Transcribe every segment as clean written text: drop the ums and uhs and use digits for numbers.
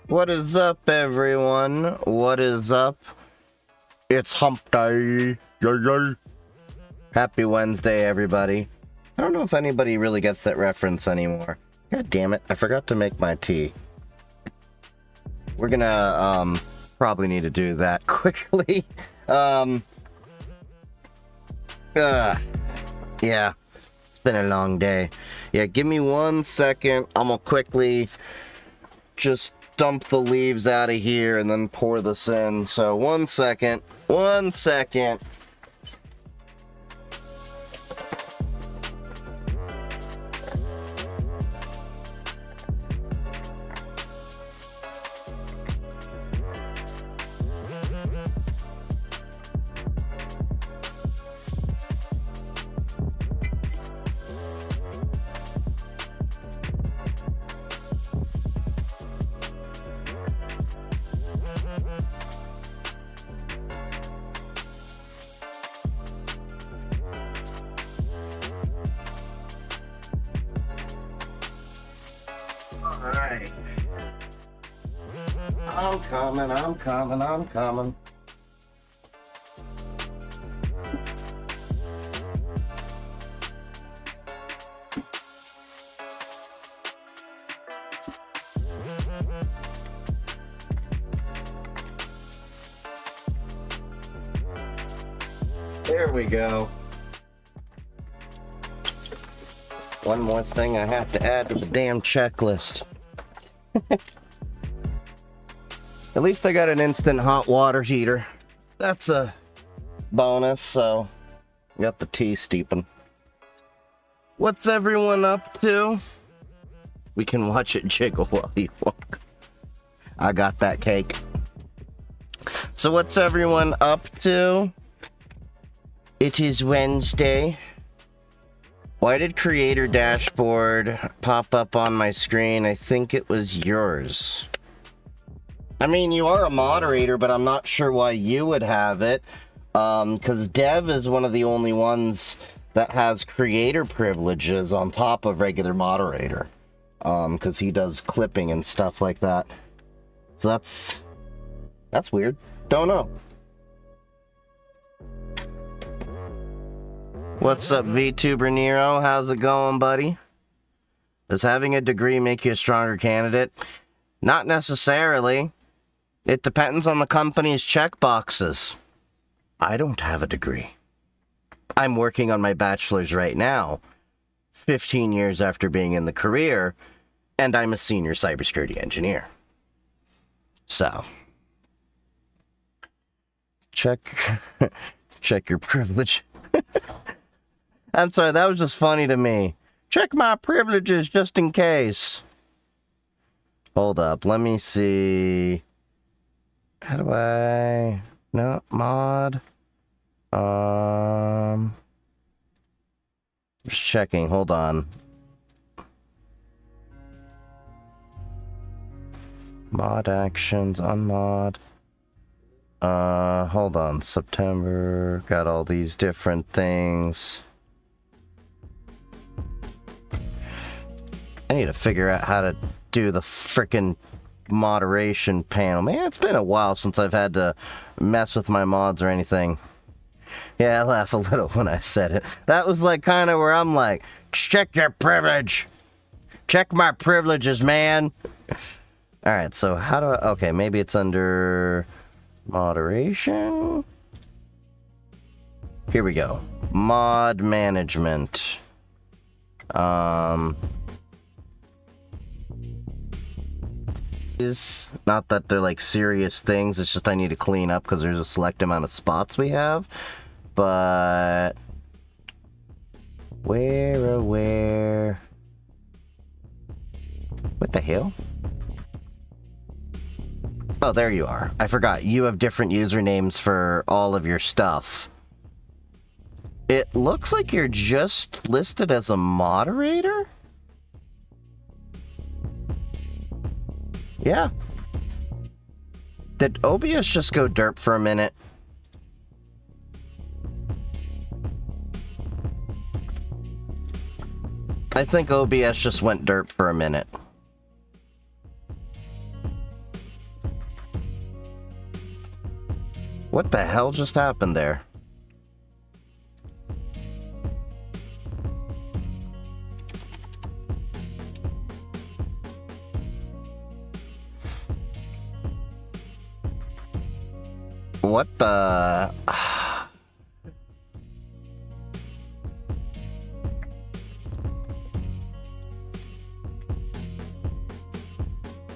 What is up, everyone? What is up? It's hump day. Yay, yay. Happy Wednesday, everybody. I don't know if anybody really gets that reference anymore. God damn it, I forgot to make my tea. We're gonna, probably need to do that quickly. Yeah. It's been a long day. Yeah, give me 1 second. I'm gonna quickly just dump the leaves out of here and then pour this in. So 1 second. 1 second. Alright. I'm coming. There we go. One more thing I have to add to the damn checklist. At least I got an instant hot water heater. That's a bonus, so got the tea steeping. What's everyone up to? We can watch it jiggle while you walk. I got that cake. So what's everyone up to? It is Wednesday. Why did Creator Dashboard pop up on my screen? I think it was yours. I mean, you are a moderator, but I'm not sure why you would have it. Because Dev is one of the only ones that has creator privileges on top of regular moderator. Because he does clipping and stuff like that. So that's weird. Don't know. What's up, VTuber Nero? How's it going, buddy? Does having a degree make you a stronger candidate? Not necessarily. It depends on the company's checkboxes. I don't have a degree. I'm working on my bachelor's right now, 15 years after being in the career, and I'm a senior cybersecurity engineer. So, check your privilege. I'm sorry, that was just funny to me. Check my privileges just in case. Hold up, let me see. How do I... No, mod. Just checking, hold on. Mod actions, unmod. Hold on, September, got all these different things. I need to figure out how to do the frickin' moderation panel. Man, it's been a while since I've had to mess with my mods or anything. Yeah, I laugh a little when I said it. That was like kind of where I'm like, check your privilege. Check my privileges, man. Alright, so how do I... Okay, maybe it's under moderation. Here we go. Mod management. Is not that they're like serious things, it's just I need to clean up because there's a select amount of spots we have. But where what the hell? Oh, there you are. I forgot you have different usernames for all of your stuff. It looks like you're just listed as a moderator. Yeah. Did OBS just go derp for a minute? I think OBS just went derp for a minute. What the hell just happened there? What the...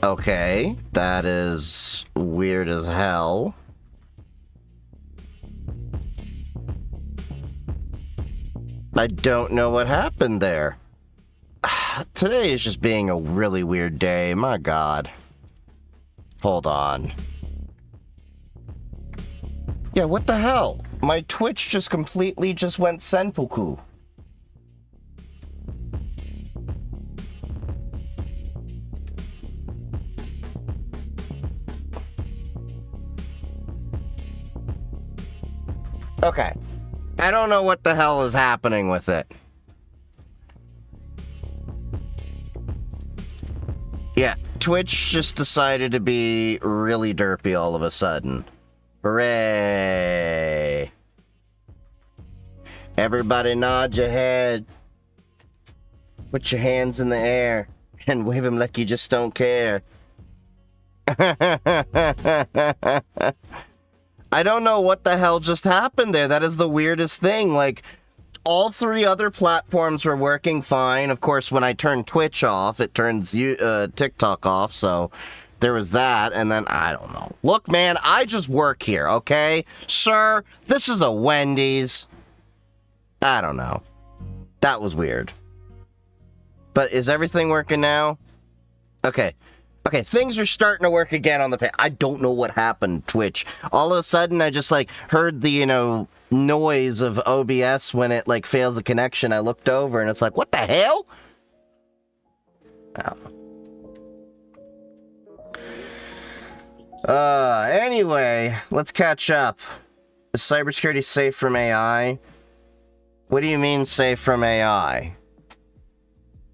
Okay, that is weird as hell. I don't know what happened there. Today is just being a really weird day, my god. Hold on. Yeah, what the hell? My Twitch just completely just went senpuku. Okay. I don't know what the hell is happening with it. Yeah, Twitch just decided to be really derpy all of a sudden. Hooray! Everybody nod your head. Put your hands in the air and wave them like you just don't care. I don't know what the hell just happened there. That is the weirdest thing. Like, all three other platforms were working fine. Of course, when I turn Twitch off, it turns TikTok off, so there was that. And then, I don't know. Look, man, I just work here, okay? Sir, this is a Wendy's. I don't know. That was weird. But is everything working now? Okay. Okay, things are starting to work again on the page. I don't know what happened, Twitch. All of a sudden, I just, like, heard the, noise of OBS when it, like, fails a connection. I looked over, and it's like, what the hell? Anyway, let's catch up. Is cybersecurity safe from AI? What do you mean safe from AI?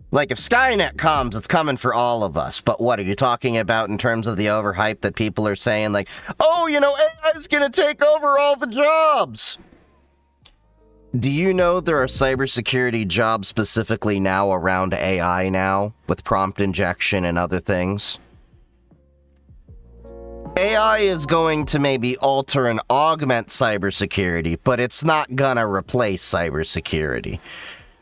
Like, if Skynet comes, it's coming for all of us. But what are you talking about in terms of the overhype that people are saying? Like, oh, AI is going to take over all the jobs. Do you know there are cybersecurity jobs specifically now around AI now, with prompt injection and other things? AI is going to maybe alter and augment cybersecurity, but it's not gonna replace cybersecurity.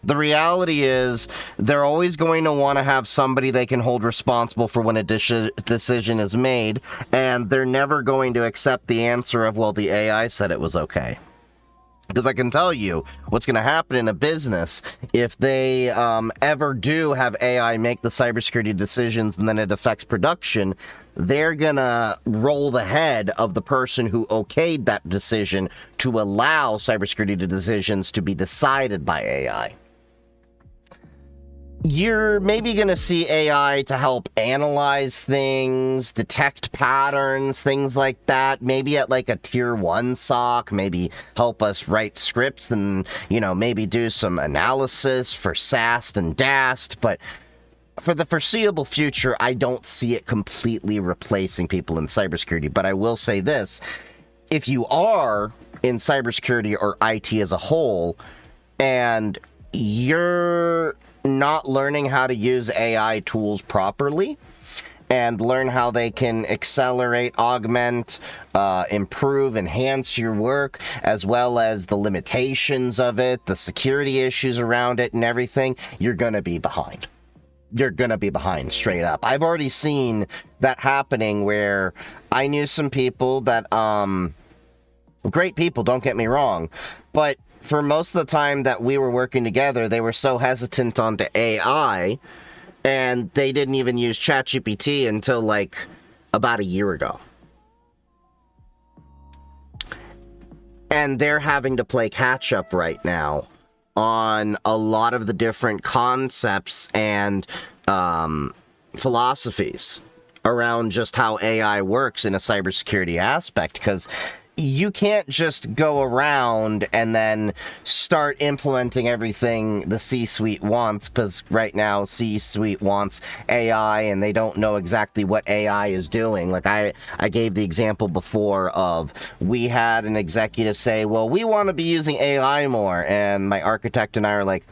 The reality is, they're always going to want to have somebody they can hold responsible for when a decision is made, and they're never going to accept the answer of, well, the AI said it was okay. Because I can tell you what's going to happen in a business if they ever do have AI make the cybersecurity decisions and then it affects production. They're going to roll the head of the person who okayed that decision to allow cybersecurity decisions to be decided by AI. You're maybe going to see AI to help analyze things, detect patterns, things like that. Maybe at like a tier 1 SOC, maybe help us write scripts and, maybe do some analysis for SAST and DAST. But for the foreseeable future, I don't see it completely replacing people in cybersecurity. But I will say this, if you are in cybersecurity or IT as a whole, and you're not learning how to use AI tools properly and learn how they can accelerate, augment, improve, enhance your work, as well as the limitations of it, the security issues around it and everything, you're gonna be behind. You're gonna be behind straight up. I've already seen that happening where I knew some people that, great people, don't get me wrong, but for most of the time that we were working together, they were so hesitant onto AI, and they didn't even use ChatGPT until, like, about a year ago. And they're having to play catch-up right now on a lot of the different concepts and philosophies around just how AI works in a cybersecurity aspect, because you can't just go around and then start implementing everything the C-suite wants, because right now C-suite wants AI and they don't know exactly what AI is doing. Like I gave the example before of, we had an executive say, well, we want to be using AI more, and my architect and I are like,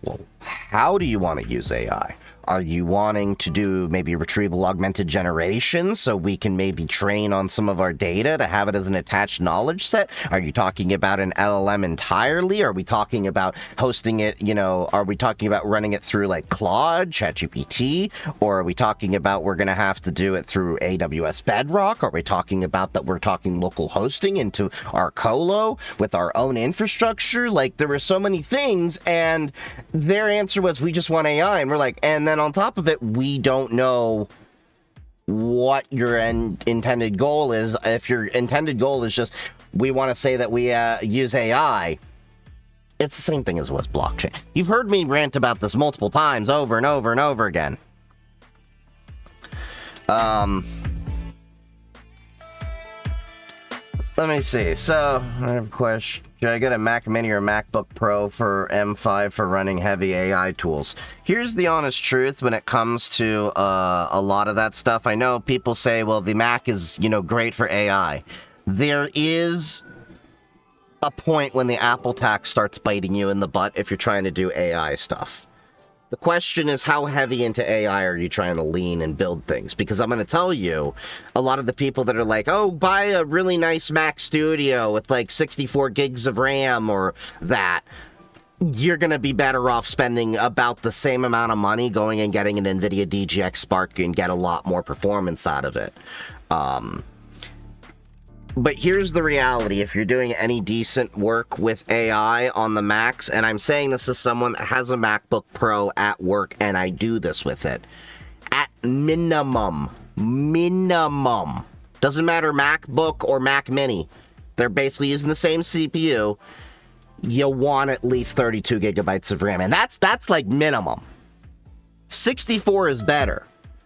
well, how do you want to use AI? Are you wanting to do maybe retrieval augmented generation so we can maybe train on some of our data to have it as an attached knowledge set? Are you talking about an LLM entirely? Are we talking about hosting it, you know, are we talking about running it through like Claude, ChatGPT? Or are we talking about we're going to have to do it through AWS Bedrock? Are we talking about that we're talking local hosting into our colo with our own infrastructure? Like, there were so many things, and their answer was, we just want AI. And we're like, and then on top of it, we don't know what your intended goal is. If your intended goal is just, we want to say that we use AI, it's the same thing as what's blockchain. You've heard me rant about this multiple times, over and over and over again. Let me see. So, I have a question. Should I get a Mac Mini or MacBook Pro for M5 for running heavy AI tools? Here's the honest truth when it comes to a lot of that stuff. I know people say, well, the Mac is, you know, great for AI. There is a point when the Apple tax starts biting you in the butt if you're trying to do AI stuff. The question is, how heavy into AI are you trying to lean and build things? Because I'm going to tell you, a lot of the people that are like, oh, buy a really nice Mac Studio with like 64 gigs of RAM or that, you're going to be better off spending about the same amount of money going and getting an NVIDIA DGX Spark and get a lot more performance out of it. But here's the reality. If you're doing any decent work with AI on the Macs, and I'm saying this as someone that has a MacBook Pro at work, and I do this with it, at minimum, doesn't matter MacBook or Mac Mini, they're basically using the same CPU, you want at least 32 gigabytes of RAM, and that's like minimum. 64 is better.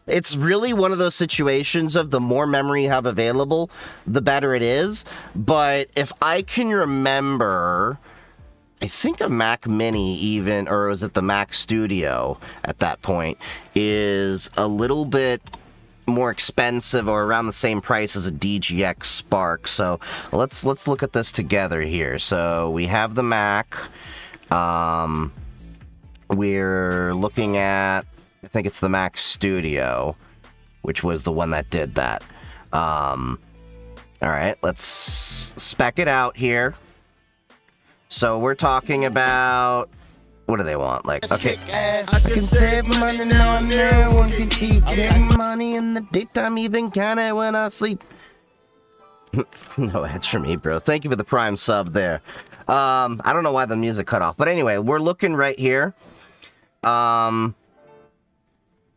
It's really one of those situations of the more memory you have available, the better it is. But if I can remember, I think a Mac Mini even, or was it the Mac Studio at that point, is a little bit more expensive or around the same price as a DGX Spark. So let's look at this together here. So we have the Mac. We're looking at, I think it's the Mac Studio, which was the one that did that. All right, let's spec it out here. So we're talking about, what do they want? Like, okay, I can save money now and then, one can eat money in the daytime, even can I when I sleep. No ads for me, bro. Thank you for the Prime sub there. I don't know why the music cut off, but anyway, we're looking right here.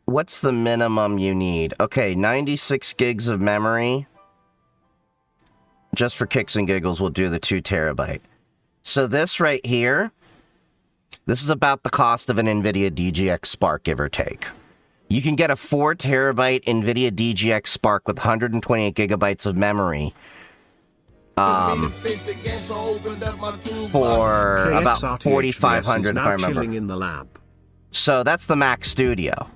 What's the minimum you need? Okay, 96 gigs of memory. Just for kicks and giggles, we'll do the 2 terabyte. So this right here, this is about the cost of an NVIDIA DGX Spark, give or take. You can get a 4 terabyte NVIDIA DGX Spark with 128 gigabytes of memory for about $4,500 if I remember. In the lab. So that's the Mac Studio.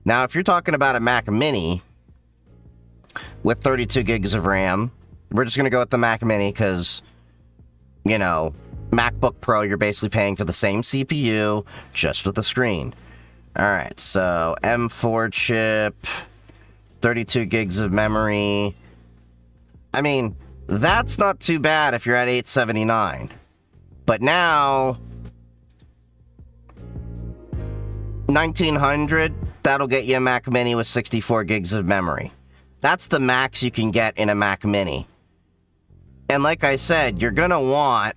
Now, if you're talking about a Mac Mini with 32 gigs of RAM, we're just going to go with the Mac Mini because, you know, MacBook Pro, you're basically paying for the same CPU, just with the screen. All right, so M4 chip, 32 gigs of memory. I mean, that's not too bad if you're at 879. But now, 1900, that'll get you a Mac Mini with 64 gigs of memory. That's the max you can get in a Mac Mini. And like I said, you're gonna want,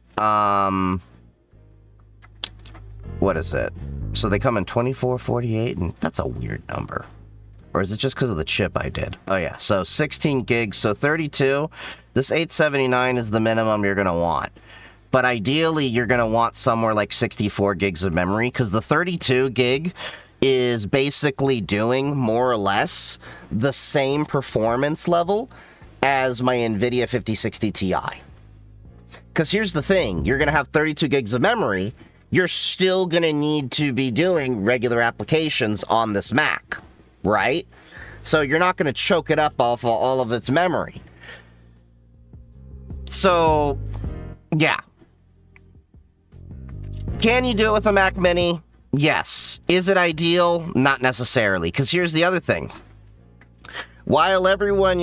what is it? So they come in 24, 48, and that's a weird number. Or is it just because of the chip I did? Oh yeah, so 16 gigs, so 32. This 879 is the minimum you're gonna want. But ideally, you're gonna want somewhere like 64 gigs of memory, because the 32 gig is basically doing more or less the same performance level as my NVIDIA 5060 Ti. Because here's the thing, you're going to have 32 gigs of memory, you're still going to need to be doing regular applications on this Mac, right? So you're not going to choke it up off of all of its memory. So, yeah. Can you do it with a Mac Mini? Yes. Is it ideal? Not necessarily, because here's the other thing. While everyone,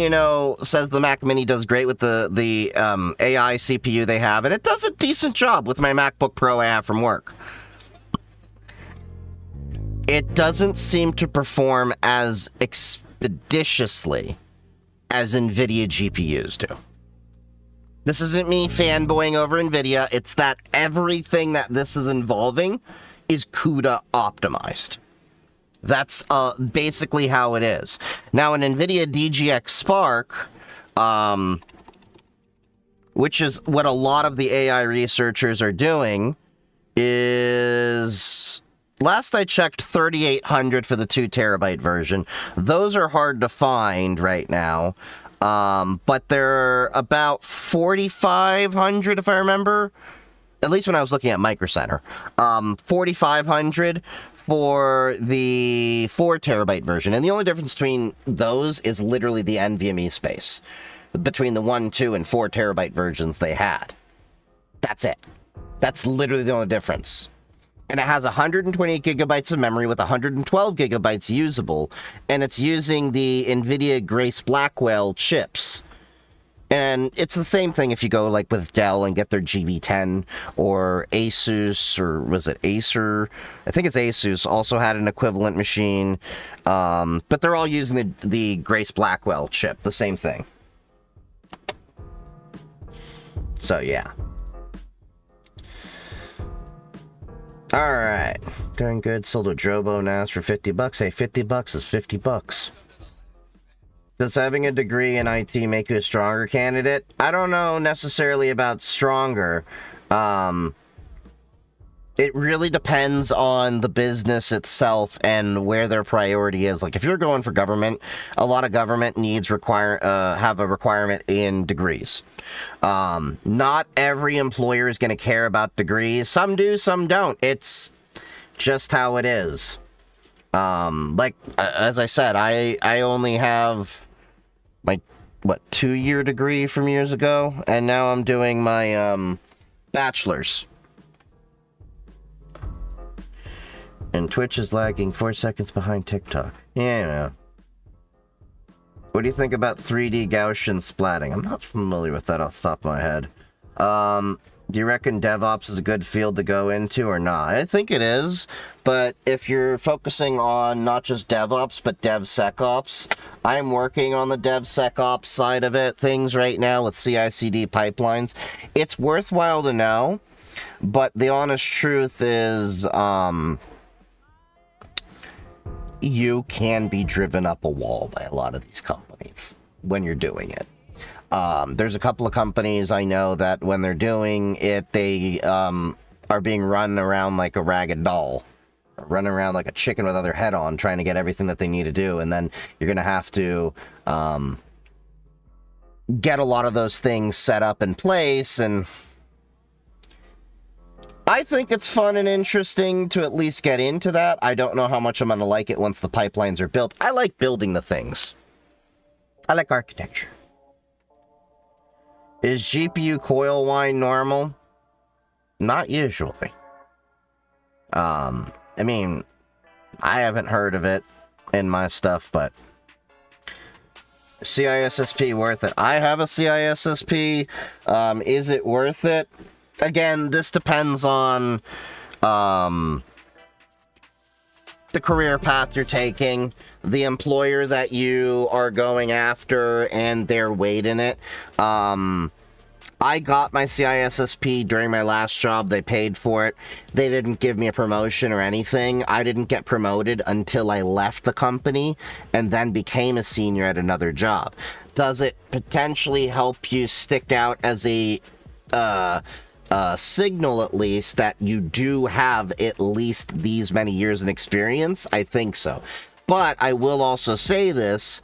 says the Mac Mini does great with the AI CPU they have, and it does a decent job with my MacBook Pro I have from work, it doesn't seem to perform as expeditiously as NVIDIA GPUs do. This isn't me fanboying over NVIDIA, it's that everything that this is involving is CUDA optimized. That's basically how it is. Now, an NVIDIA DGX Spark, which is what a lot of the AI researchers are doing, is, last I checked, 3,800 for the 2 terabyte version. Those are hard to find right now, but they're about 4,500 if I remember. At least when I was looking at Micro Center. 4,500 for the 4 terabyte version. And the only difference between those is literally the NVMe space. Between the 1, 2, and 4 terabyte versions they had. That's it. That's literally the only difference. And it has 128 gigabytes of memory with 112 gigabytes usable. And it's using the NVIDIA Grace Blackwell chips. And it's the same thing if you go like with Dell and get their GB10, or Asus, or was it Acer? I think it's Asus, also had an equivalent machine. But they're all using the Grace Blackwell chip, the same thing. So yeah. Alright. Doing good. Sold a Drobo NAS for $50. Hey, $50 is $50. Does having a degree in IT make you a stronger candidate? I don't know necessarily about stronger. It really depends on the business itself and where their priority is. Like, if you're going for government, a lot of government needs have a requirement in degrees. Not every employer is going to care about degrees. Some do, some don't. It's just how it is. As I said, I only have my 2-year degree from years ago, and now I'm doing my bachelor's. And Twitch is lagging 4 seconds behind TikTok. Yeah. What do you think about 3D Gaussian splatting? I'm not familiar with that off the top of my head. Do you reckon DevOps is a good field to go into or not? I think it is, but if you're focusing on not just DevOps, but DevSecOps, I'm working on the DevSecOps side of things right now with CI/CD pipelines. It's worthwhile to know, but the honest truth is, you can be driven up a wall by a lot of these companies when you're doing it. There's a couple of companies I know that when they're doing it, they are being run around like a ragged doll, running around like a chicken with their head on, trying to get everything that they need to do, and then you're going to have to get a lot of those things set up in place. And I think it's fun and interesting to at least get into that. I don't know how much I'm going to like it once the pipelines are built. I like building the things. I like architecture. Is GPU coil whine normal? Not usually. I mean, I haven't heard of it in my stuff, but CISSP worth it? I have a CISSP. Is it worth it? Again, this depends on the career path you're taking, the employer that you are going after, and their weight in it. I got my CISSP during my last job. They paid for it. They didn't give me a promotion or anything. I didn't get promoted until I left the company and then became a senior at another job. Does it potentially help you stick out as a signal, at least, that you do have at least these many years in experience? I think so. But I will also say this.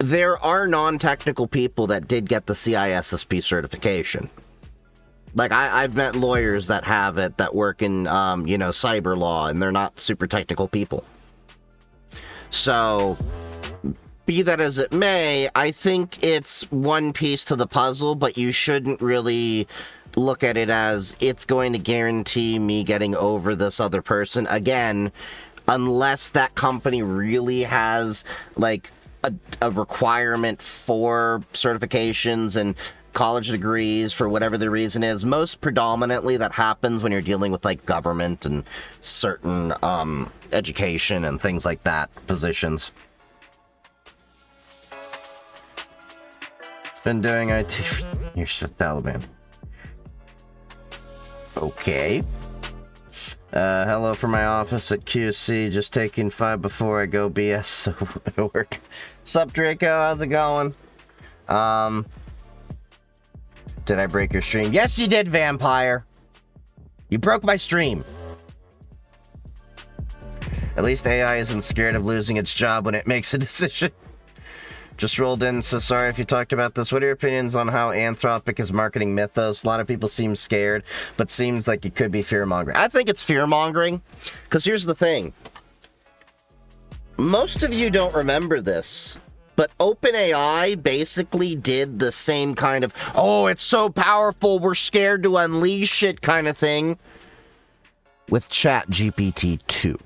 there are non-technical people that did get the CISSP certification. Like, I've met lawyers that have it, that work in, cyber law, and they're not super technical people. So, be that as it may, I think it's one piece to the puzzle, but you shouldn't really look at it as it's going to guarantee me getting over this other person. Again, unless that company really has, like, a requirement for certifications and college degrees for whatever the reason is. Most predominantly that happens when you're dealing with, like, government and certain education and things like that positions. Been doing IT for years with Taliban. Okay. Hello from my office at QC. Just taking 5 before I go BS so work. Sup, Draco? How's it going? Did I break your stream? Yes, you did, Vampire. You broke my stream. At least AI isn't scared of losing its job when it makes a decision. Just rolled in, so sorry if you talked about this. What are your opinions on how Anthropic is marketing Mythos? A lot of people seem scared, but seems like it could be fear-mongering. I think it's fear-mongering, because here's the thing. Most of you don't remember this, but OpenAI basically did the same kind of, oh, it's so powerful, we're scared to unleash it kind of thing with ChatGPT-2.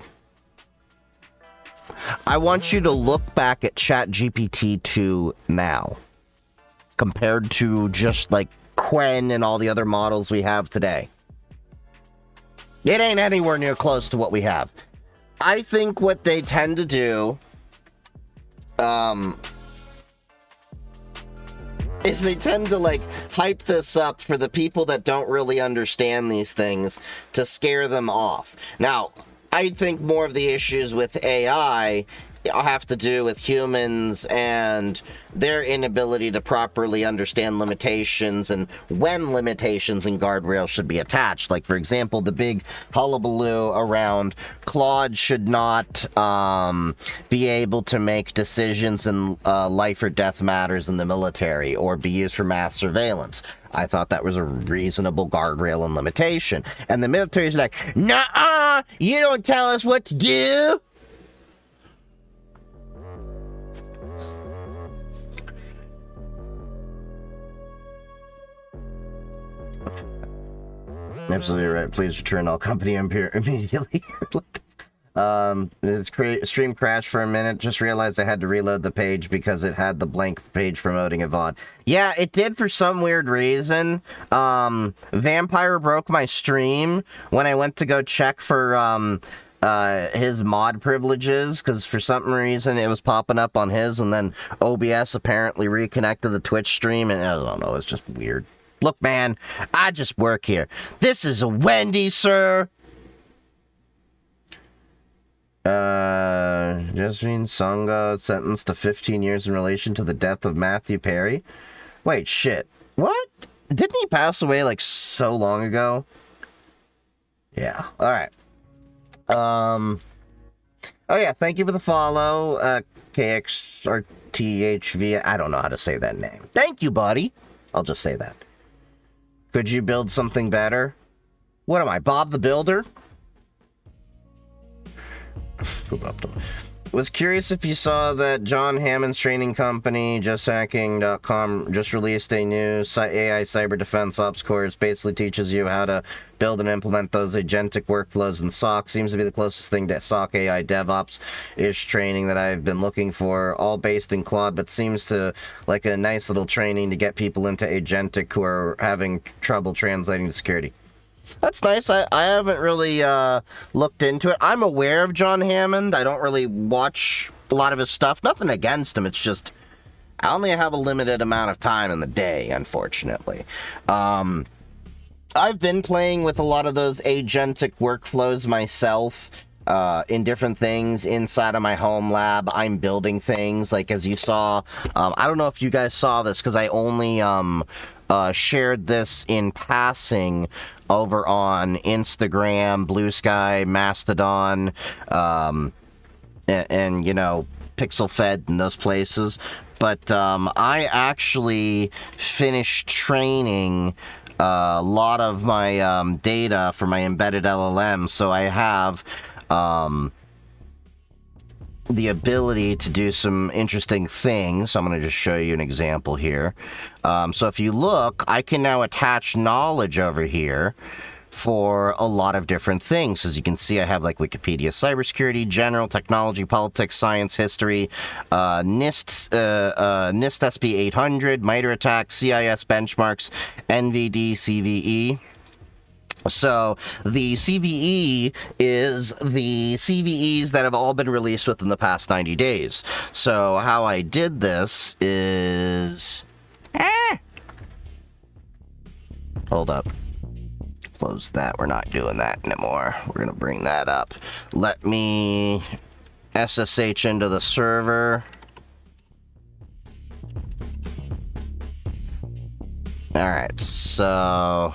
I want you to look back at ChatGPT-2 now, compared to just like Quen and all the other models we have today. It ain't anywhere near close to what we have. I think what they tend to do is they tend to, like, hype this up for the people that don't really understand these things to scare them off. Now, I think more of the issues with AI have to do with humans and their inability to properly understand limitations and when limitations and guardrails should be attached. Like, for example, the big hullabaloo around Claude should not be able to make decisions in life or death matters in the military or be used for mass surveillance. I thought that was a reasonable guardrail and limitation. And the military's like, nuh-uh, you don't tell us what to do. Absolutely right. Please return all company immediately. Stream crashed for a minute. Just realized I had to reload the page because it had the blank page promoting a VOD. Yeah, it did for some weird reason. Vampire broke my stream when I went to go check for his mod privileges, because for some reason it was popping up on his, and then OBS apparently reconnected the Twitch stream, and I don't know, it's just weird. Look, man, I just work here. This is a Wendy, sir. Jasmine Songa sentenced to 15 years in relation to the death of Matthew Perry. Wait, shit. What? Didn't he pass away, like, so long ago? Yeah. Alright. Oh, yeah, thank you for the follow, KXRTHV. I don't know how to say that name. Thank you, buddy. I'll just say that. Could you build something better? What am I, Bob the Builder? Was curious if you saw that John Hammond's training company, justhacking.com, just released a new AI cyber defense ops course. Basically teaches you how to build and implement those agentic workflows in SOC. Seems to be the closest thing to SOC AI DevOps-ish training that I've been looking for, all based in Claude, but seems to like a nice little training to get people into agentic who are having trouble translating to security. That's nice. I haven't really looked into it. I'm aware of John Hammond. I don't really watch a lot of his stuff. Nothing against him. It's just I only have a limited amount of time in the day, unfortunately. I've been playing with a lot of those agentic workflows myself in different things inside of my home lab. I'm building things, like as you saw. I don't know if you guys saw this because I only shared this in passing over on Instagram, Blue Sky, Mastodon, and you know, Pixel Fed and those places. but I actually finished training a lot of my data for my embedded LLM, so I have the ability to do some interesting things. I'm going to just show you an example here. So if you look, I can now attach knowledge over here for a lot of different things. As you can see, I have like Wikipedia, cybersecurity, general, technology, politics, science, history, NIST SB 800, MITRE ATT&CK, CIS benchmarks, NVD, CVE. So the CVE is the CVEs that have all been released within the past 90 days. So how I did this is... Hold up. Close that. We're not doing that anymore. We're going to bring that up. Let me SSH into the server. Alright, so...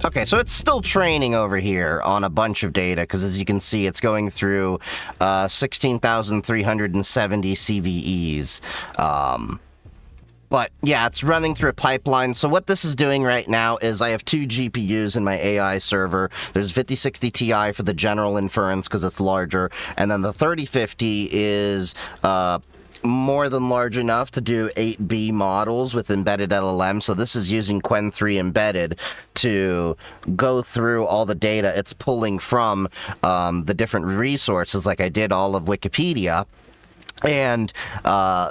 Okay, so it's still training over here on a bunch of data, because as you can see, it's going through 16,370 CVEs. But yeah, it's running through a pipeline. So what this is doing right now is I have 2 GPUs in my AI server. There's 5060 Ti for the general inference because it's larger, and then the 3050 is more than large enough to do 8B models with embedded LLM. So this is using Qwen 3 embedded to go through all the data it's pulling from the different resources, like I did all of Wikipedia, and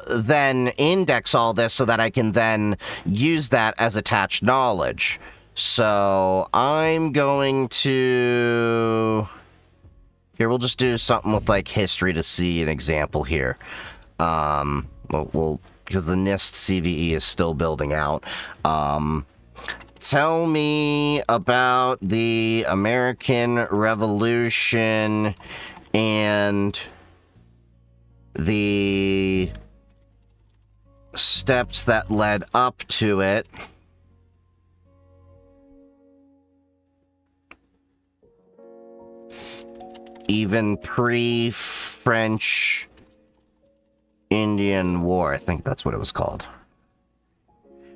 then index all this so that I can then use that as attached knowledge. So I'm going to... Here, we'll just do something with like history to see an example here. Well, because the NIST CVE is still building out. Tell me about the American Revolution and the steps that led up to it. Even pre-French Indian War, I think that's what it was called.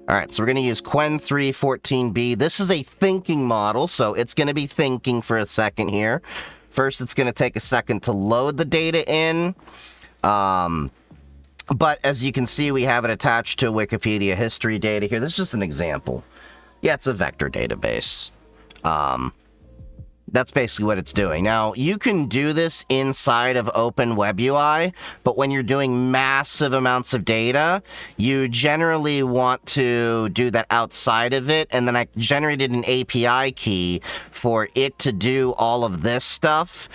Alright, so we're going to use Qwen 3 14B. This is a thinking model, so it's going to be thinking for a second here. First, it's going to take a second to load the data in. But as you can see, we have it attached to Wikipedia history data here. This is just an example. Yeah, it's a vector database. That's basically what it's doing. Now, you can do this inside of OpenWebUI, but when you're doing massive amounts of data, you generally want to do that outside of it, and then I generated an API key for it to do all of this stuff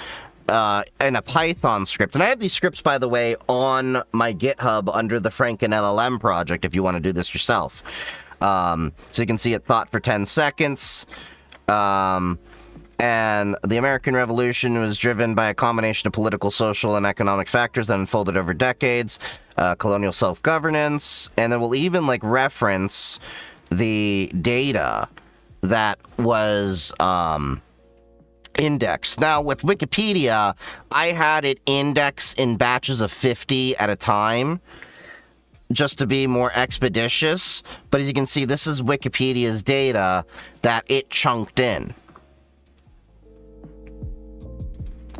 in a Python script. And I have these scripts, by the way, on my GitHub under the Franken LLM project if you want to do this yourself. So you can see it thought for 10 seconds. And the American Revolution was driven by a combination of political, social, and economic factors that unfolded over decades, colonial self-governance, and then we'll even like reference the data that was indexed. Now, with Wikipedia, I had it indexed in batches of 50 at a time, just to be more expeditious. But as you can see, this is Wikipedia's data that it chunked in.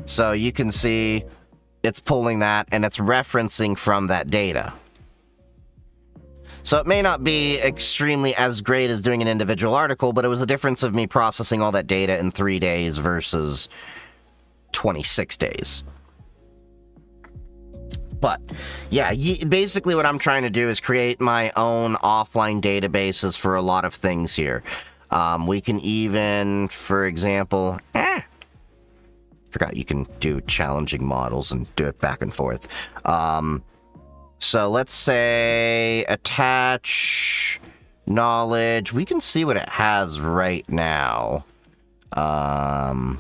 So you can see it's pulling that and it's referencing from that data. So it may not be extremely as great as doing an individual article, but it was a difference of me processing all that data in 3 days versus 26 days. But yeah, basically what I'm trying to do is create my own offline databases for a lot of things here. We can even, for example... Forgot you can do challenging models and do it back and forth. So let's say attach knowledge. We can see what it has right now. Oh,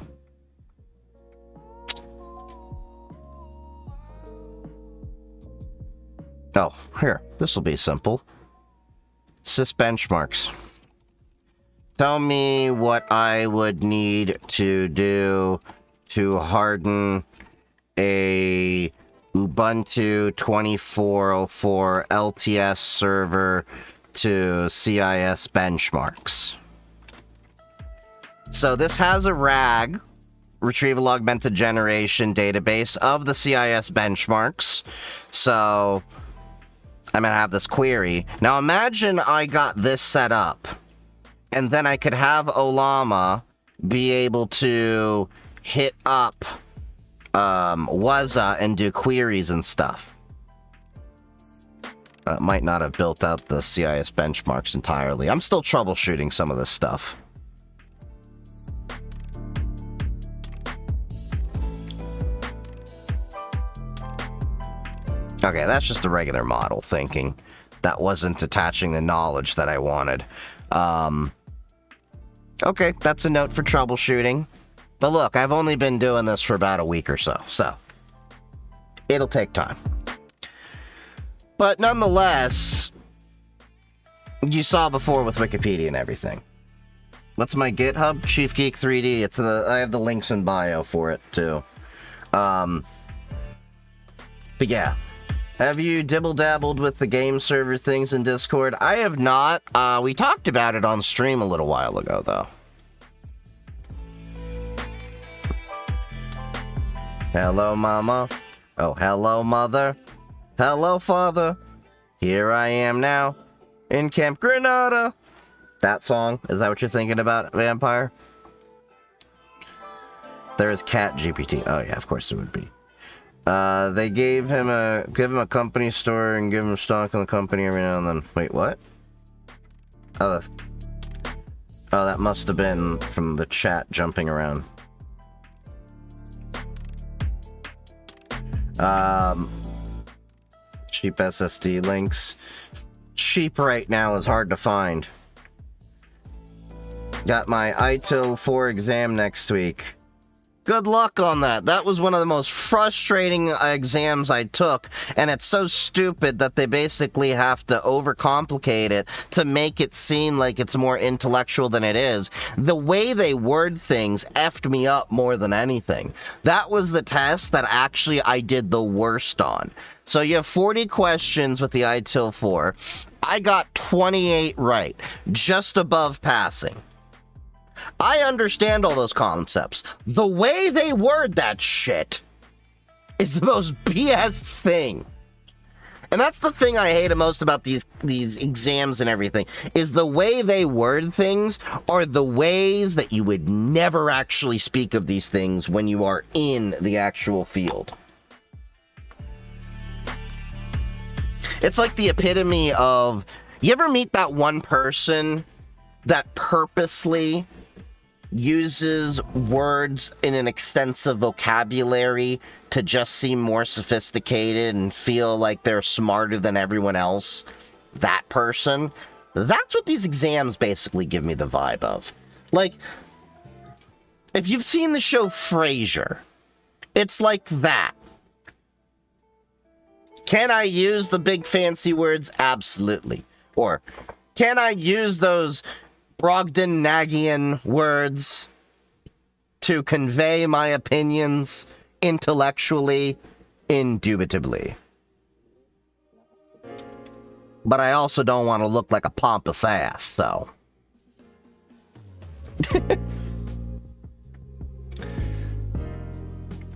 here. This will be simple. Sys benchmarks. Tell me what I would need to do to harden a Ubuntu 2404 LTS server to CIS benchmarks. So this has a RAG, Retrieval Augmented Generation database of the CIS benchmarks. So I'm going to have this query. Now imagine I got this set up, and then I could have Olama be able to hit up Waza and do queries and stuff. Might not have built out the CIS benchmarks entirely. I'm still troubleshooting some of this stuff. Okay, that's just the regular model thinking. That wasn't attaching the knowledge that I wanted. Okay, that's a note for troubleshooting. But look, I've only been doing this for about a week or so, it'll take time. But nonetheless, you saw before with Wikipedia and everything. What's my GitHub? Chief Geek 3D. I have the links in bio for it too. But yeah. Have you dibble-dabbled with the game server things in Discord? I have not. We talked about it on stream a little while ago, though. Hello, Mama. Oh, hello, Mother. Hello, Father. Here I am now, in Camp Granada. That song? Is that what you're thinking about, Vampire? There is Cat GPT. Oh, yeah, of course it would be. They give him a company store and give him stock in the company every now and then. Wait, what? Oh, that must have been from the chat jumping around. Cheap SSD links. Cheap right now is hard to find. Got my ITIL 4 exam next week. Good luck on that. That was one of the most frustrating exams I took, and it's so stupid that they basically have to overcomplicate it to make it seem like it's more intellectual than it is. The way they word things effed me up more than anything. That was the test that actually I did the worst on. So you have 40 questions with the ITIL 4. I got 28 right, just above passing. I understand all those concepts. The way they word that shit is the most BS thing. And that's the thing I hate most about these exams and everything, is the way they word things are the ways that you would never actually speak of these things when you are in the actual field. It's like the epitome of, you ever meet that one person that purposely uses words in an extensive vocabulary to just seem more sophisticated and feel like they're smarter than everyone else? That person. That's what these exams basically give me the vibe of. Like, if you've seen the show Frasier, it's like that. Can I use the big fancy words? Absolutely. Or, can I use those Brogdon-Nagian words to convey my opinions intellectually? Indubitably. But I also don't want to look like a pompous ass, so.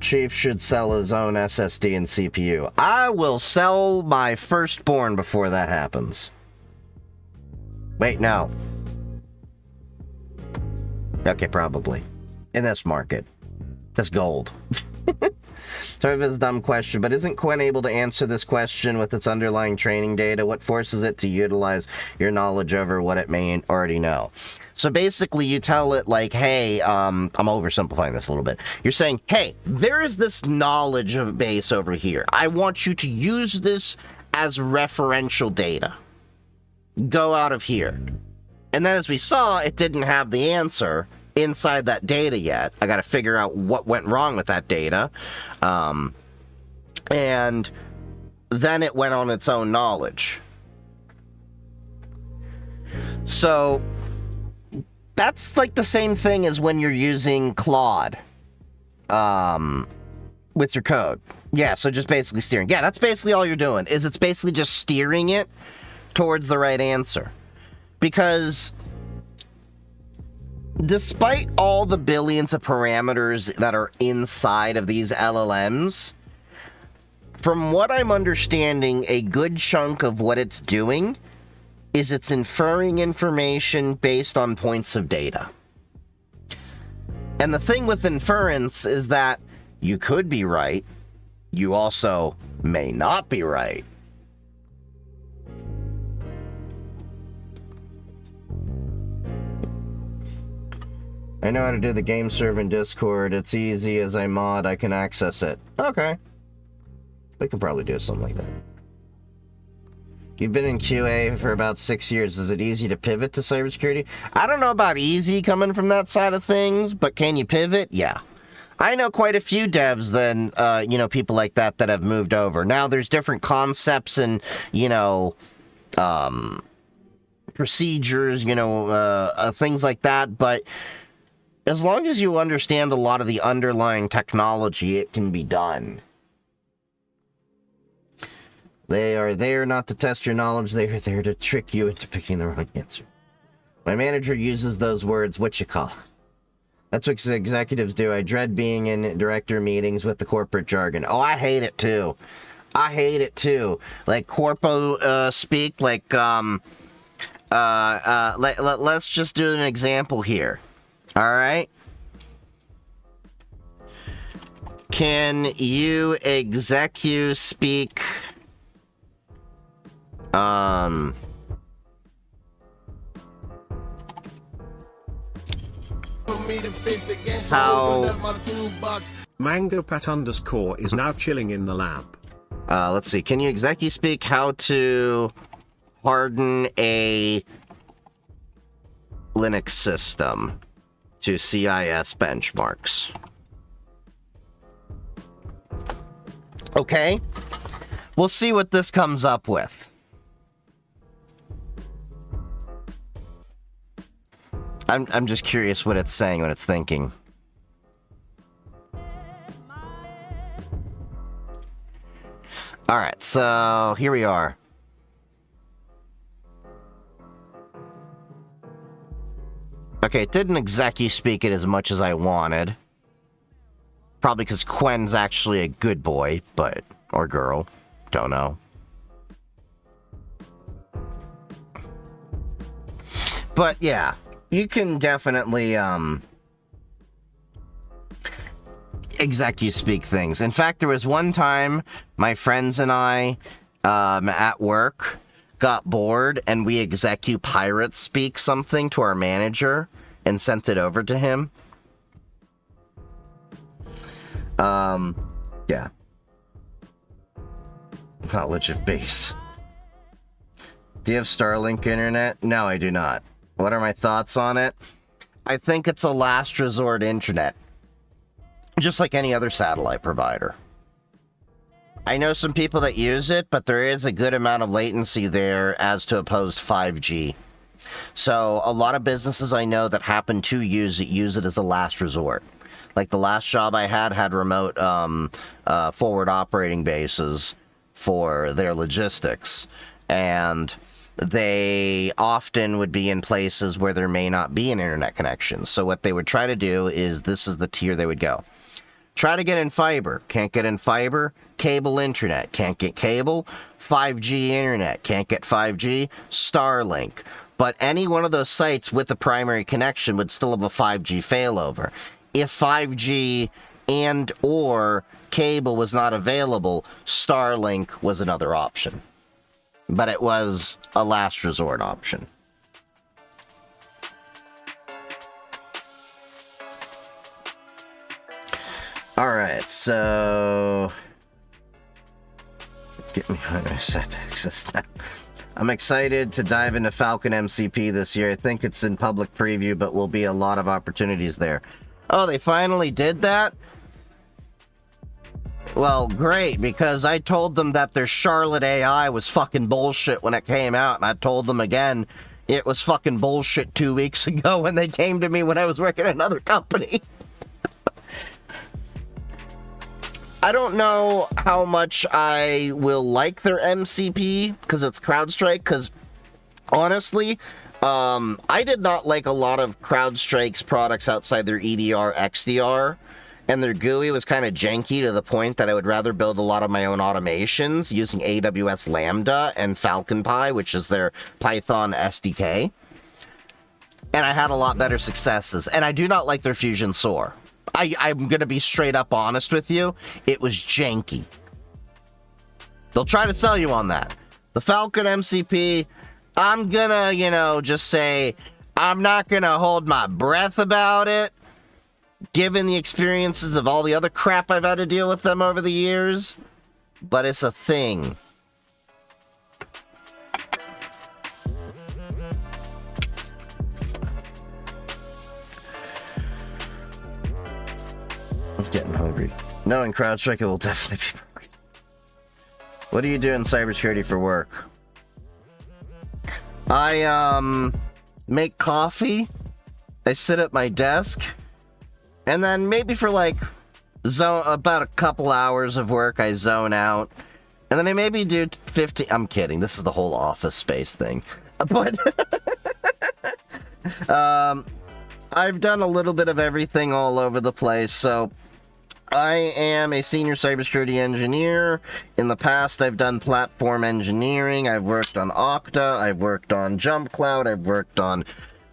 Chief should sell his own SSD and CPU. I will sell my firstborn before that happens. Wait, no. Okay, probably. In this market. That's gold. Sorry if it's a dumb question, but isn't Quen able to answer this question with its underlying training data? What forces it to utilize your knowledge over what it may already know? So basically, you tell it like, hey, I'm oversimplifying this a little bit. You're saying, hey, there is this knowledge base over here. I want you to use this as referential data. Go out of here. And then as we saw, it didn't have the answer inside that data yet. I got to figure out what went wrong with that data. And then it went on its own knowledge. So that's like the same thing as when you're using Claude. with your code. Yeah, so just basically steering. Yeah, that's basically all you're doing, is it's basically just steering it towards the right answer. Because despite all the billions of parameters that are inside of these LLMs, from what I'm understanding, a good chunk of what it's doing is it's inferring information based on points of data. And the thing with inference is that you could be right, you also may not be right. I know how to do the game server in Discord. It's easy. As I mod, I can access it. Okay. We can probably do something like that. You've been in QA for about 6 years. Is it easy to pivot to cybersecurity? I don't know about easy coming from that side of things, but can you pivot? Yeah. I know quite a few devs then, people like that have moved over. Now, there's different concepts and, procedures, things like that, but as long as you understand a lot of the underlying technology, it can be done. They are there not to test your knowledge, they are there to trick you into picking the wrong answer. My manager uses those words, what you call. That's what executives do. I dread being in director meetings with the corporate jargon. Oh, I hate it too. I hate it too. Like corpo speak, like, let's just do an example here. All right? Can you execu speak how MangoPat_ is now chilling in the lab. Let's see. Can you execu speak how to harden a Linux system to CIS benchmarks? Okay. We'll see what this comes up with. I'm just curious what it's saying, what it's thinking. Alright, so here we are. Okay, it didn't exactly speak it as much as I wanted. Probably because Quen's actually a good boy, but... or girl. Don't know. But, yeah. You can definitely, execu speak things. In fact, there was one time my friends and I, at work, got bored and we execu pirate speak something to our manager and sent it over to him. Yeah. Knowledge of base. Do you have Starlink internet? No, I do not. What are my thoughts on it? I think it's a last resort internet. Just like any other satellite provider. I know some people that use it, but there is a good amount of latency there as to opposed 5G. So a lot of businesses I know that happen to use it as a last resort. Like the last job I had remote forward operating bases for their logistics. And they often would be in places where there may not be an internet connection. So what they would try to do is, this is the tier they would go. Try to get in fiber. Can't get in fiber. Cable internet. Can't get cable. 5G internet. Can't get 5G. Starlink. But any one of those sites with a primary connection would still have a 5G failover. If 5G and or cable was not available, Starlink was another option. But it was a last resort option. Alright, so... get me on my SAP access now. I'm excited to dive into Falcon MCP this year. I think it's in public preview, but will be a lot of opportunities there. Oh, they finally did that? Well, great, because I told them that their Charlotte AI was fucking bullshit when it came out, and I told them again it was fucking bullshit 2 weeks ago when they came to me when I was working at another company. I don't know how much I will like their MCP because it's CrowdStrike, because honestly, I did not like a lot of CrowdStrike's products outside their EDR, XDR, and their GUI was kind of janky to the point that I would rather build a lot of my own automations using AWS Lambda and Falcon Pi, which is their Python SDK. And I had a lot better successes. And I do not like their Fusion SOAR. I'm going to be straight up honest with you. It was janky. They'll try to sell you on that. The Falcon MCP, I'm going to, just say, I'm not going to hold my breath about it, given the experiences of all the other crap I've had to deal with them over the years. But it's a thing. I'm getting hungry. Knowing CrowdStrike, it will definitely be broken. What do you do in cybersecurity for work? I, make coffee. I sit at my desk. And then maybe for like about a couple hours of work, I zone out. And then I maybe do 15... I'm kidding. This is the whole Office Space thing. But... I've done a little bit of everything all over the place, so I am a senior cybersecurity engineer. In the past, I've done platform engineering. I've worked on Okta. I've worked on Jump Cloud. I've worked on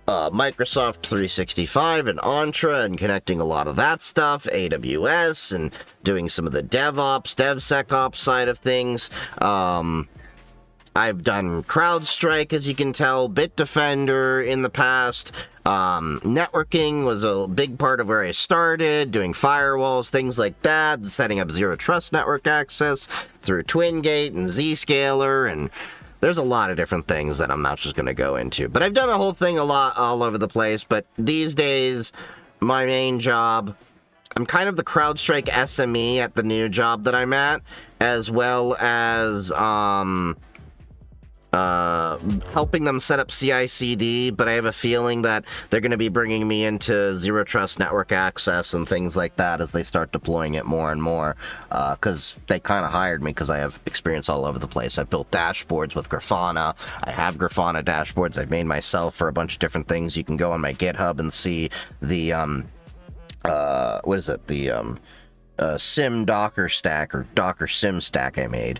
Microsoft 365 and Entra and connecting a lot of that stuff, AWS, and doing some of the DevOps, DevSecOps side of things. I've done CrowdStrike, as you can tell, Bitdefender in the past. Networking was a big part of where I started, doing firewalls, things like that, setting up zero trust network access through TwinGate and Zscaler, and there's a lot of different things that I'm not just going to go into. But I've done a whole thing a lot all over the place, but these days, my main job, I'm kind of the CrowdStrike SME at the new job that I'm at, as well as, helping them set up CI/CD, but I have a feeling that they're going to be bringing me into zero trust network access and things like that as they start deploying it more and more, because they kind of hired me because I have experience all over the place. I've built dashboards with Grafana. I have Grafana dashboards I've made myself for a bunch of different things. You can go on my GitHub and see the, what is it? The, Sim Docker stack or Docker Sim stack I made.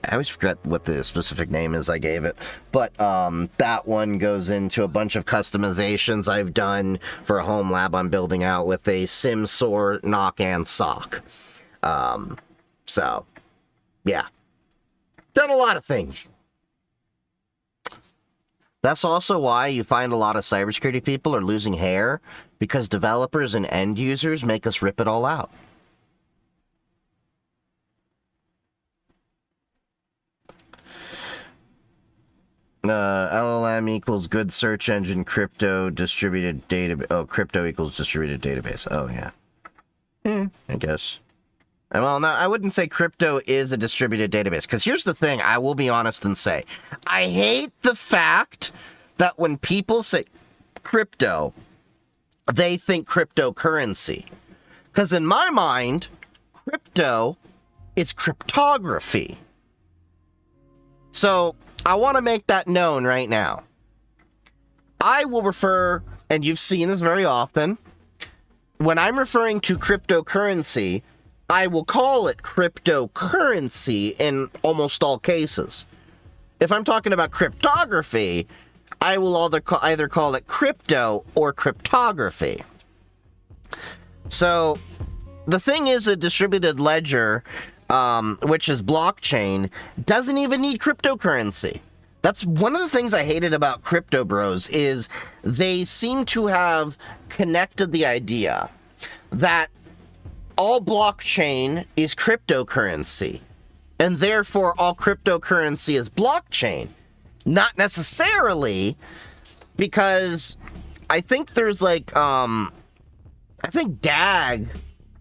I always forget what the specific name is I gave it, but that one goes into a bunch of customizations I've done for a home lab I'm building out with a SimSOAR, NOC, and SOC. So, yeah. Done a lot of things. That's also why you find a lot of cybersecurity people are losing hair, because developers and end users make us rip it all out. LLM equals good search engine, crypto distributed database. Oh, crypto equals distributed database. Oh, yeah. I guess. Well, no, I wouldn't say crypto is a distributed database, because here's the thing, I will be honest and say, I hate the fact that when people say crypto, they think cryptocurrency. Because in my mind, crypto is cryptography. So, I want to make that known right now. I will refer, and you've seen this very often, when I'm referring to cryptocurrency, I will call it cryptocurrency in almost all cases. If I'm talking about cryptography, I will either call it crypto or cryptography. So, the thing is, a distributed ledger, which is blockchain, doesn't even need cryptocurrency. That's one of the things I hated about crypto bros, is they seem to have connected the idea that all blockchain is cryptocurrency, and therefore all cryptocurrency is blockchain. Not necessarily, because I think there's like, I think DAG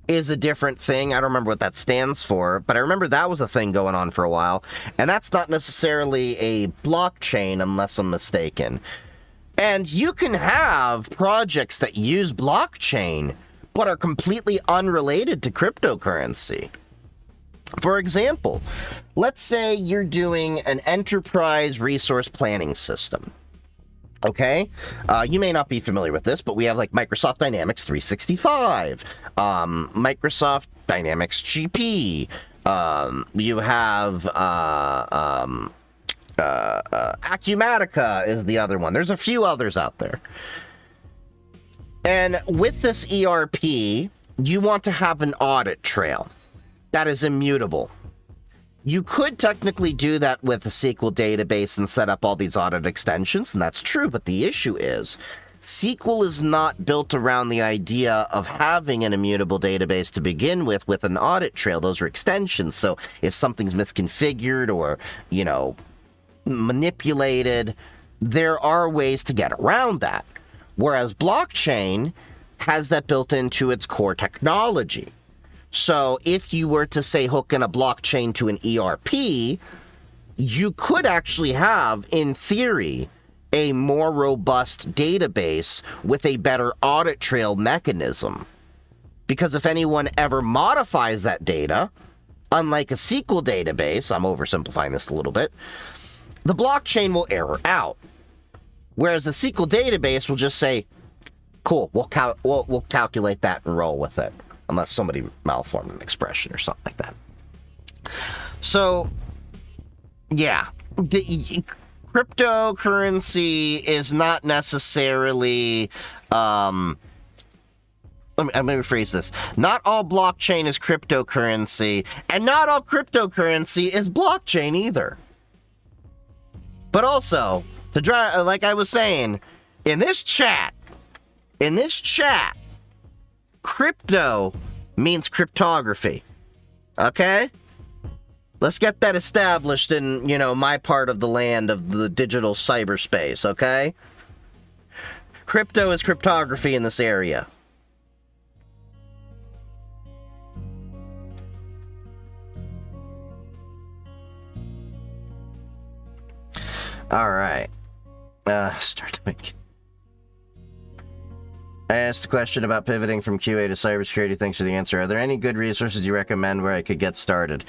is a different thing. I don't remember what that stands for, but I remember that was a thing going on for a while, and that's not necessarily a blockchain unless I'm mistaken. And you can have projects that use blockchain but are completely unrelated to cryptocurrency. For example, let's say you're doing an enterprise resource planning system. Okay, you may not be familiar with this, but we have like Microsoft Dynamics 365, Microsoft Dynamics GP. You have Acumatica is the other one. There's a few others out there. And with this ERP, you want to have an audit trail that is immutable. You could technically do that with a SQL database and set up all these audit extensions, and that's true, but the issue is SQL is not built around the idea of having an immutable database to begin with an audit trail. Those are extensions, so if something's misconfigured or, you know, manipulated, there are ways to get around that. Whereas blockchain has that built into its core technology. So if you were to, say, hook in a blockchain to an ERP, you could actually have, in theory, a more robust database with a better audit trail mechanism. Because if anyone ever modifies that data, unlike a SQL database, I'm oversimplifying this a little bit, the blockchain will error out. Whereas the SQL database will just say, cool, we'll calculate that and roll with it. Unless somebody malformed an expression or something like that. So, yeah, the cryptocurrency is not necessarily, let me rephrase this. Not all blockchain is cryptocurrency, and not all cryptocurrency is blockchain either. But also, like I was saying, in this chat, crypto means cryptography. Okay? Let's get that established in, you know, my part of the land of the digital cyberspace, okay? Crypto is cryptography in this area. Alright. Start to make... I asked a question about pivoting from QA to cybersecurity. Thanks for the answer. Are there any good resources you recommend where I could get started?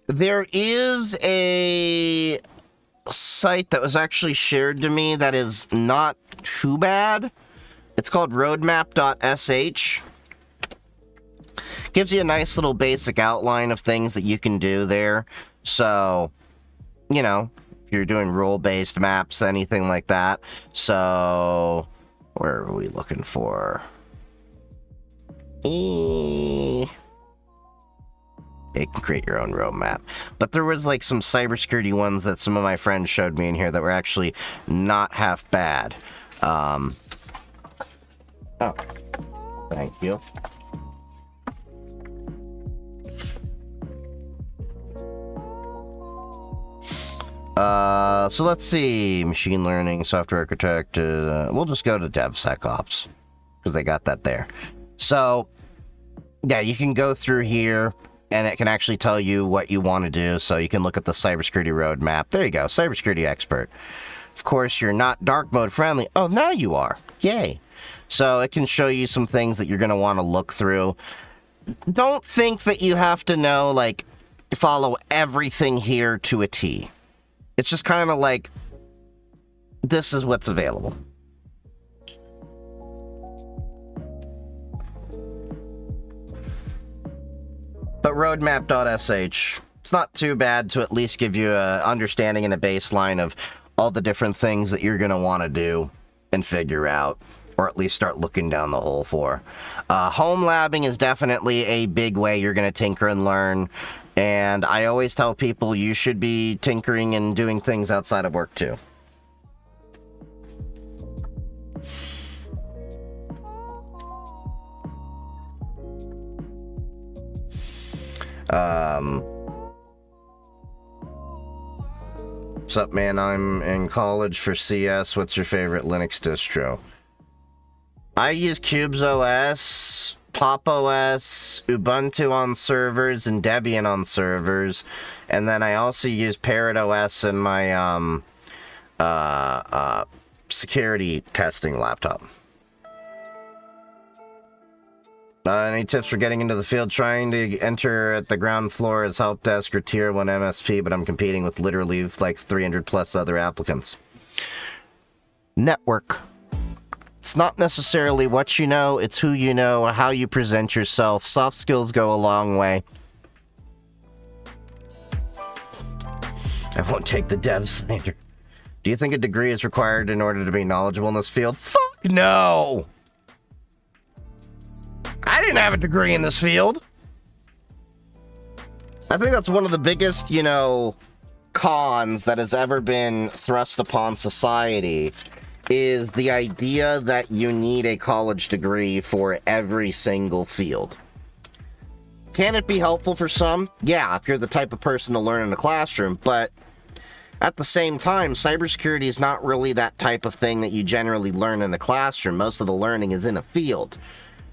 There is a site that was actually shared to me that is not too bad. It's called roadmap.sh. Gives you a nice little basic outline of things that you can do there. So, you know, if you're doing role-based maps, anything like that. So, where are we looking for? You can create your own roadmap. But there was like some cybersecurity ones that some of my friends showed me in here that were actually not half bad. Oh, thank you. So let's see, machine learning, software architect, we'll just go to DevSecOps, because they got that there. So, yeah, you can go through here, and it can actually tell you what you want to do, so you can look at the cybersecurity roadmap. There you go, cybersecurity expert. Of course, you're not dark mode friendly. Oh, now you are. Yay. So it can show you some things that you're going to want to look through. Don't think that you have to know, like, follow everything here to a T. It's just kind of like, this is what's available. But roadmap.sh, it's not too bad to at least give you an understanding and a baseline of all the different things that you're going to want to do and figure out, or at least start looking down the hole for. Home labbing is definitely a big way you're going to tinker and learn. And I always tell people you should be tinkering and doing things outside of work too. What's up, man? I'm in college for CS. What's your favorite Linux distro? I use Cubes OS, Pop OS, Ubuntu on servers, and Debian on servers. And then I also use Parrot OS in my security testing laptop. Any tips for getting into the field? Trying to enter at the ground floor as help desk or tier 1 MSP, but I'm competing with literally like 300 plus other applicants. Network. It's not necessarily what you know, it's who you know, how you present yourself. Soft skills go a long way. I won't take the dev slander. Do you think a degree is required in order to be knowledgeable in this field? Fuck no! I didn't have a degree in this field. I think that's one of the biggest, cons that has ever been thrust upon society, is the idea that you need a college degree for every single field. Can it be helpful for some? Yeah, if you're the type of person to learn in a classroom, but at the same time, cybersecurity is not really that type of thing that you generally learn in a classroom. Most of the learning is in a field.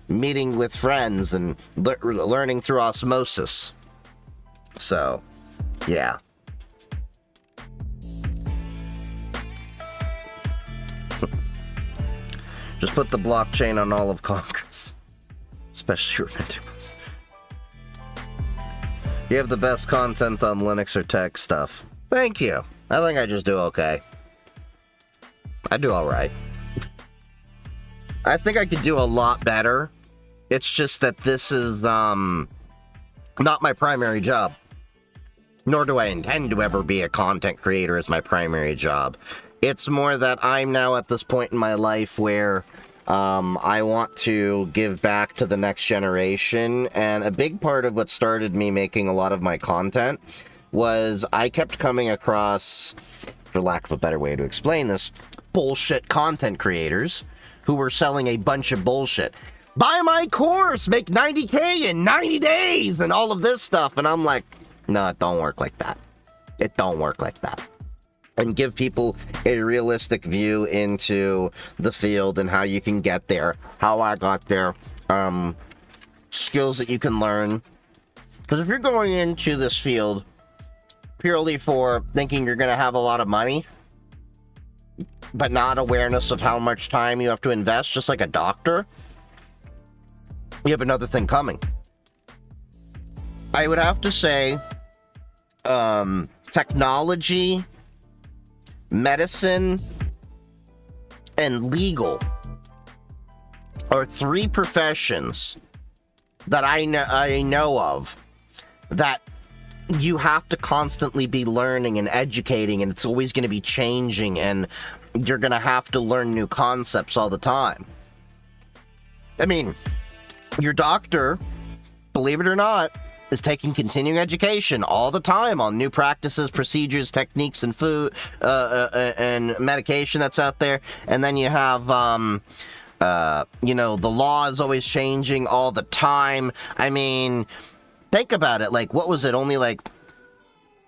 Meeting with friends and learning through osmosis. So, yeah. Just put the blockchain on all of Congress. Especially romantic ones. You have the best content on Linux or tech stuff. Thank you. I think I just do okay. I do alright. I think I could do a lot better. It's just that this is, not my primary job. Nor do I intend to ever be a content creator as my primary job. It's more that I'm now at this point in my life where, I want to give back to the next generation, and a big part of what started me making a lot of my content was I kept coming across, for lack of a better way to explain this, bullshit content creators who were selling a bunch of bullshit. Buy my course, make 90K in 90 days, and all of this stuff. And I'm like, no, it don't work like that. It don't work like that. And give people a realistic view into the field and how you can get there, how I got there, skills that you can learn. Because if you're going into this field purely for thinking you're going to have a lot of money, but not awareness of how much time you have to invest, just like a doctor, you have another thing coming. I would have to say, technology, medicine, and legal are three professions that I know of that you have to constantly be learning and educating, and it's always going to be changing, and you're going to have to learn new concepts all the time. I mean, your doctor, believe it or not, is taking continuing education all the time on new practices, procedures, techniques, and food, and medication that's out there. And then you have, the law is always changing all the time. I mean, think about it. Like, what was it? Only like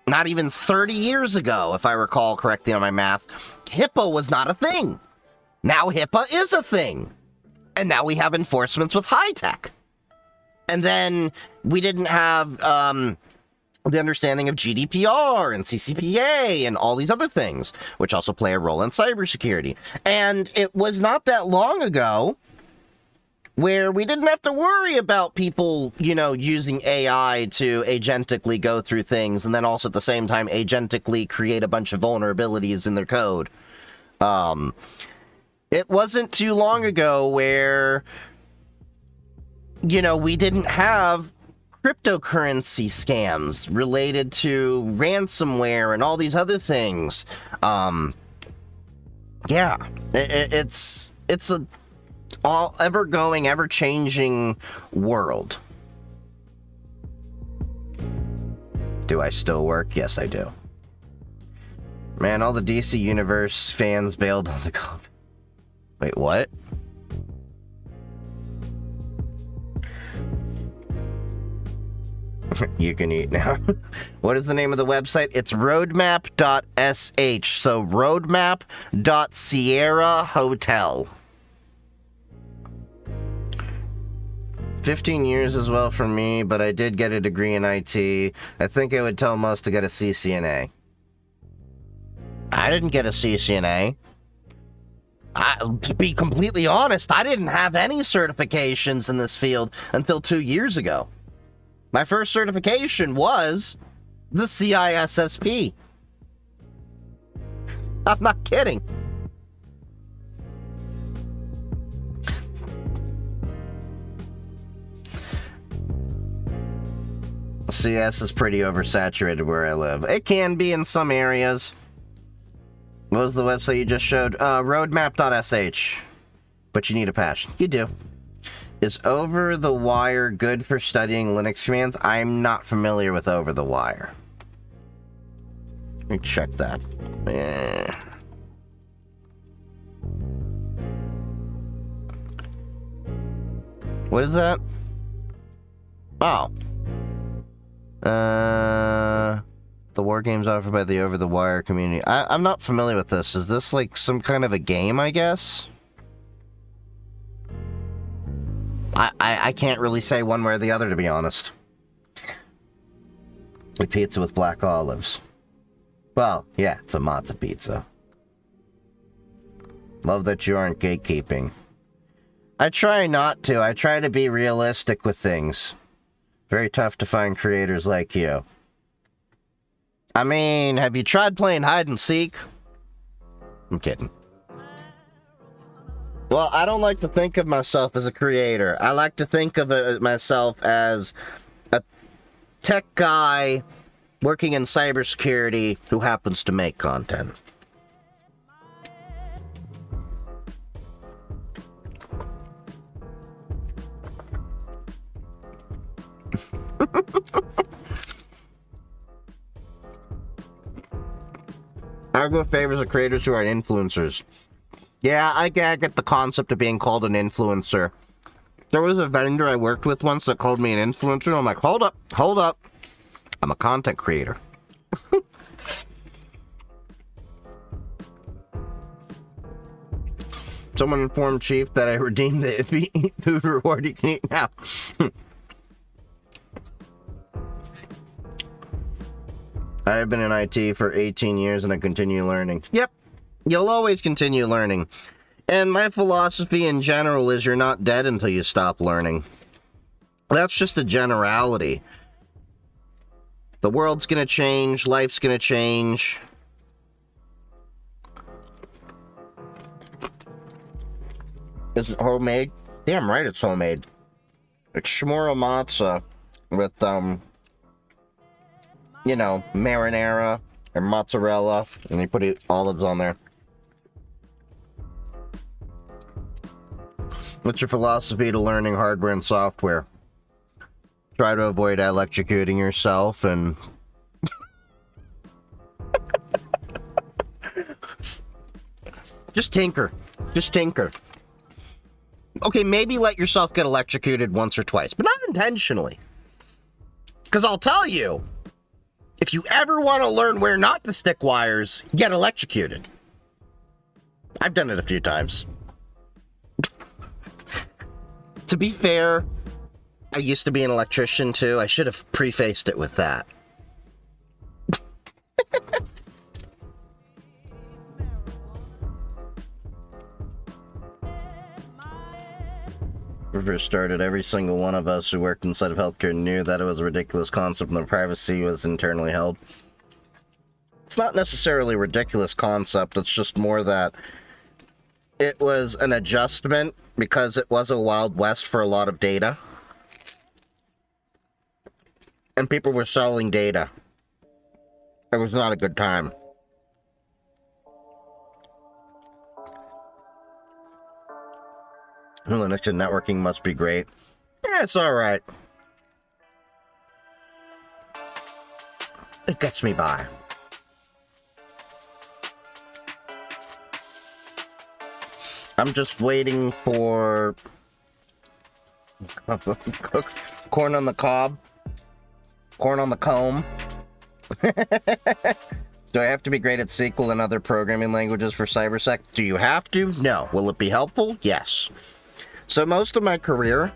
not even 30 years ago, if I recall correctly on my math, HIPAA was not a thing. Now HIPAA is a thing. And now we have enforcements with high tech. And then we didn't have the understanding of GDPR and CCPA and all these other things, which also play a role in cybersecurity. And it was not that long ago where we didn't have to worry about people, using AI to agentically go through things and then also at the same time agentically create a bunch of vulnerabilities in their code. It wasn't too long ago where, we didn't have cryptocurrency scams related to ransomware and all these other things. It's a all ever-going, ever-changing world. Do I still work? Yes, I do. Man, all the DC Universe fans bailed on the COVID. Wait, what? You can eat now. What is the name of the website? It's roadmap.sh. So roadmap.sierra Hotel. 15 years as well for me, but I did get a degree in IT. I think I would tell most to get a CCNA. I didn't get a CCNA. To be completely honest, I didn't have any certifications in this field until 2 years ago. My first certification was the CISSP. I'm not kidding. CS is pretty oversaturated where I live. It can be in some areas. What was the website you just showed? Roadmap.sh. But you need a patch. You do. Is Over the Wire good for studying Linux commands? I'm not familiar with Over the Wire. Let me check that. What is that? Oh. The war games offered by the Over the Wire community. I'm not familiar with this. Is this like some kind of a game, I guess? I can't really say one way or the other, to be honest. A pizza with black olives. Well, yeah, it's a matzo pizza. Love that you aren't gatekeeping. I try not to. I try to be realistic with things. Very tough to find creators like you. I mean, have you tried playing hide and seek? I'm kidding. Well, I don't like to think of myself as a creator. I like to think of myself as a tech guy working in cybersecurity who happens to make content. I go favors of creators who are influencers. Yeah, I get the concept of being called an influencer. There was a vendor I worked with once that called me an influencer. I'm like, hold up. I'm a content creator. Someone informed Chief that I redeemed the if you eat food reward you can eat now. I have been in IT for 18 years and I continue learning. Yep, you'll always continue learning. And my philosophy in general is you're not dead until you stop learning. That's just a generality. The world's gonna change, life's gonna change. Is it homemade? Damn right it's homemade. It's shmura matza with, you know, marinara or mozzarella, and they put olives on there. What's your philosophy to learning hardware and software? Try to avoid electrocuting yourself and... Just tinker. Just tinker. Okay, maybe let yourself get electrocuted once or twice, but not intentionally. Because I'll tell you, if you ever want to learn where not to stick wires, get electrocuted. I've done it a few times. To be fair, I used to be an electrician too. I should have prefaced it with that. For started, every single one of us who worked inside of healthcare knew that it was a ridiculous concept and the privacy was internally held. It's not necessarily a ridiculous concept, it's just more that it was an adjustment because it was a Wild West for a lot of data. And people were selling data. It was not a good time. Linux and networking must be great. Yeah, it's alright. It gets me by. I'm just waiting for corn on the cob, corn on the comb. Do I have to be great at SQL and other programming languages for cybersec? Do you have to? No. Will it be helpful? Yes. So most of my career,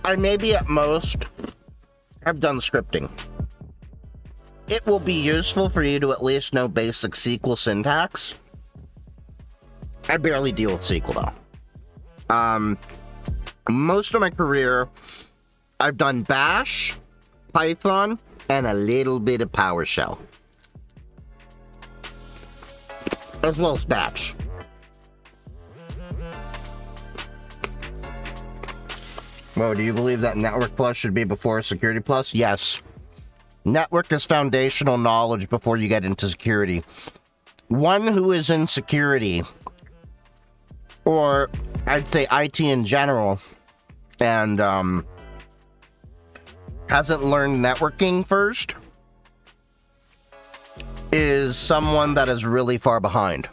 I maybe at most have done scripting. It will be useful for you to at least know basic SQL syntax. I barely deal with SQL though. Most of my career, I've done Bash, Python, and a little bit of PowerShell. As well as Batch. Well, do you believe that Network Plus should be before Security Plus? Yes. Network is foundational knowledge before you get into security. One who is in security, or I'd say IT in general, and hasn't learned networking first, is someone that is really far behind.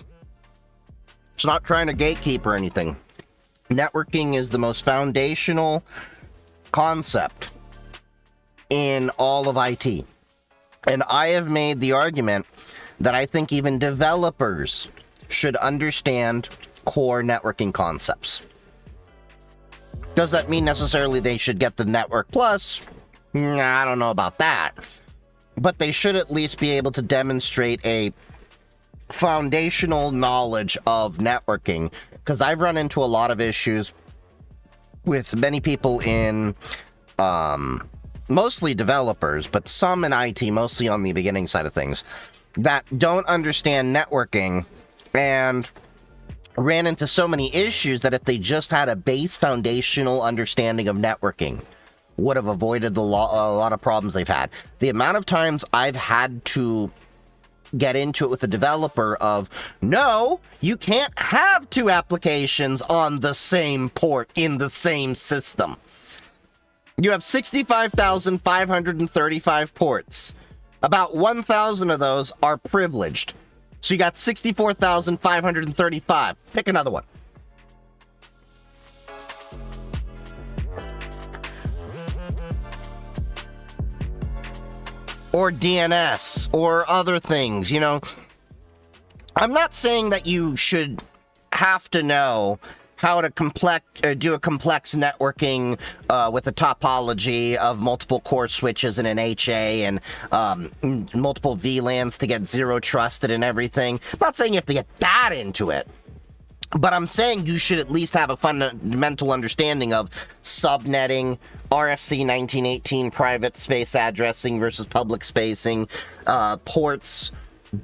It's not trying to gatekeep or anything. Networking is the most foundational concept in all of IT. And I have made the argument that I think even developers should understand core networking concepts. Does that mean necessarily they should get the Network Plus? I don't know about that. But they should at least be able to demonstrate a foundational knowledge of networking, because I've run into a lot of issues with many people in mostly developers, but some in IT, mostly on the beginning side of things, that don't understand networking and ran into so many issues that if they just had a base foundational understanding of networking, would have avoided a lot of problems they've had. The amount of times I've had to get into it with a developer of, no, you can't have two applications on the same port in the same system. You have 65,535 ports. About 1,000 of those are privileged. So you got 64,535. Pick another one. Or DNS, or other things, you know. I'm not saying that you should have to know how to do a complex networking with a topology of multiple core switches and an HA and multiple VLANs to get zero trusted and everything. I'm not saying you have to get that into it. But I'm saying you should at least have a fundamental understanding of subnetting, RFC 1918 private space addressing versus public spacing, ports,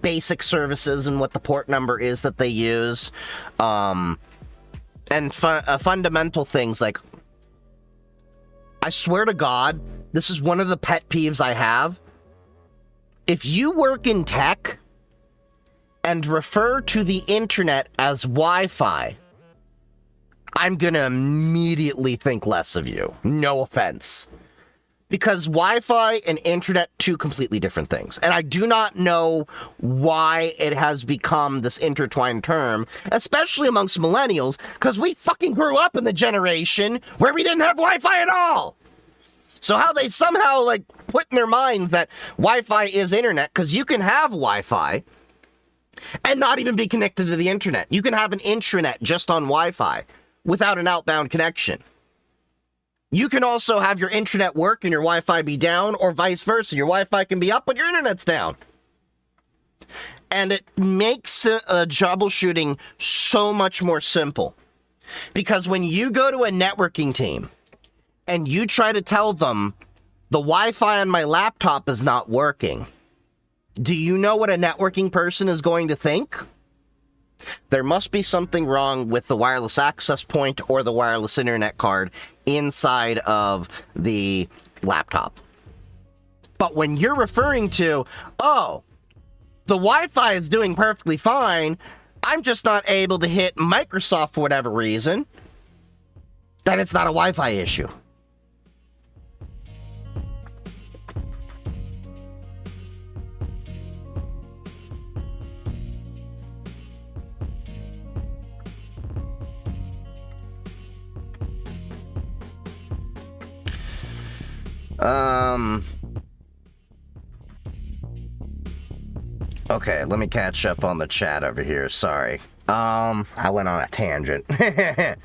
basic services and what the port number is that they use, and fundamental things like, I swear to God, this is one of the pet peeves I have. If you work in tech and refer to the internet as Wi-Fi, I'm gonna immediately think less of you. No offense. Because Wi-Fi and internet, two completely different things. And I do not know why it has become this intertwined term, especially amongst millennials, because we fucking grew up in the generation where we didn't have Wi-Fi at all. So how they somehow, like, put in their minds that Wi-Fi is internet, because you can have Wi-Fi and not even be connected to the internet. You can have an intranet just on Wi-Fi without an outbound connection. You can also have your intranet work and your Wi-Fi be down, or vice versa. Your Wi-Fi can be up, but your internet's down. And it makes troubleshooting so much more simple. Because when you go to a networking team and you try to tell them the Wi-Fi on my laptop is not working, do you know what a networking person is going to think? There must be something wrong with the wireless access point or the wireless internet card inside of the laptop. But when you're referring to, oh, the Wi-Fi is doing perfectly fine, I'm just not able to hit Microsoft for whatever reason, then it's not a Wi-Fi issue. Okay, let me catch up on the chat over here. Sorry. I went on a tangent. Hey,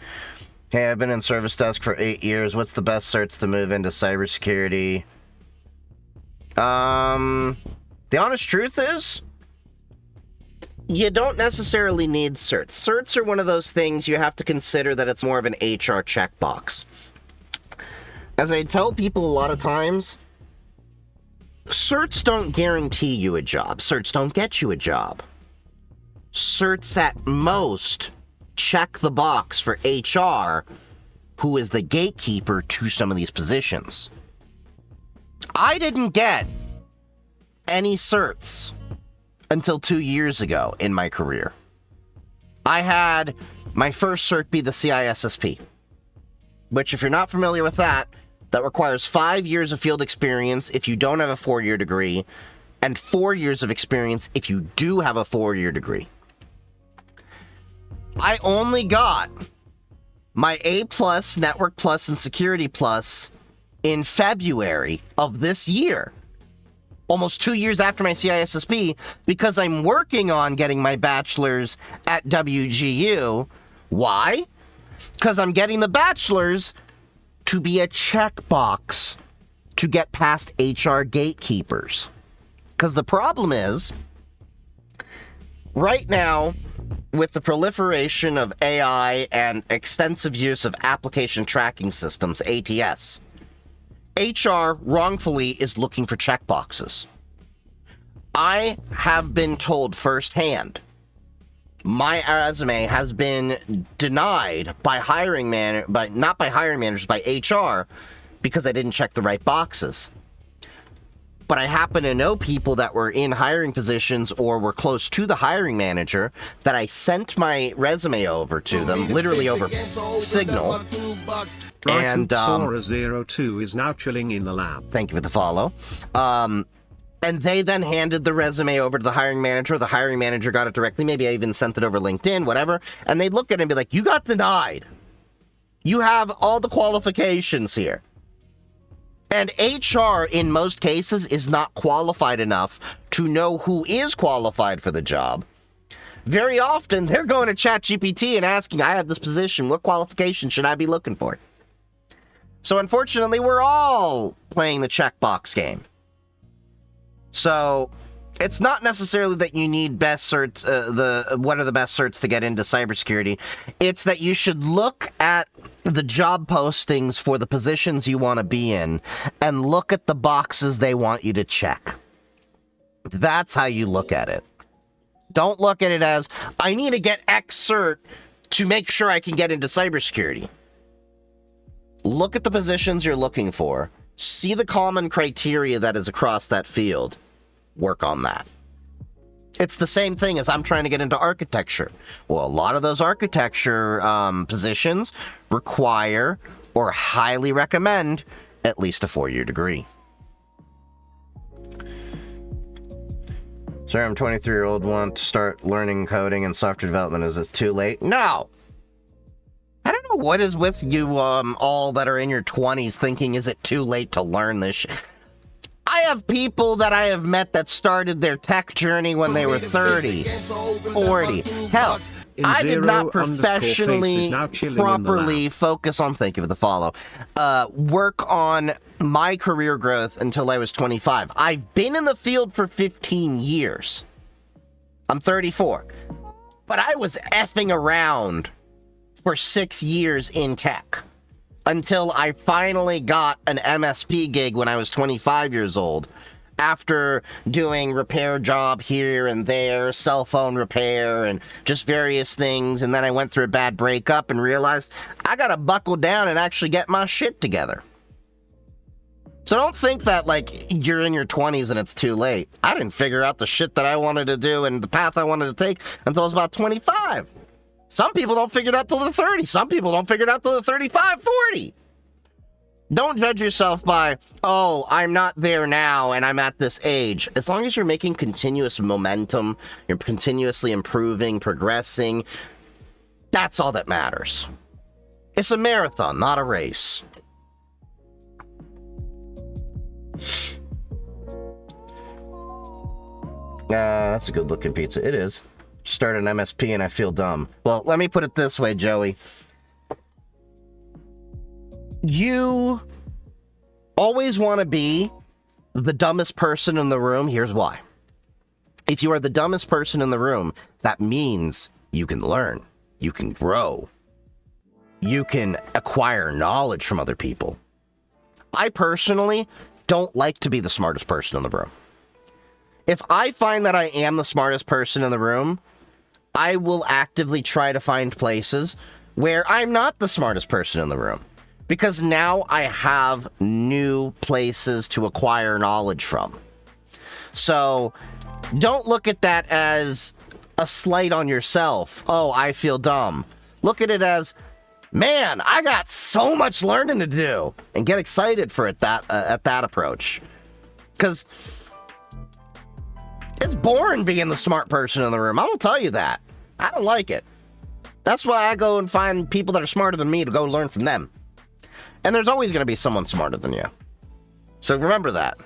I've been in service desk for 8 years. What's the best certs to move into cybersecurity? The honest truth is, you don't necessarily need certs. Certs are one of those things you have to consider that it's more of an HR checkbox. As I tell people a lot of times, certs don't guarantee you a job. Certs don't get you a job. Certs at most check the box for HR, who is the gatekeeper to some of these positions. I didn't get any certs until 2 years ago in my career. I had my first cert be the CISSP, which, if you're not familiar with that requires 5 years of field experience if you don't have a 4-year degree, and 4 years of experience if you do have a 4-year degree. I only got my A+, Network Plus, and Security Plus in February of this year. Almost 2 years after my CISSP, because I'm working on getting my bachelor's at WGU. Why? Because I'm getting the bachelor's to be a checkbox to get past HR gatekeepers. Because the problem is, right now, with the proliferation of AI and extensive use of application tracking systems, ATS, HR wrongfully is looking for checkboxes. I have been told firsthand, my resume has been denied by not by hiring managers, by HR, because I didn't check the right boxes. But I happen to know people that were in hiring positions or were close to the hiring manager that I sent my resume over to them, literally over Signal. And Sora02 is now chilling in the lab. Thank you for the follow. And they then handed the resume over to the hiring manager. The hiring manager got it directly. Maybe I even sent it over LinkedIn, whatever. And they'd look at it and be like, you got denied. You have all the qualifications here. And HR, in most cases, is not qualified enough to know who is qualified for the job. Very often, they're going to ChatGPT and asking, I have this position, what qualification should I be looking for? So unfortunately, we're all playing the checkbox game. So it's not necessarily that you need best certs, what are the best certs to get into cybersecurity. It's that you should look at the job postings for the positions you want to be in and look at the boxes they want you to check. That's how you look at it. Don't look at it as, I need to get X cert to make sure I can get into cybersecurity. Look at the positions you're looking for. See the common criteria that is across that field. Work on that. It's the same thing as I'm trying to get into architecture. Well, a lot of those architecture positions require or highly recommend at least a 4-year degree. Sir, I'm 23-year-old, want to start learning coding and software development. Is it too late? No! I don't know what is with you all that are in your 20s thinking, is it too late to learn this shit? I have people that I have met that started their tech journey when they were 30, 40. Hell, I did not professionally properly focus on, thank you for the follow, work on my career growth until I was 25. I've been in the field for 15 years. I'm 34. But I was effing around for 6 years in tech. Until I finally got an MSP gig when I was 25 years old. After doing repair job here and there, cell phone repair, and just various things. And then I went through a bad breakup and realized I gotta buckle down and actually get my shit together. So don't think that, like, you're in your 20s and it's too late. I didn't figure out the shit that I wanted to do and the path I wanted to take until I was about 25. Some people don't figure it out till they're 30. Some people don't figure it out till they're 35, 40. Don't judge yourself by, oh, I'm not there now and I'm at this age. As long as you're making continuous momentum, you're continuously improving, progressing, that's all that matters. It's a marathon, not a race. That's a good looking pizza. It is. Start an MSP and I feel dumb. Well, let me put it this way, Joey. You always want to be the dumbest person in the room. Here's why. If you are the dumbest person in the room, that means you can learn, you can grow, you can acquire knowledge from other people. I personally don't like to be the smartest person in the room. If I find that I am the smartest person in the room, I will actively try to find places where I'm not the smartest person in the room. Because now I have new places to acquire knowledge from. So don't look at that as a slight on yourself. Oh, I feel dumb. Look at it as, man, I got so much learning to do. And get excited for it at that approach. Because it's boring being the smart person in the room. I will tell you that. I don't like it. That's why I go and find people that are smarter than me to go learn from them. And there's always going to be someone smarter than you. So remember that.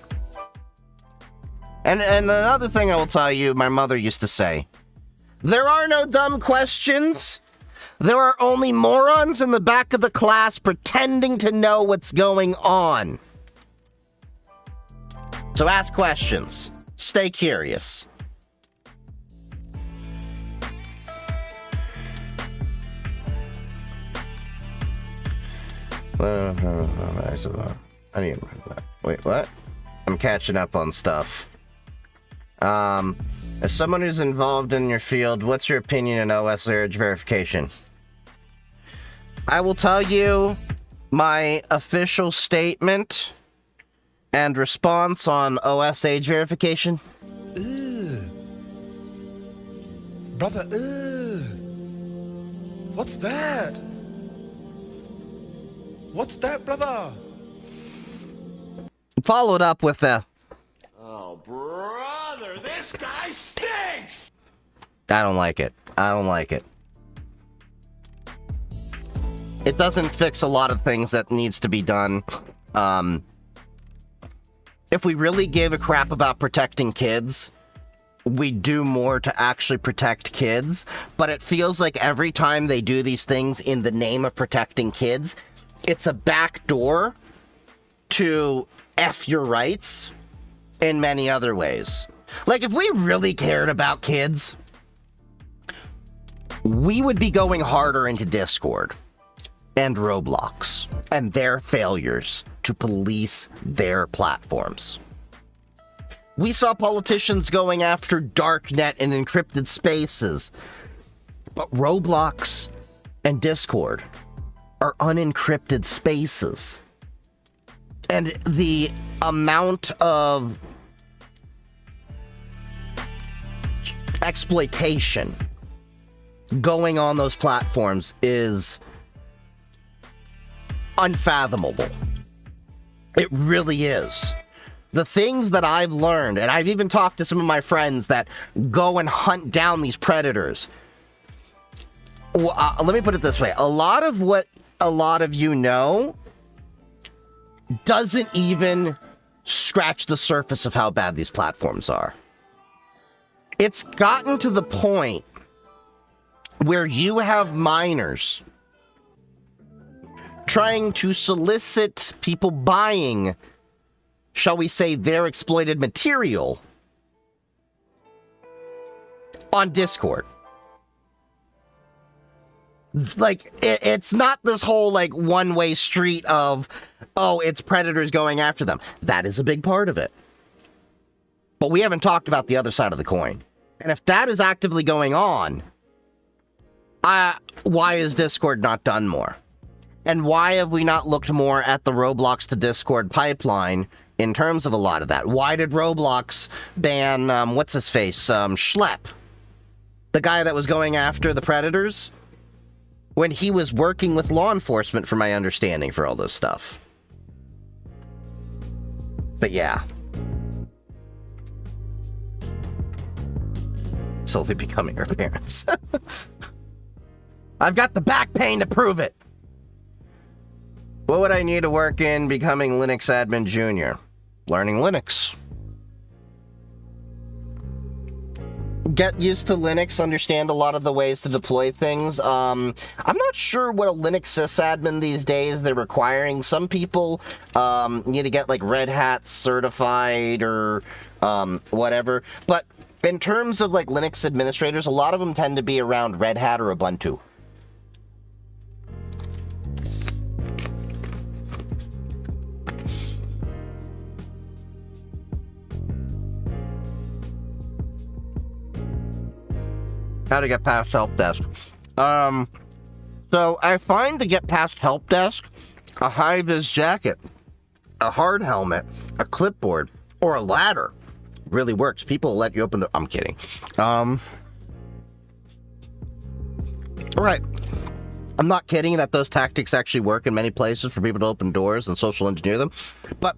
And another thing I will tell you, my mother used to say, there are no dumb questions. There are only morons in the back of the class pretending to know what's going on. So ask questions. Stay curious. Wait, what? I'm catching up on stuff. As someone who's involved in your field, what's your opinion on OS age verification? I will tell you my official statement and response on OS age verification. Brother, what's that? What's that, brother? Followed up with the, Oh, brother, this guy stinks! I don't like it. I don't like it. It doesn't fix a lot of things that needs to be done. If we really gave a crap about protecting kids, we do more to actually protect kids. But it feels like every time they do these things in the name of protecting kids, it's a back door to F your rights in many other ways. Like, if we really cared about kids, we would be going harder into Discord and Roblox and their failures to police their platforms. We saw politicians going after darknet and encrypted spaces, but Roblox and Discord are unencrypted spaces. And the amount of exploitation going on those platforms is unfathomable. It really is. The things that I've learned, and I've even talked to some of my friends that go and hunt down these predators. Let me put it this way. A lot of what a lot of you know doesn't even scratch the surface of how bad these platforms are. It's gotten to the point where you have minors trying to solicit people buying, shall we say, their exploited material on Discord. Like, it's not this whole, like, one-way street of, oh, it's predators going after them. That is a big part of it. But we haven't talked about the other side of the coin. And if that is actively going on, why is Discord not done more? And why have we not looked more at the Roblox to Discord pipeline in terms of a lot of that? Why did Roblox ban, what's-his-face, Schlep? The guy that was going after the predators? When he was working with law enforcement, from my understanding, for all this stuff. But yeah. Slowly becoming her parents. I've got the back pain to prove it. What would I need to work in becoming Linux Admin Junior? Learning Linux. Get used to Linux, understand a lot of the ways to deploy things. I'm not sure what a Linux sysadmin these days they're requiring. Some people need to get like Red Hat certified or whatever. But in terms of like Linux administrators, a lot of them tend to be around Red Hat or Ubuntu. How to get past help desk. So I find to get past help desk, a high-vis jacket, a hard helmet, a clipboard, or a ladder really works. People let you open the... I'm kidding. All right. I'm not kidding that those tactics actually work in many places for people to open doors and social engineer them. But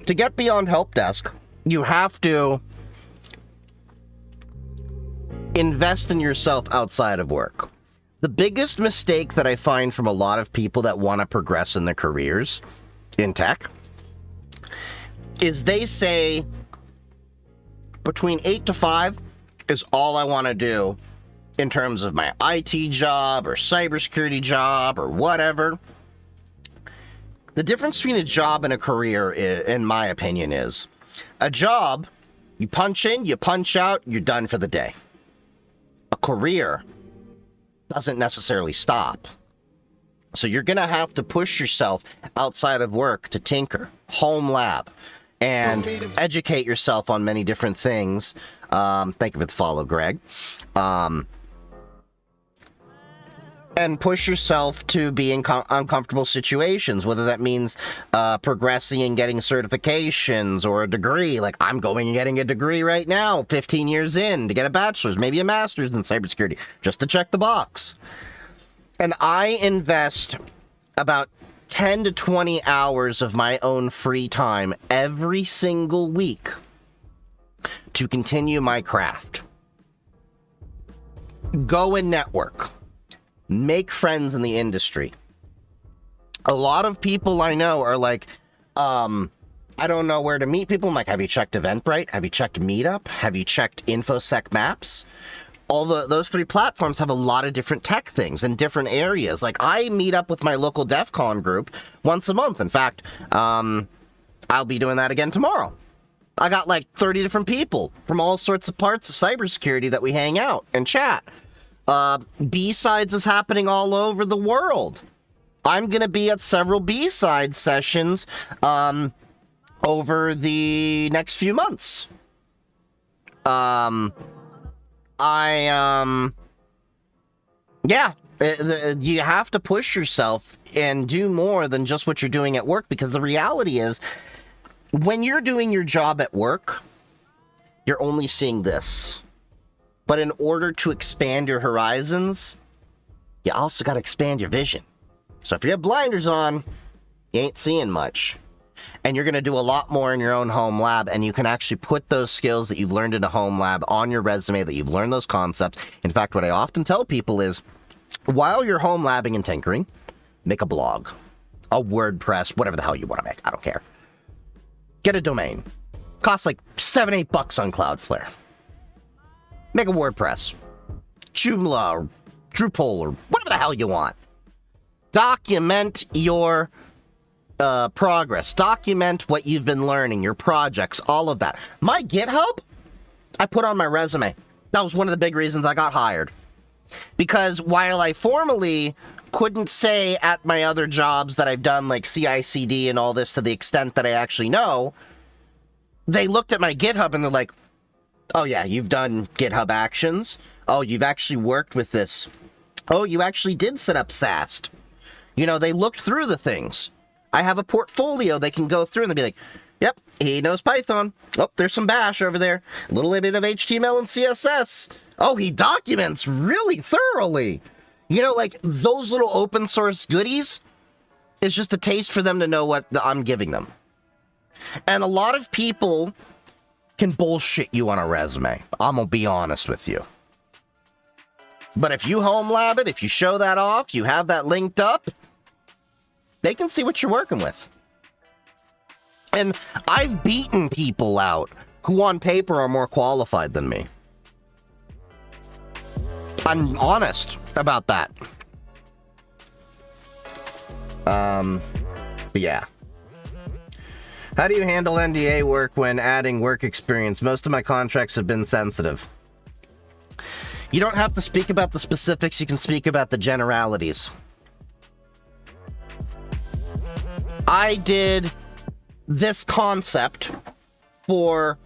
to get beyond help desk, you have to invest in yourself outside of work. The biggest mistake that I find from a lot of people that want to progress in their careers in tech is they say between 8 to 5 is all I want to do in terms of my IT job or cybersecurity job or whatever. The difference between a job and a career, in my opinion, is a job, you punch in, you punch out, you're done for the day. A career doesn't necessarily stop. So you're going to have to push yourself outside of work to tinker, home lab, and educate yourself on many different things. Thank you for the follow, Greg. And push yourself to be in uncomfortable situations, whether that means progressing and getting certifications or a degree. Like I'm going and getting a degree right now, 15 years in, to get a bachelor's, maybe a master's in cybersecurity, just to check the box. And I invest about 10 to 20 hours of my own free time every single week to continue my craft. Go and network. Make friends in the industry. A lot of people I know are like, I don't know where to meet people. I'm like, have you checked Eventbrite? Have you checked Meetup? Have you checked InfoSec Maps? Those three platforms have a lot of different tech things in different areas. Like I meet up with my local DEF CON group once a month. In fact, I'll be doing that again tomorrow. I got like 30 different people from all sorts of parts of cybersecurity that we hang out and chat. B-Sides is happening all over the world. I'm going to be at several B-Side sessions over the next few months. You have to push yourself and do more than just what you're doing at work, because the reality is when you're doing your job at work, you're only seeing this. But in order to expand your horizons, you also got to expand your vision. So if you have blinders on, you ain't seeing much. And you're going to do a lot more in your own home lab, and you can actually put those skills that you've learned in a home lab on your resume, that you've learned those concepts. In fact, what I often tell people is, while you're home labbing and tinkering, make a blog, a WordPress, whatever the hell you want to make. I don't care. Get a domain. Costs like $7-8 on Cloudflare. Make a WordPress, Joomla, or Drupal, or whatever the hell you want. Document your progress. Document what you've been learning, your projects, all of that. My GitHub, I put on my resume. That was one of the big reasons I got hired. Because while I formally couldn't say at my other jobs that I've done like CI/CD and all this to the extent that I actually know, they looked at my GitHub and they're like, oh yeah, you've done GitHub Actions. Oh, you've actually worked with this. Oh, you actually did set up SAST. You know, they looked through the things. I have a portfolio they can go through and they'll be like, yep, he knows Python. Oh, there's some Bash over there. A little bit of HTML and CSS. Oh, he documents really thoroughly. You know, like those little open source goodies is just a taste for them to know what I'm giving them. And a lot of people can bullshit you on a resume. I'm gonna be honest with you. But if you home lab it, if you show that off, you have that linked up, they can see what you're working with. And I've beaten people out who on paper are more qualified than me. I'm honest about that. But yeah. How do you handle NDA work when adding work experience? Most of my contracts have been sensitive. You don't have to speak about the specifics, you can speak about the generalities. I did this concept for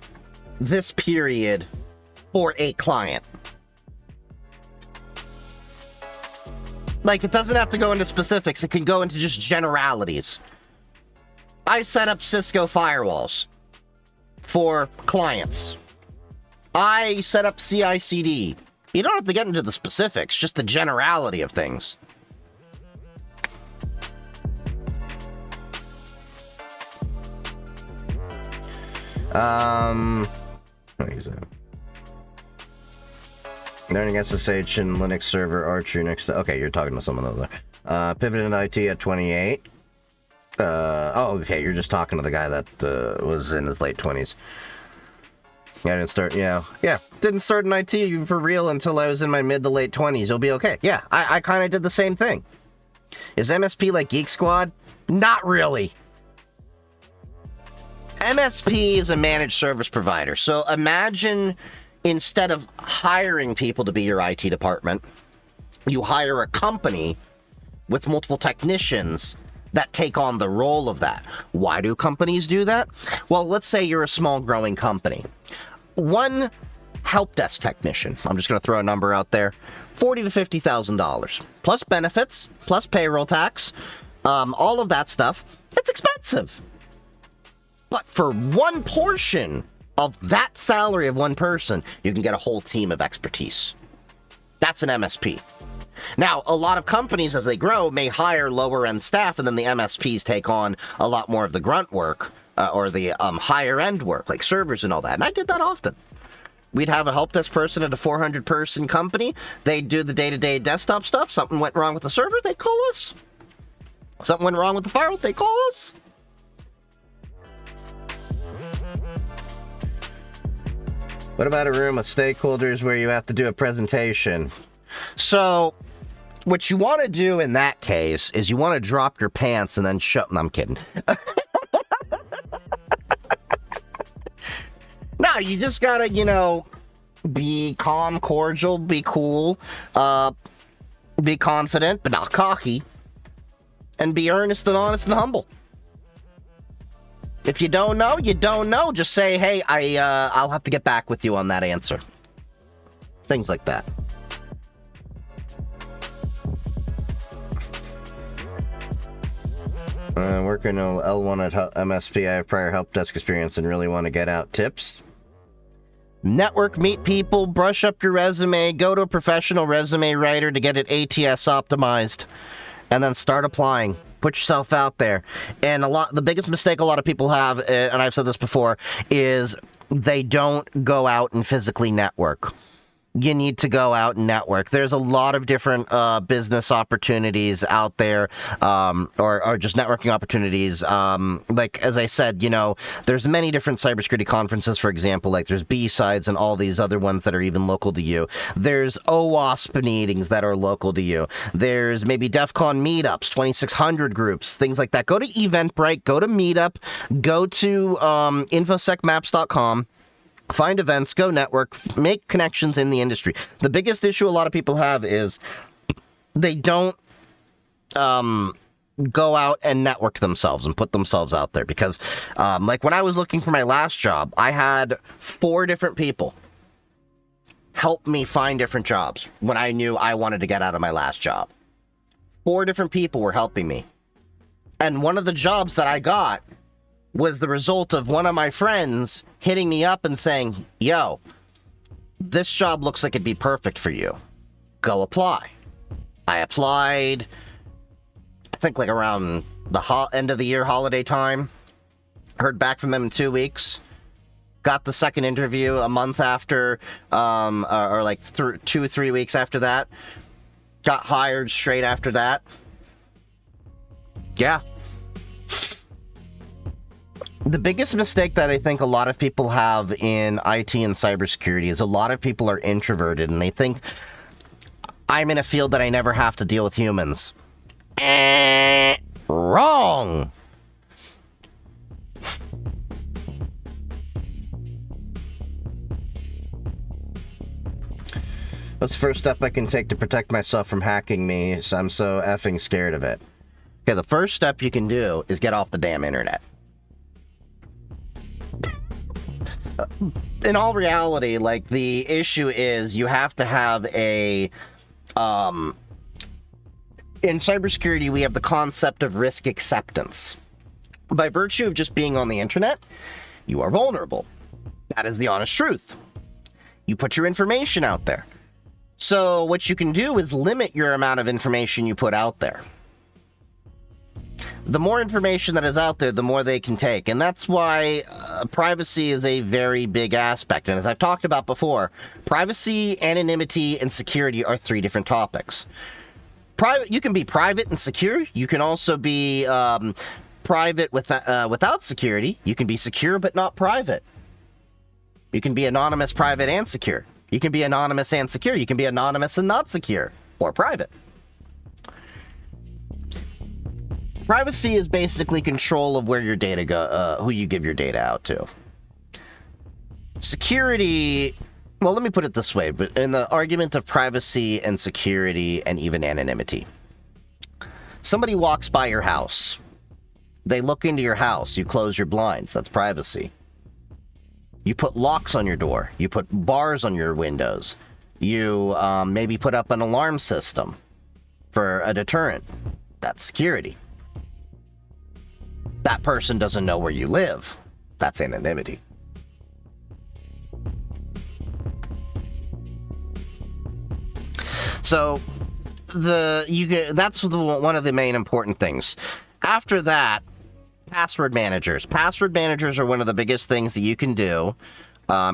this period for a client. Like, it doesn't have to go into specifics, it can go into just generalities. I set up Cisco firewalls for clients. I set up CI/CD. You don't have to get into the specifics, just the generality of things. What is that? Learning SSH and Linux server Archer next to... Okay, you're talking to someone over there. Pivoted IT at 28. Oh, okay, you're just talking to the guy that was in his late 20s. I didn't start, didn't start in IT for real until I was in my mid to late 20s. You'll be okay. Yeah, I kind of did the same thing. Is MSP like Geek Squad? Not really. MSP is a managed service provider. So imagine instead of hiring people to be your IT department, you hire a company with multiple technicians that take on the role of that. Why do companies do that? Well, let's say you're a small growing company. One help desk technician, I'm just going to throw a number out there, $40,000 to $50,000, plus benefits, plus payroll tax, all of that stuff. It's expensive. But for one portion of that salary of one person, you can get a whole team of expertise. That's an MSP. Now, a lot of companies, as they grow, may hire lower-end staff, and then the MSPs take on a lot more of the grunt work, or the higher-end work, like servers and all that. And I did that often. We'd have a help desk person at a 400-person company. They'd do the day-to-day desktop stuff. Something went wrong with the server, they'd call us. Something went wrong with the firewall, they'd call us. What about a room with stakeholders where you have to do a presentation? So, what you want to do in that case is you want to drop your pants and then shut... No, I'm kidding. No, you just gotta, be calm, cordial, be cool, be confident, but not cocky, and be earnest and honest and humble. If you don't know, you don't know. Just say, hey, I'll have to get back with you on that answer. Things like that. Working L1 at MSP, I have prior help desk experience and really want to get out. Tips? Network, meet people, brush up your resume, go to a professional resume writer to get it ATS optimized, and then start applying. Put yourself out there. And the biggest mistake a lot of people have, and I've said this before, is they don't go out and physically network. You need to go out and network. There's a lot of different business opportunities out there, or just networking opportunities. Like, as I said, there's many different cybersecurity conferences, for example, like there's B-Sides and all these other ones that are even local to you. There's OWASP meetings that are local to you. There's maybe DEF CON meetups, 2600 groups, things like that. Go to Eventbrite, go to Meetup, go to infosecmaps.com. Find events, go network, make connections in the industry. The biggest issue a lot of people have is they don't go out and network themselves and put themselves out there. Because, like when I was looking for my last job, I had 4 different people help me find different jobs when I knew I wanted to get out of my last job. 4 different people were helping me. And one of the jobs that I got was the result of one of my friends hitting me up and saying, yo, this job looks like it'd be perfect for you. Go apply. I applied, I think like around the end of the year holiday time. Heard back from them in 2 weeks. Got the second interview a month after, or like 2 or 3 weeks after that. Got hired straight after that. Yeah. The biggest mistake that I think a lot of people have in IT and cybersecurity is a lot of people are introverted and they think, I'm in a field that I never have to deal with humans. Wrong! What's the first step I can take to protect myself from hacking me? So I'm so effing scared of it. Okay, the first step you can do is get off the damn internet. In all reality, like, the issue is you have to have a, in cybersecurity, we have the concept of risk acceptance. By virtue of just being on the internet, you are vulnerable. That is the honest truth. You put your information out there. So what you can do is limit your amount of information you put out there. The more information that is out there, the more they can take. And that's why privacy is a very big aspect. And as I've talked about before, privacy, anonymity, and security are three different topics. You can be private and secure. You can also be private without security. You can be secure but not private. You can be anonymous, private, and secure. You can be anonymous and secure. You can be anonymous and not secure, or private. Privacy is basically control of where your data go, who you give your data out to. Security, well, let me put it this way, but in the argument of privacy and security and even anonymity, somebody walks by your house. They look into your house. You close your blinds. That's privacy. You put locks on your door. You put bars on your windows. You maybe put up an alarm system for a deterrent. That's security. That person doesn't know where you live. That's anonymity. So that's one of the main important things. After that, password managers. Password managers are one of the biggest things that you can do,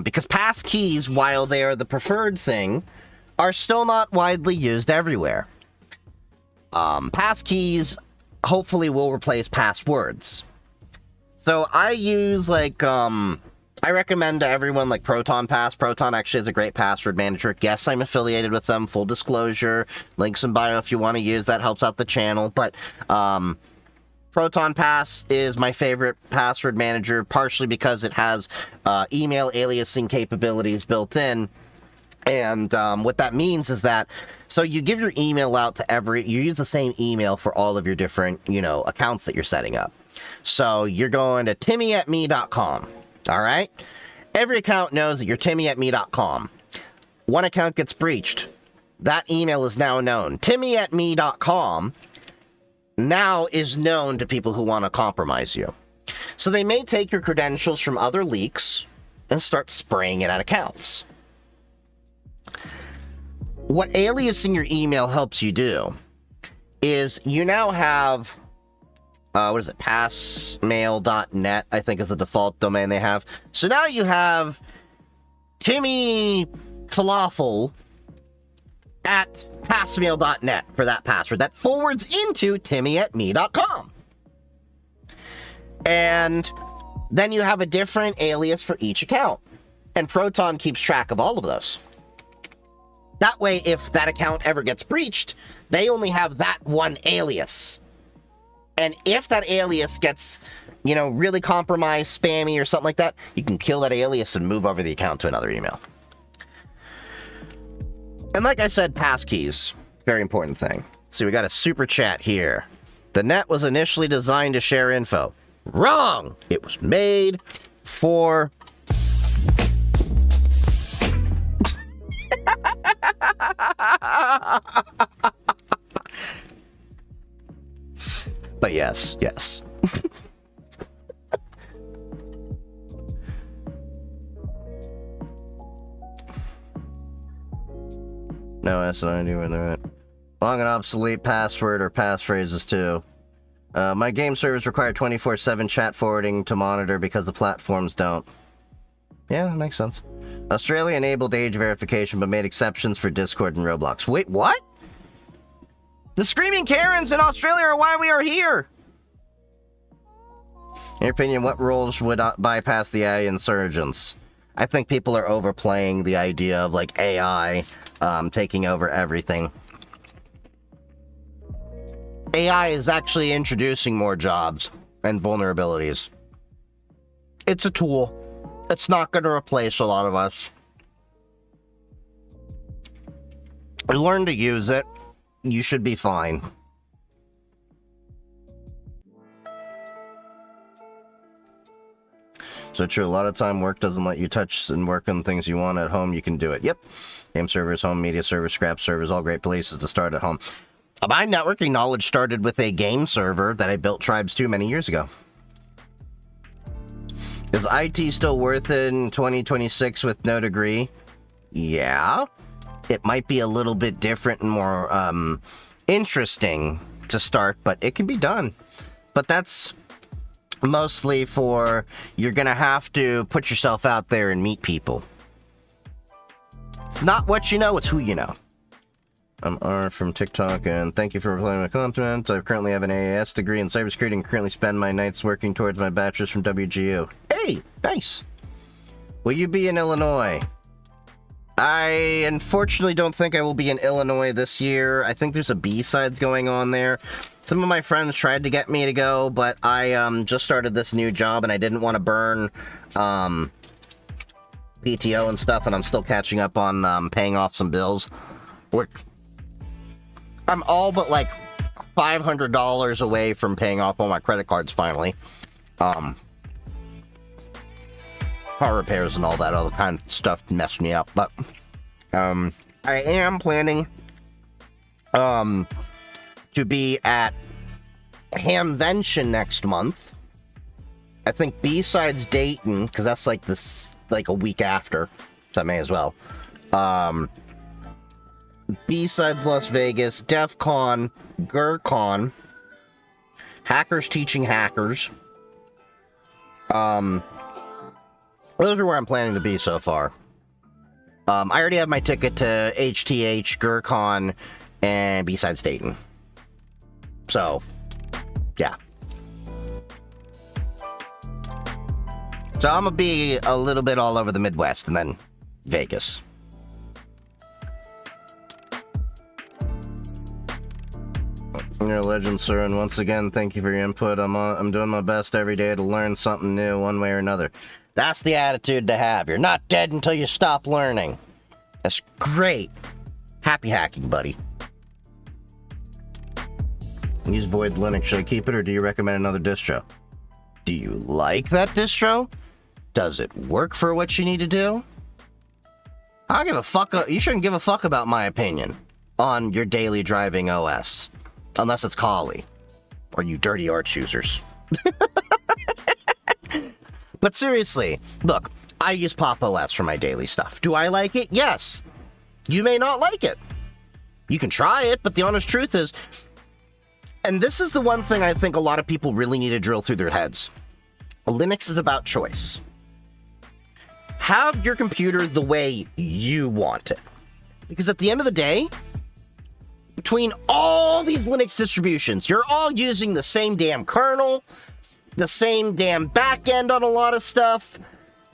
because pass keys, while they are the preferred thing, are still not widely used everywhere. Pass keys hopefully will replace passwords. So I use, like, I recommend to everyone, like, Proton Pass. Proton actually is a great password manager. Yes, I'm affiliated with them. Full disclosure. Links in bio if you want to use that. Helps out the channel. But, Proton Pass is my favorite password manager, partially because it has email aliasing capabilities built in. And what that means is that, so you give your email out to you use the same email for all of your different, accounts that you're setting up. So you're going to timmy@me.com, all right? Every account knows that you're timmy@me.com. One account gets breached. That email is now known. timmy@me.com now is known to people who want to compromise you. So they may take your credentials from other leaks and start spraying it at accounts. What aliasing your email helps you do is you now have, passmail.net, I think is the default domain they have. So now you have Timmy Falafel at passmail.net for that password. That forwards into timmy@me.com. And then you have a different alias for each account. And Proton keeps track of all of those. That way, if that account ever gets breached, they only have that one alias. And if that alias gets, really compromised, spammy, or something like that, you can kill that alias and move over the account to another email. And like I said, passkeys, very important thing. See, we got a super chat here. The net was initially designed to share info. Wrong! It was made for... But yes. No SID with it. Long and obsolete password or passphrases too. My game servers require 24/7 chat forwarding to monitor because the platforms don't. Yeah, that makes sense. Australia enabled age verification but made exceptions for Discord and Roblox. Wait, what? The Screaming Karens in Australia are why we are here! In your opinion, what roles would bypass the AI insurgents? I think people are overplaying the idea of, like, AI taking over everything. AI is actually introducing more jobs and vulnerabilities. It's a tool. It's not going to replace a lot of us. learn to use it. You should be fine. So true, a lot of time work doesn't let you touch and work on things you want at home. You can do it. Yep. Game servers, home media servers, scrap servers, all great places to start at home. My networking knowledge started with a game server that I built Tribes 2 many years ago. Is IT still worth it in 2026 with no degree? Yeah. It might be a little bit different and more interesting to start, but it can be done. But that's mostly for you're gonna have to put yourself out there and meet people. It's not what you know, it's who you know. I'm R from TikTok, and thank you for replying my content. I currently have an AAS degree in cybersecurity and currently spend my nights working towards my bachelor's from WGU. Hey, nice. Will you be in Illinois? I unfortunately don't think I will be in Illinois this year. I think there's a B-sides going on there. Some of my friends tried to get me to go, but I just started this new job and I didn't want to burn PTO and stuff, and I'm still catching up on paying off some bills. Which I'm all but like $500 away from paying off all my credit cards finally. Car repairs and all that other kind of stuff messed me up, but I am planning to be at Hamvention next month. I think B-sides Dayton, because that's like this, like a week after, so I may as well. B-sides Las Vegas, DEF CON, GERCON, Hackers Teaching Hackers. Those are where I'm planning to be so far. I already have my ticket to HTH, GERCON, and B-sides Dayton. So, yeah. So I'm gonna be a little bit all over the Midwest and then Vegas. You're a legend, sir, and once again, thank you for your input. I'm doing my best every day to learn something new one way or another. That's the attitude to have. You're not dead until you stop learning. That's great. Happy hacking, buddy. Use Void Linux. Should I keep it, or do you recommend another distro? Do you like that distro? Does it work for what you need to do? I don't give a fuck. You shouldn't give a fuck about my opinion on your daily driving OS. Unless it's Kali. Or you dirty art users. But seriously, look, I use Pop! OS for my daily stuff. Do I like it? Yes. You may not like it. You can try it, but the honest truth is, and this is the one thing I think a lot of people really need to drill through their heads. Linux is about choice. Have your computer the way you want it. Because at the end of the day, between all these Linux distributions, you're all using the same damn kernel, the same damn backend on a lot of stuff.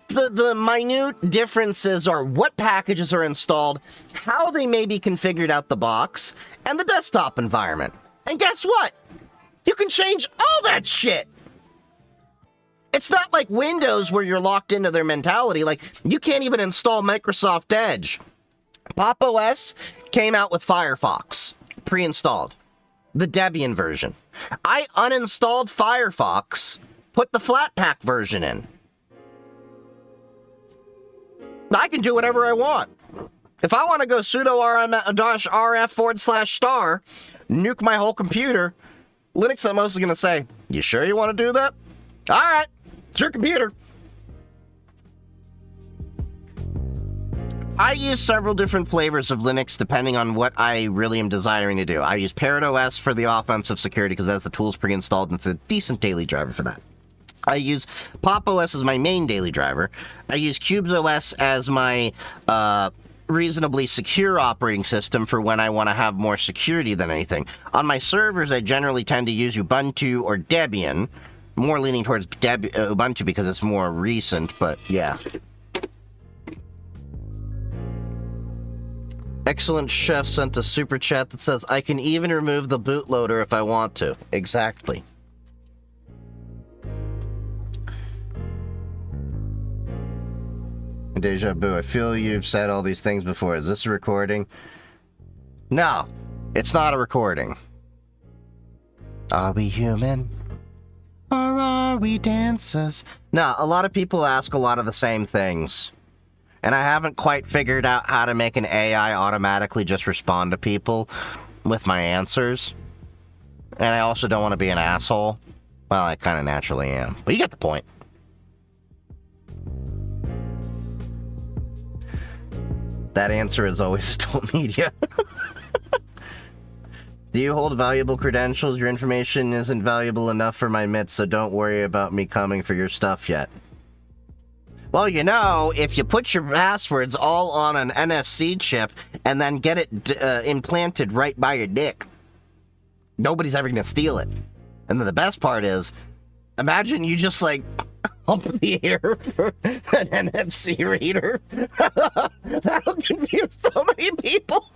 The minute differences are what packages are installed, how they may be configured out the box, and the desktop environment. And guess what? You can change all that shit. It's not like Windows where you're locked into their mentality. Like, you can't even install Microsoft Edge. Pop! OS came out with Firefox, pre-installed. The Debian version. I uninstalled Firefox, put the Flatpak version in. I can do whatever I want. If I want to go sudo rf/star, nuke my whole computer, Linux I'm mostly going to say, you sure you want to do that? All right, it's your computer. I use several different flavors of Linux depending on what I really am desiring to do. I use Parrot OS for the offensive security because that's the tools pre-installed and it's a decent daily driver for that. I use Pop! OS as my main daily driver. I use Cubes OS as my reasonably secure operating system for when I want to have more security than anything. On my servers, I generally tend to use Ubuntu or Debian. More leaning towards Ubuntu because it's more recent, but yeah. Excellent Chef sent a super chat that says, I can even remove the bootloader if I want to. Exactly. Deja vu, I feel you've said all these things before. Is this a recording? No, it's not a recording. Are we human? Or are we dancers? No, a lot of people ask a lot of the same things. And I haven't quite figured out how to make an AI automatically just respond to people with my answers. And I also don't want to be an asshole. Well, I kind of naturally am. But you get the point. That answer is always adult media. Do you hold valuable credentials? Your information isn't valuable enough for my mitts, so don't worry about me coming for your stuff yet. Well, you know, if you put your passwords all on an NFC chip and then get it implanted right by your dick, nobody's ever going to steal it. And then the best part is, imagine you just, like, hump the air for an NFC reader. That'll confuse so many people.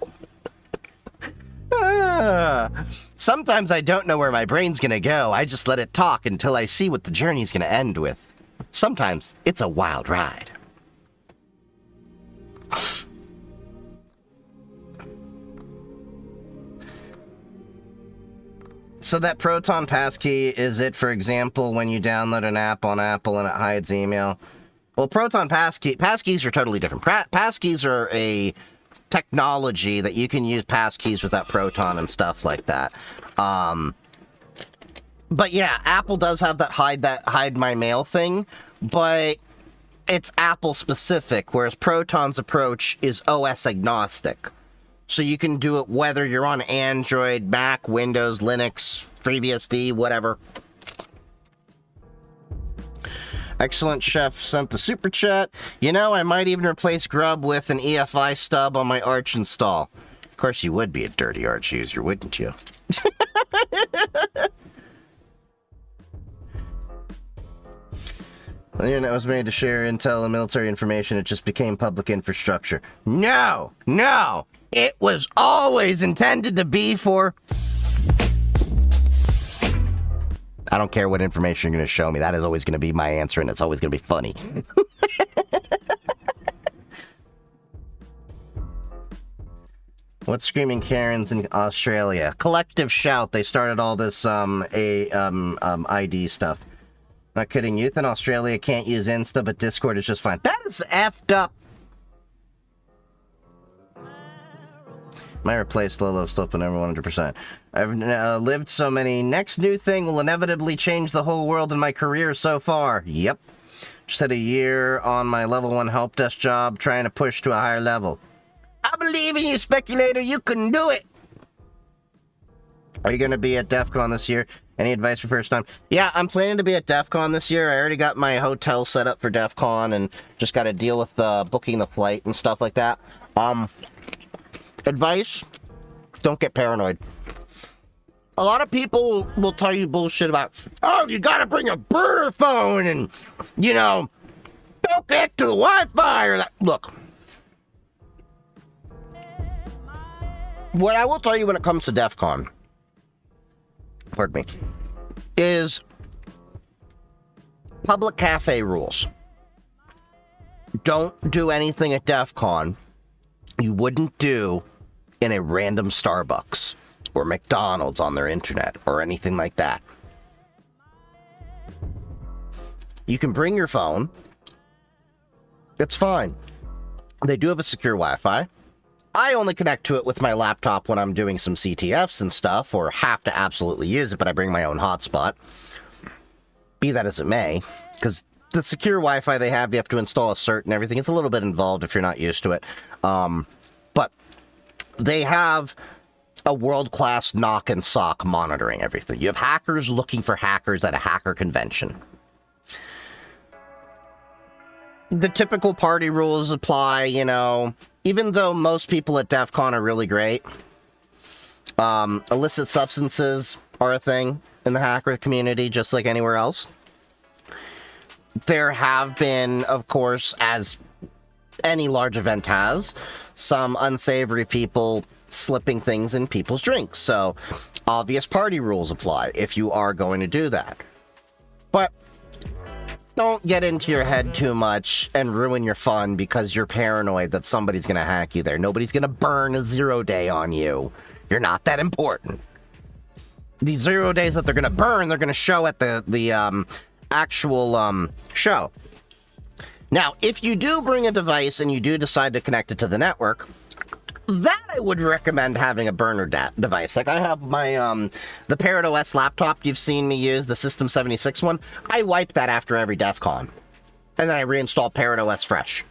Sometimes I don't know where my brain's going to go. I just let it talk until I see what the journey's going to end with. Sometimes it's a wild ride. So that Proton passkey, is it, for example, when you download an app on Apple and it hides email? Well, Proton passkeys are totally different. Passkeys are a technology that you can use passkeys without Proton and stuff like that. But yeah, Apple does have that hide my mail thing, but it's Apple specific, whereas Proton's approach is OS agnostic. So you can do it whether you're on Android, Mac, Windows, Linux, FreeBSD, whatever. Excellent Chef sent the super chat. You know, I might even replace Grub with an EFI stub on my Arch install. Of course you would be a dirty Arch user, wouldn't you? The internet was made to share intel and military information. It just became public infrastructure. No! No! It was always intended to be for... I don't care what information you're going to show me. That is always going to be my answer, and it's always going to be funny. What's Screaming Karens in Australia? Collective Shout. They started all this ID stuff. Not kidding. Youth in Australia can't use Insta, but Discord is just fine. That is effed up. Might replace Lolo Slip and everyone 100%. I've lived so many. Next new thing will inevitably change the whole world in my career so far. Yep. Just had a year on my level 1 help desk job trying to push to a higher level. I believe in you, speculator. You can do it. Are you going to be at DEF CON this year? Any advice for first time? Yeah, I'm planning to be at DEF CON this year. I already got my hotel set up for DEF CON and just got to deal with booking the flight and stuff like that. Advice? Don't get paranoid. A lot of people will tell you bullshit about, oh, you got to bring a burner phone and, you know, don't connect to the Wi-Fi or that. Look. What I will tell you when it comes to DEF CON, pardon me, is public cafe rules. Don't do anything at DEF CON you wouldn't do in a random Starbucks or McDonald's on their internet or anything like that. You can bring your phone. It's fine. They do have a secure Wi-Fi. I only connect to it with my laptop when I'm doing some CTFs and stuff, or have to absolutely use it, but I bring my own hotspot. Be that as it may, because the secure Wi-Fi they have, you have to install a cert and everything. It's a little bit involved if you're not used to it. But they have a world-class knock and sock monitoring everything. You have hackers looking for hackers at a hacker convention. The typical party rules apply, you know, even though most people at DEF CON are really great. Illicit substances are a thing in the hacker community, just like anywhere else. There have been, of course, as any large event has, some unsavory people slipping things in people's drinks. So, obvious party rules apply if you are going to do that. But don't get into your head too much and ruin your fun because you're paranoid that somebody's gonna hack you there. Nobody's gonna burn a 0 day on you. You're not that important. The 0 days that they're gonna burn, they're gonna show at the actual show. Now, if you do bring a device and you do decide to connect it to the network, that I would recommend having a burner device. Like I have my, the Parrot OS laptop you've seen me use, the System 76 one. I wipe that after every DEF CON. And then I reinstall Parrot OS fresh.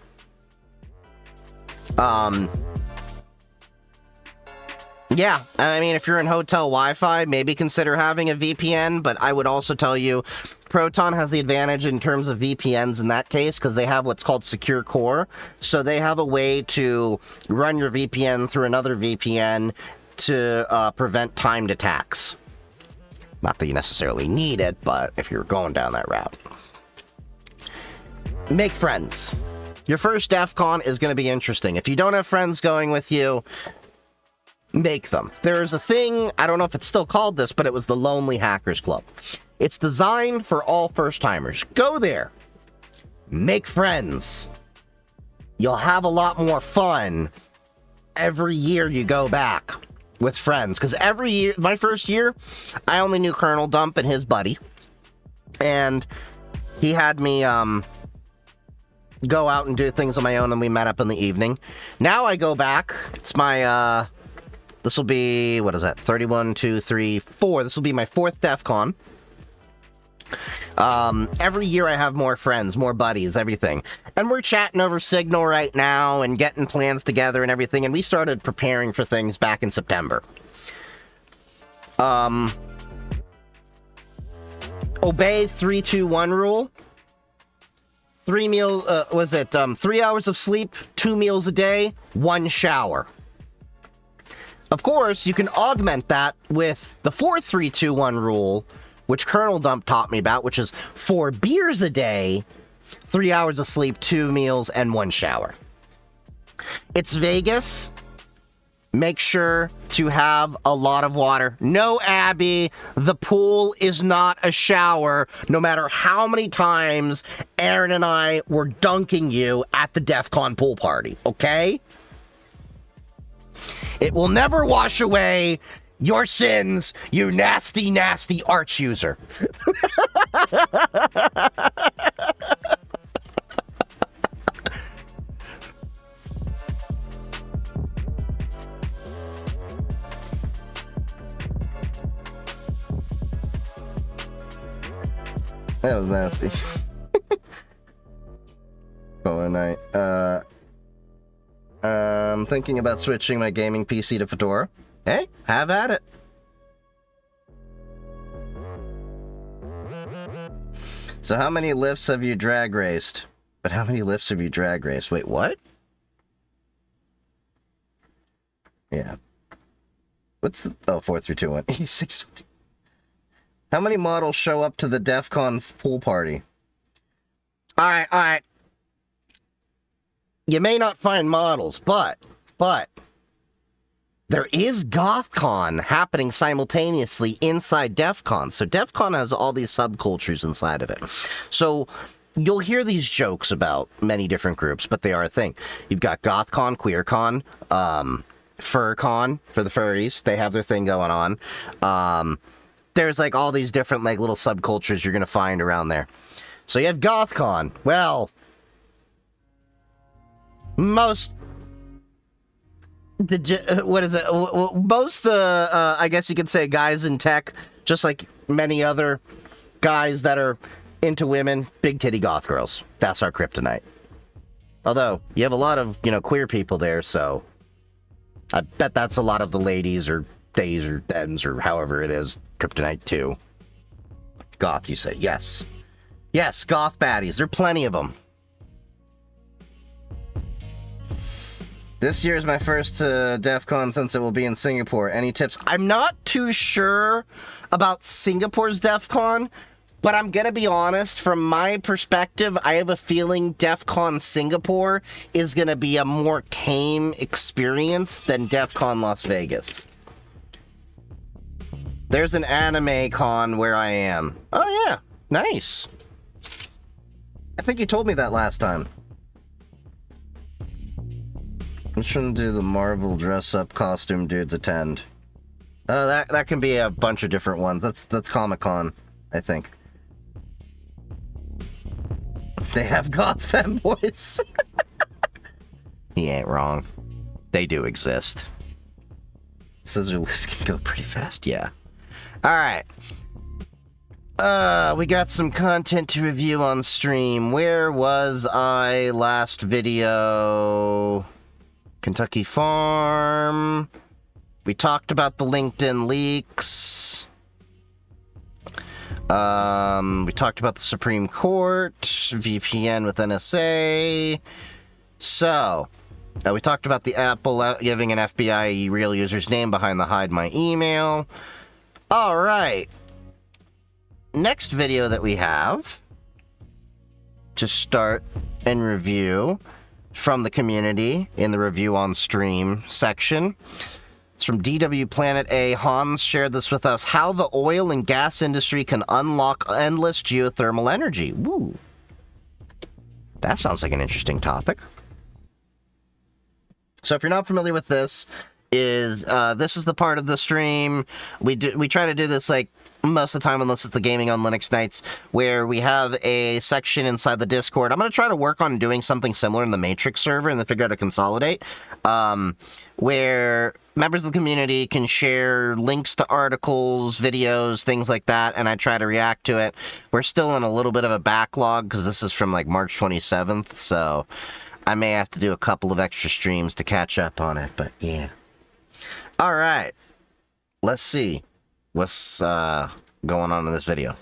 Yeah, I mean, if you're in hotel Wi-Fi, maybe consider having a VPN, but I would also tell you, Proton has the advantage in terms of VPNs in that case, because they have what's called Secure Core, so they have a way to run your VPN through another VPN to prevent timed attacks. Not that you necessarily need it, but if you're going down that route. Make friends. Your first DEF CON is going to be interesting. If you don't have friends going with you, make them. There's a thing, I don't know if it's still called this, but it was the Lonely Hackers Club. It's designed for all first-timers. Go there. Make friends. You'll have a lot more fun every year you go back with friends. Because every year, my first year, I only knew Colonel Dump and his buddy. And he had me go out and do things on my own, and we met up in the evening. Now I go back. It's my... this will be, what is that, 31, 2, 3, 4. This will be my 4th DEF CON. Every year I have more friends, more buddies, everything. And we're chatting over Signal right now and getting plans together and everything. And we started preparing for things back in September. Obey 3-2-1 rule. 3 meals, 3 hours of sleep, 2 meals a day, 1 shower. Of course, you can augment that with the 4-3-2-1 rule, which Colonel Dump taught me about, which is 4 beers a day, 3 hours of sleep, 2 meals, and 1 shower. It's Vegas. Make sure to have a lot of water. No, Abby, the pool is not a shower, no matter how many times Aaron and I were dunking you at the DEF CON pool party, okay? It will never wash away your sins, you nasty, nasty arch user. That was nasty. Oh, night. I'm thinking about switching my gaming PC to Fedora. Hey, have at it. So how many lifts have you drag raced? But how many lifts have you drag raced? Wait, what? Yeah. What's the... Oh, 4-3-2-1. 86. How many models show up to the DEF CON pool party? Alright. You may not find models, but there is GothCon happening simultaneously inside DEF CON. So DEF CON has all these subcultures inside of it. So you'll hear these jokes about many different groups, but they are a thing. You've got GothCon, QueerCon, FurCon for the furries. They have their thing going on. There's like all these different like little subcultures you're going to find around there. So you have GothCon. Well, most... what is it? Most, I guess you could say guys in tech, just like many other guys that are into women, big titty goth girls. That's our kryptonite. Although, you have a lot of, queer people there, so I bet that's a lot of the ladies or theys or thems or however it is, kryptonite too. Goth, you say? Yes. Yes, goth baddies. There are plenty of them. This year is my first DEF CON since it will be in Singapore. Any tips? I'm not too sure about Singapore's DEF CON, but I'm gonna be honest, from my perspective, I have a feeling DEF CON Singapore is gonna be a more tame experience than DEF CON Las Vegas. There's an anime con where I am. Oh yeah, nice. I think you told me that last time. Which one do the Marvel dress-up costume dudes attend? That can be a bunch of different ones. That's Comic-Con, I think. They have goth femboys. He ain't wrong. They do exist. Scissor lift can go pretty fast, yeah. Alright. We got some content to review on stream. Where was I last video? Kentucky Farm. We talked about the LinkedIn leaks. We talked about the Supreme Court, VPN with NSA. So, we talked about the Apple giving an FBI real user's name behind the hide my email. Alright. Next video that we have to start and review from the community in the review on stream section. It's from DW Planet A. Hans shared this with us. How the oil and gas industry can unlock endless geothermal energy. Woo. That sounds like an interesting topic. So if you're not familiar with this, this is the part of the stream we try to do this like most of the time, unless it's the Gaming on Linux nights, where we have a section inside the Discord. I'm going to try to work on doing something similar in the Matrix server and then figure out how to consolidate, where members of the community can share links to articles, videos, things like that, and I try to react to it. We're still in a little bit of a backlog because this is from like March 27th, so I may have to do a couple of extra streams to catch up on it, but yeah. All right, let's see what's going on in this video.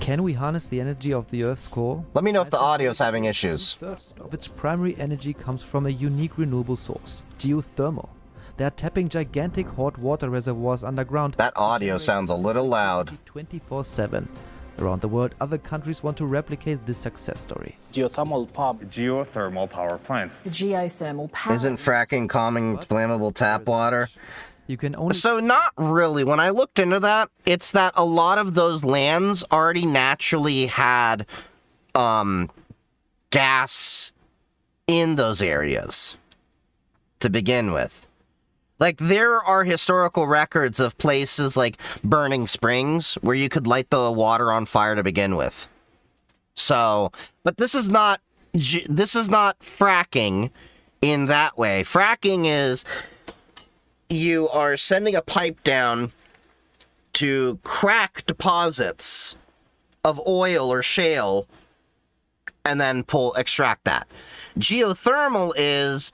Can we harness the energy of the Earth's core? Let me know if the audio's having issues. A third of its primary energy comes from a unique renewable source, geothermal. They are tapping gigantic hot water reservoirs underground. That audio sounds a little loud. 24/7. Around the world, other countries want to replicate this success story. Geothermal power plants. The geothermal power. Isn't fracking calming flammable tap water? You can only... So not really. When I looked into that, it's that a lot of those lands already naturally had gas in those areas to begin with. Like, there are historical records of places like Burning Springs where you could light the water on fire to begin with. So, but this is not fracking in that way. Fracking is you are sending a pipe down to crack deposits of oil or shale and then extract that. Geothermal is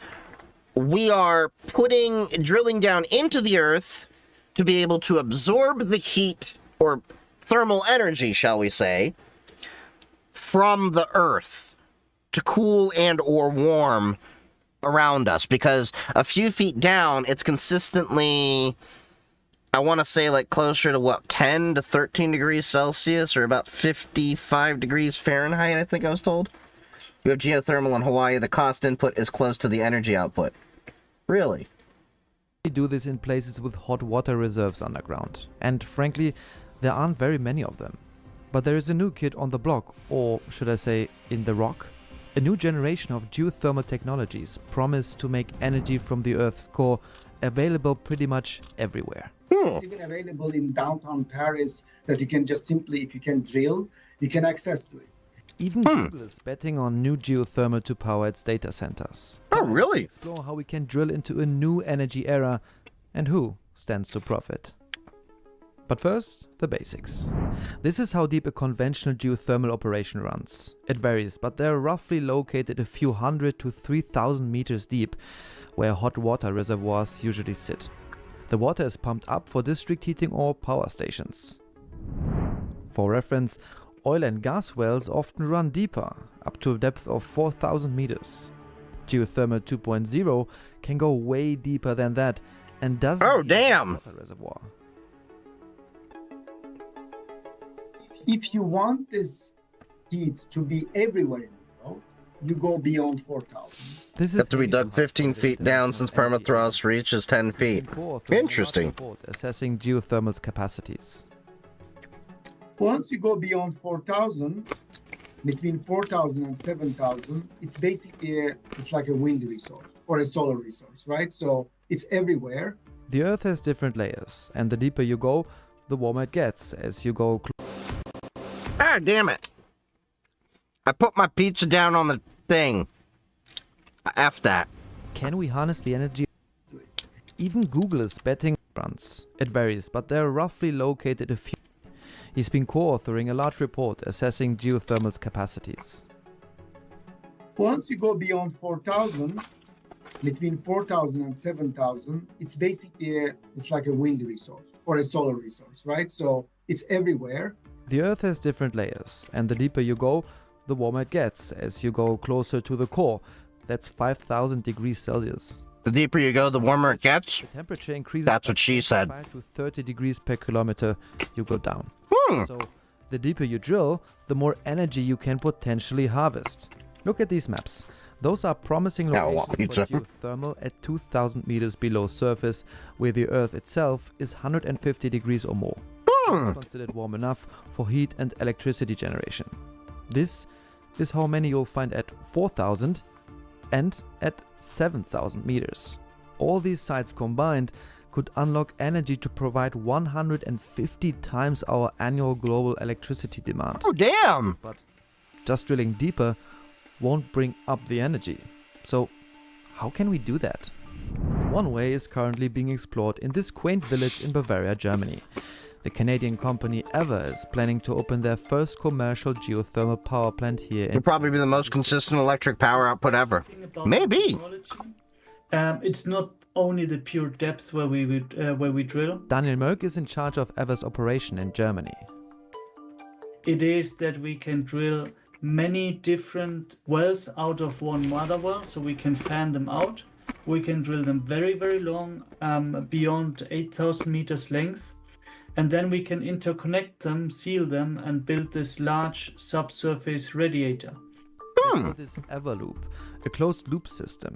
we are drilling down into the earth to be able to absorb the heat or thermal energy, shall we say, from the earth to cool and or warm around us, because a few feet down it's consistently, I want to say, like closer to what, 10 to 13 degrees Celsius or about 55 degrees Fahrenheit, I think I was told. You have geothermal in Hawaii, the cost input is close to the energy output. Really? We do this in places with hot water reserves underground, and frankly there aren't very many of them. But there is a new kid on the block, or should I say in the rock. A new generation of geothermal technologies promise to make energy from the Earth's core available pretty much everywhere. It's even available in downtown Paris that you can just simply, if you can drill, you can access to it. Even Google is betting on new geothermal to power its data centers. Oh, really? Explore how we can drill into a new energy era and who stands to profit. But first, the basics. This is how deep a conventional geothermal operation runs. It varies, but they're roughly located a few hundred to 3,000 meters deep, where hot water reservoirs usually sit. The water is pumped up for district heating or power stations. For reference, oil and gas wells often run deeper, up to a depth of 4,000 meters. Geothermal 2.0 can go way deeper than that and doesn't need a water reservoir. If you want this heat to be everywhere in the world, you go beyond 4,000. This is have to be dug 15 feet down since permafrost reaches 10 feet. Interesting. Assessing geothermal's capacities. Once you go beyond 4,000, between 4,000 and 7,000, it's basically it's like a wind resource or a solar resource, right? So it's everywhere. The Earth has different layers, and the deeper you go, the warmer it gets as you go Ah, damn it. I put my pizza down on the thing. F that. Can we harness the energy? Even Google is betting runs. It varies, but they're roughly located a few. He's been co-authoring a large report assessing geothermal's capacities. Once you go beyond 4,000, between 4,000 and 7,000, it's basically it's like a wind resource or a solar resource, right? So it's everywhere. The Earth has different layers, and the deeper you go, the warmer it gets as you go closer to the core. That's 5,000 degrees Celsius. The deeper you go, the warmer it gets. The temperature increases. That's what she said. 5 to 30 degrees per kilometer you go down. So the deeper you drill, the more energy you can potentially harvest. Look at these maps. Those are promising I want locations for pizza. geothermal at 2,000 meters below surface, where the Earth itself is 150 degrees or more. It's considered warm enough for heat and electricity generation. This is how many you'll find at 4,000 and at 7,000 meters. All these sites combined could unlock energy to provide 150 times our annual global electricity demand. Oh, damn. But just drilling deeper won't bring up the energy. So how can we do that? One way is currently being explored in this quaint village in Bavaria, Germany. The Canadian company EVER is planning to open their first commercial geothermal power plant here It'll in probably be the most consistent electric power output ever. Maybe. It's not only the pure depth where we drill. Daniel Mörk is in charge of EVER's operation in Germany. It is that we can drill many different wells out of one mother well, so we can fan them out. We can drill them very, very long, beyond 8,000 meters length. And then we can interconnect them, seal them, and build this large subsurface radiator. This EverLoop, a closed loop system.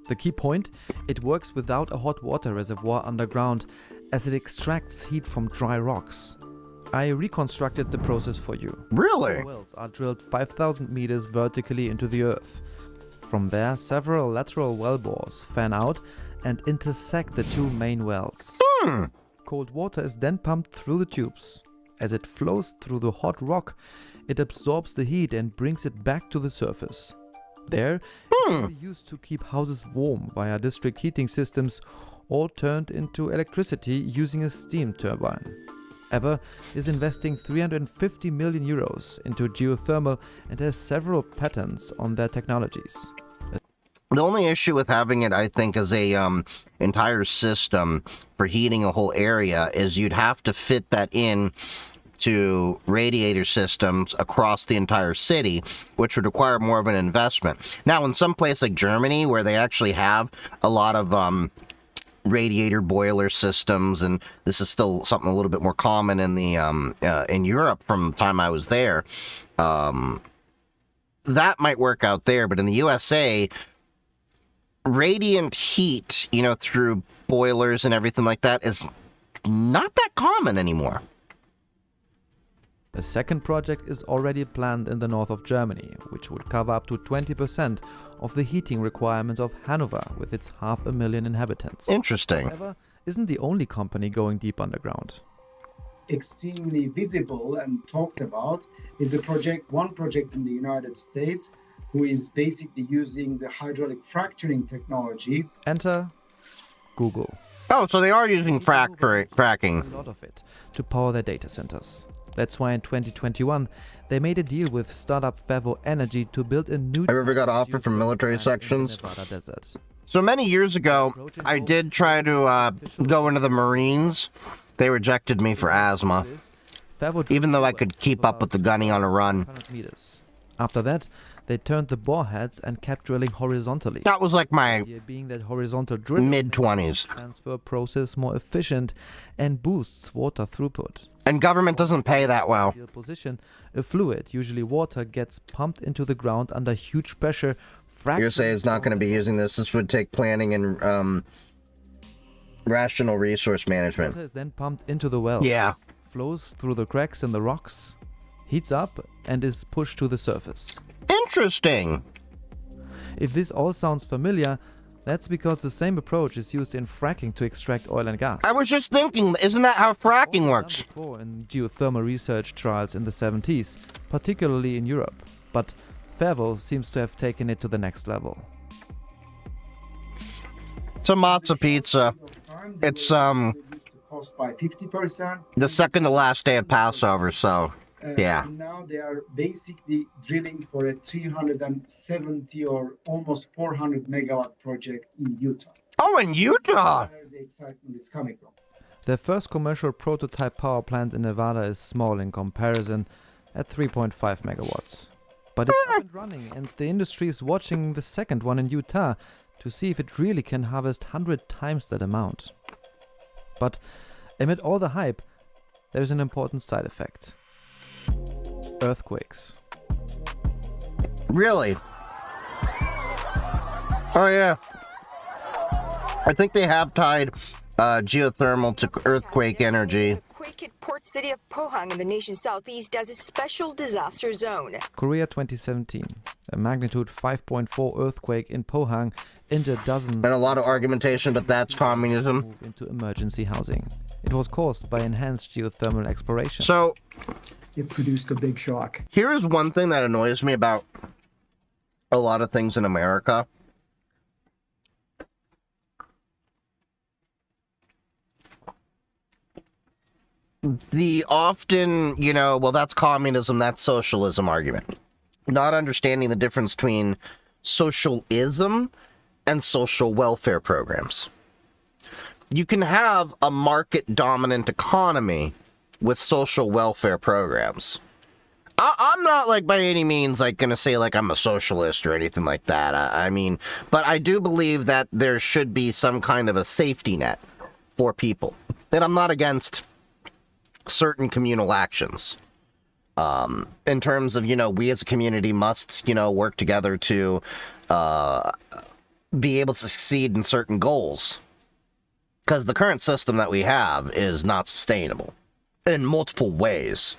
The key point, it works without a hot water reservoir underground, as it extracts heat from dry rocks. I reconstructed the process for you. Really? The wells are drilled 5,000 meters vertically into the earth. From there, several lateral well bores fan out and intersect the two main wells. Cold water is then pumped through the tubes. As it flows through the hot rock, it absorbs the heat and brings it back to the surface. There, it can be used to keep houses warm via district heating systems or turned into electricity using a steam turbine. EVER is investing 350 million euros into geothermal and has several patents on their technologies. The only issue with having it, I think, as a entire system for heating a whole area is you'd have to fit that in to radiator systems across the entire city, which would require more of an investment. Now, in some place like Germany, where they actually have a lot of radiator boiler systems, and this is still something a little bit more common in the in Europe from the time I was there, that might work out there. But in the USA, radiant heat, through boilers and everything like that is not that common anymore. A second project is already planned in the north of Germany, which would cover up to 20% of the heating requirements of Hanover with its 500,000 inhabitants. Interesting. EVER isn't the only company going deep underground. Extremely visible and talked about is one project in the United States who is basically using the hydraulic fracturing technology. Enter Google. Oh, so they are using fracking. A lot of it to power their data centers. That's why in 2021 they made a deal with startup Fevo Energy to build a new. Have you ever got offered from military sections? in the Nevada desert. So many years ago, I did try to go into the Marines. They rejected me for asthma, even though I could keep up with the gunning on a run. 100 meters. After that, they turned the bore heads and kept drilling horizontally. That was like my The idea being that horizontal drilling mid-20s. makes the transfer process more efficient and boosts water throughput. And government doesn't pay that well. Ideal position, a fluid, usually water, gets pumped into the ground under huge pressure. You're saying it's not going to be using this. This would take planning and rational resource management. Water is then pumped into the well. Yeah. Flows through the cracks in the rocks. heats up and is pushed to the surface. Interesting. If this all sounds familiar, that's because the same approach is used in fracking to extract oil and gas. I was just thinking, isn't that how fracking works? Before in geothermal research trials in the 70s, particularly in Europe, but Fervo seems to have taken it to the next level. It's a matzo pizza. It's Cost by 50%. the second to last day of Passover, so yeah. And now they are basically drilling for a 370 or almost 400 megawatt project in Utah. Oh, in Utah. Where the excitement is coming from. Their first commercial prototype power plant in Nevada is small in comparison, at 3.5 megawatts. But it's up and running, and the industry is watching the second one in Utah to see if it really can harvest 100 times that amount. But amid all the hype, there's an important side effect. Earthquakes. Really? Oh yeah. I think they have tied geothermal to earthquake energy. The quake hit port city of Pohang in the nation's southeast as a special disaster zone. Korea 2017. A magnitude 5.4 earthquake in Pohang injured dozens. And a lot of argumentation, but that's communism. Move into emergency housing. It was caused by enhanced geothermal exploration. So, It produced a big shock. here is one thing that annoys me about a lot of things in America. The often, well, that's communism, that's socialism argument. Not understanding the difference between socialism and social welfare programs. You can have a market-dominant economy with social welfare programs. I'm not, by any means, going to say, I'm a socialist or anything like that. I mean, but I do believe that there should be some kind of a safety net for people. And I'm not against certain communal actions. In terms of, we as a community must, work together to be able to succeed in certain goals. Because the current system that we have is not sustainable in multiple ways.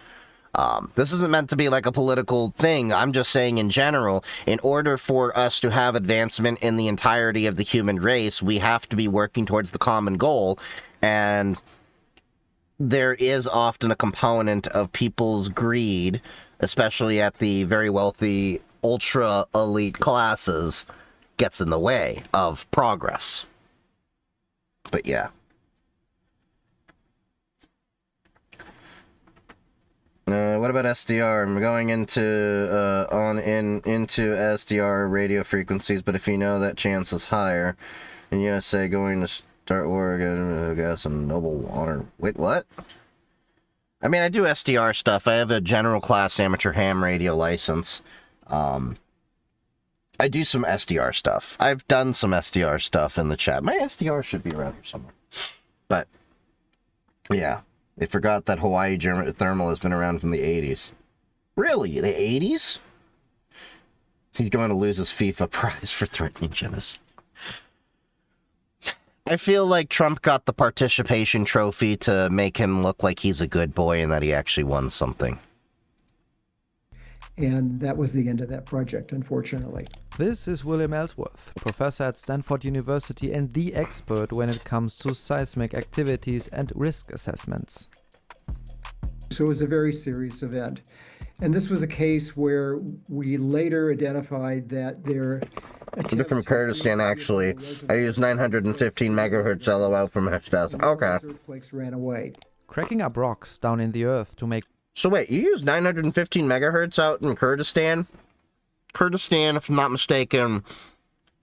This isn't meant to be like a political thing. I'm just saying in general, in order for us to have advancement in the entirety of the human race, we have to be working towards the common goal. And there is often a component of people's greed, especially at the very wealthy, ultra elite classes, gets in the way of progress. But yeah. What about SDR? I'm going into SDR radio frequencies, but if you know that chance is higher, in USA going to start war again, gas and noble water. Wait, what? I mean, I do SDR stuff. I have a general class amateur ham radio license. I do some SDR stuff. I've done some SDR stuff in the chat. My SDR should be around here somewhere. But, yeah. They forgot that Hawaii thermal has been around from the 80s. Really? The 80s? He's going to lose his FIFA prize for threatening genocide. I feel like Trump got the participation trophy to make him look like he's a good boy and that he actually won something. And that was the end of that project, unfortunately. This is William Ellsworth, professor at Stanford University and the expert when it comes to seismic activities and risk assessments. So it was a very serious event. And this was a case where we later identified that there... They're from Kurdistan, actually. I use 915 megahertz LOL from Hashdown. Okay. Earthquakes ran away. Cracking up rocks down in the earth to make... So wait, you use 915 megahertz out in Kurdistan? Kurdistan, if I'm not mistaken,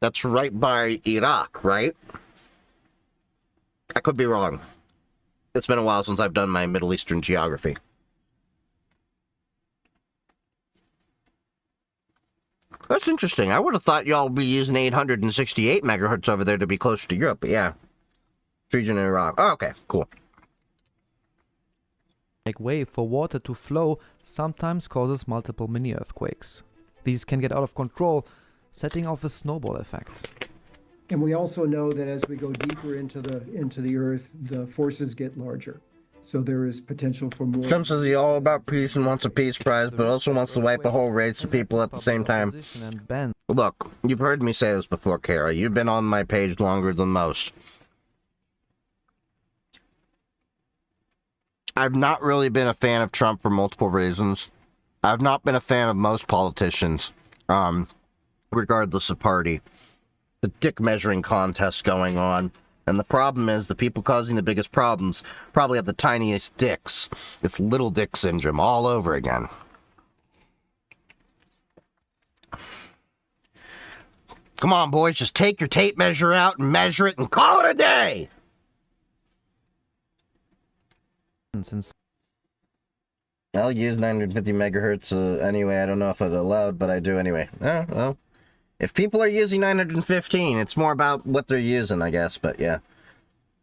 that's right by Iraq, right? I could be wrong. It's been a while since I've done my Middle Eastern geography. That's interesting. I would have thought y'all would be using 868 megahertz over there to be closer to Europe, but yeah. Region in Iraq. Oh, okay, cool. Make way for water to flow sometimes causes multiple mini-earthquakes. These can get out of control, setting off a snowball effect. And we also know that as we go deeper into the earth, the forces get larger. So there is potential for more. Trump says he's all about peace and wants a peace prize, but also wants to wipe a whole race of people at the same time. Look, you've heard me say this before, Kara. You've been on my page longer than most. I've not really been a fan of Trump for multiple reasons. I've not been a fan of most politicians, regardless of party. The dick measuring contest going on. And the problem is the people causing the biggest problems probably have the tiniest dicks. It's little dick syndrome all over again. Come on, boys, just take your tape measure out and measure it and call it a day! I'll use 950 megahertz anyway. I don't know if it's allowed, but I do anyway. Well, if people are using 915, it's more about what they're using, I guess, but yeah.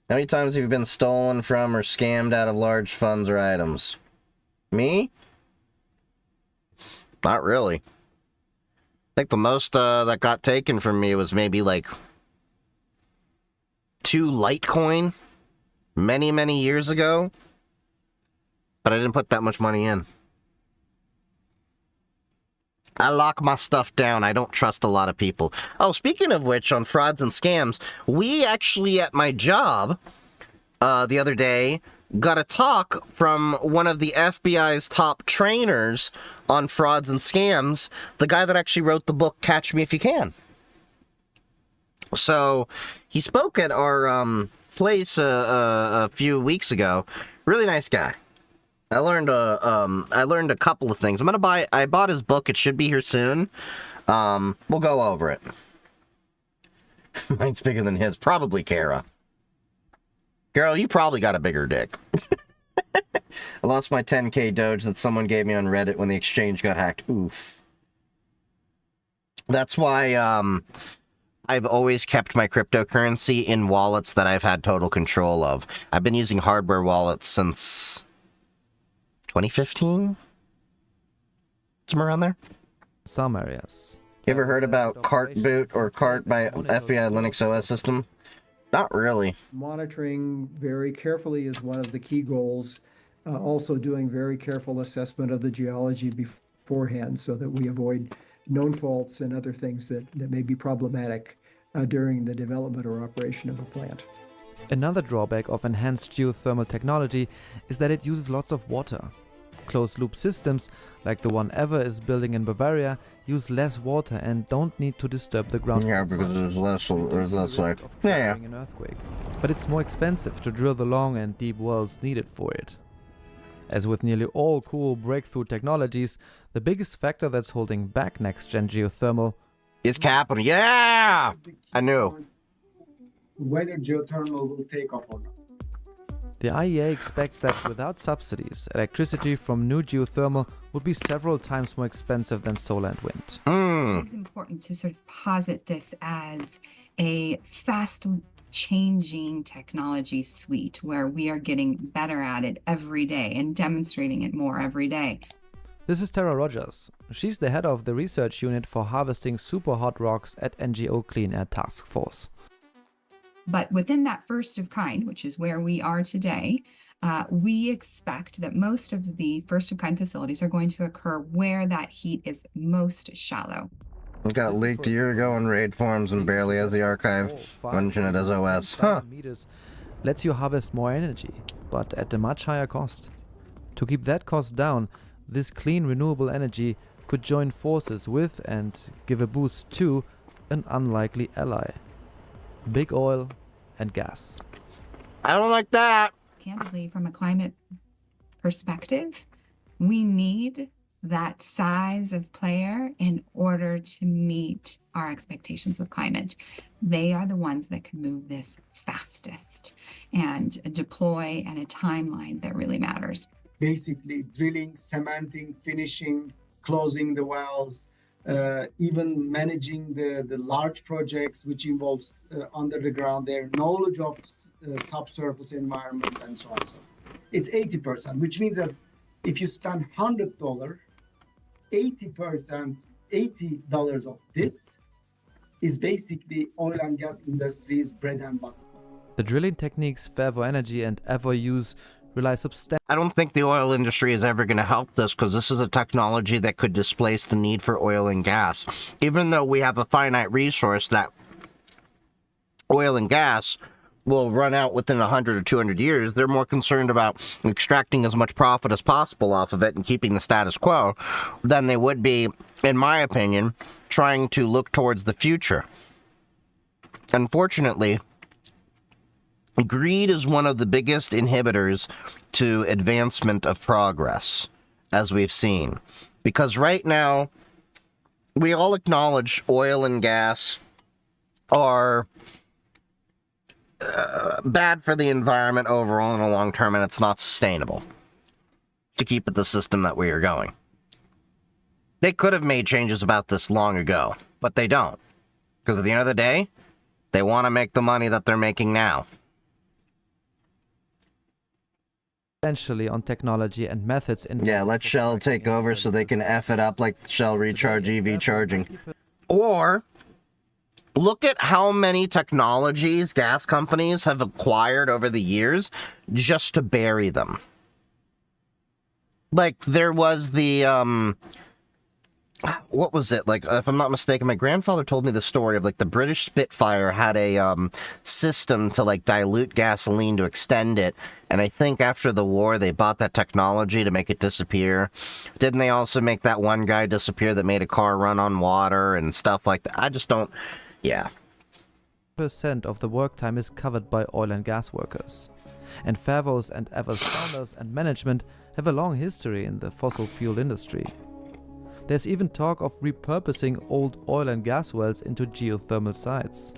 How many times have you been stolen from or scammed out of large funds or items? Me? Not really. I think the most that got taken from me was maybe like 2 Litecoin many, many years ago. But I didn't put that much money in. I lock my stuff down. I don't trust a lot of people. Oh, speaking of which, on frauds and scams, we actually at my job the other day got a talk from one of the FBI's top trainers on frauds and scams, the guy that actually wrote the book Catch Me If You Can. So he spoke at our place a few weeks ago. Really nice guy. I learned a couple of things. I bought his book. It should be here soon. We'll go over it. Mine's bigger than his. Probably Kara. Girl, you probably got a bigger dick. I lost my 10k Doge that someone gave me on Reddit when the exchange got hacked. Oof. That's why, I've always kept my cryptocurrency in wallets that I've had total control of. I've been using hardware wallets since 2015? Somewhere around there? Some areas. You ever heard about Cart Boot or Cart by FBI Linux OS system? Not really. Monitoring very carefully is one of the key goals. Also doing very careful assessment of the geology beforehand so that we avoid known faults and other things that may be problematic during the development or operation of a plant. Another drawback of enhanced geothermal technology is that it uses lots of water. Closed-loop systems, like the one Ever is building in Bavaria, use less water and don't need to disturb the ground. Yeah, because there's less like... Yeah. An earthquake. But it's more expensive to drill the long and deep wells needed for it. As with nearly all cool breakthrough technologies, the biggest factor that's holding back next-gen geothermal is capital. Yeah! I knew. Whether geothermal will take off or not. The IEA expects that without subsidies, electricity from new geothermal would be several times more expensive than solar and wind. It's important to sort of posit this as a fast changing technology suite where we are getting better at it every day and demonstrating it more every day. This is Tara Rogers. She's the head of the research unit for harvesting super hot rocks at NGO Clean Air Task Force. But within that first of kind, which is where we are today, we expect that most of the first of kind facilities are going to occur where that heat is most shallow. It got leaked a year ago on raid forums and barely has the archive. Mention it as OS. Huh. Lets you harvest more energy, but at a much higher cost. To keep that cost down, this clean renewable energy could join forces with and give a boost to an unlikely ally. Big oil and gas. I don't like that. Candidly, from a climate perspective, we need that size of player in order to meet our expectations with climate. They are the ones that can move this fastest and deploy at a timeline that really matters. Basically, drilling, cementing, finishing, closing the wells, even managing the large projects, which involves under the ground, their knowledge of subsurface environment and so on. So it's 80%, which means that if you spend $100, $80 of this is basically oil and gas industry's bread and butter. The drilling techniques Fervo Energy and Ever use rely substantially. I don't think the oil industry is ever going to help this because this is a technology that could displace the need for oil and gas. Even though we have a finite resource that oil and gas will run out within 100 or 200 years, they're more concerned about extracting as much profit as possible off of it and keeping the status quo than they would be, in my opinion, trying to look towards the future. Unfortunately, greed is one of the biggest inhibitors to advancement of progress, as we've seen. Because right now, we all acknowledge oil and gas are bad for the environment overall in the long term, and it's not sustainable to keep it the system that we are going. They could have made changes about this long ago, but they don't. Because at the end of the day, they want to make the money that they're making now. On technology and methods in let Shell take over so they can F it up like Shell Recharge EV charging. Or look at how many technologies gas companies have acquired over the years just to bury them. Like, there was the, what was it? Like, if I'm not mistaken, my grandfather told me the story of, like, the British Spitfire had a system to, like, dilute gasoline to extend it. And I think after the war, they bought that technology to make it disappear. Didn't they also make that one guy disappear that made a car run on water and stuff like that? I just don't... Yeah. percent of the work time is covered by oil and gas workers. And Fervo's and Ever's founders and management have a long history in the fossil fuel industry. There's even talk of repurposing old oil and gas wells into geothermal sites.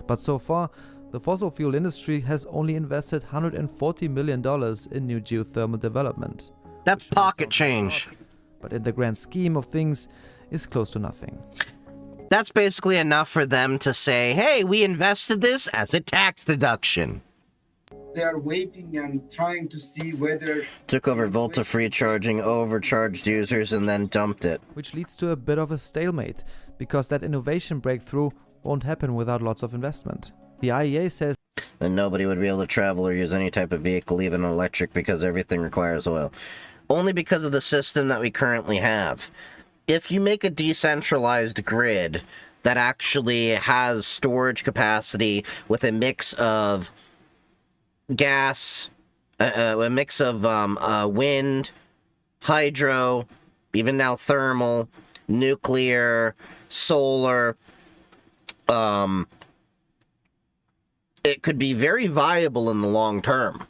But so far, the fossil fuel industry has only invested $140 million in new geothermal development. That's pocket change. But in the grand scheme of things, is close to nothing. That's basically enough for them to say, hey, we invested this as a tax deduction. They are waiting and trying to see whether... Took over Volta free charging, overcharged users, and then dumped it. Which leads to a bit of a stalemate, because that innovation breakthrough won't happen without lots of investment. The IEA says then nobody would be able to travel or use any type of vehicle, even electric, because everything requires oil. Only because of the system that we currently have. If you make a decentralized grid that actually has storage capacity with a mix of gas, a mix of wind, hydro, even now thermal, nuclear, solar, it could be very viable in the long term.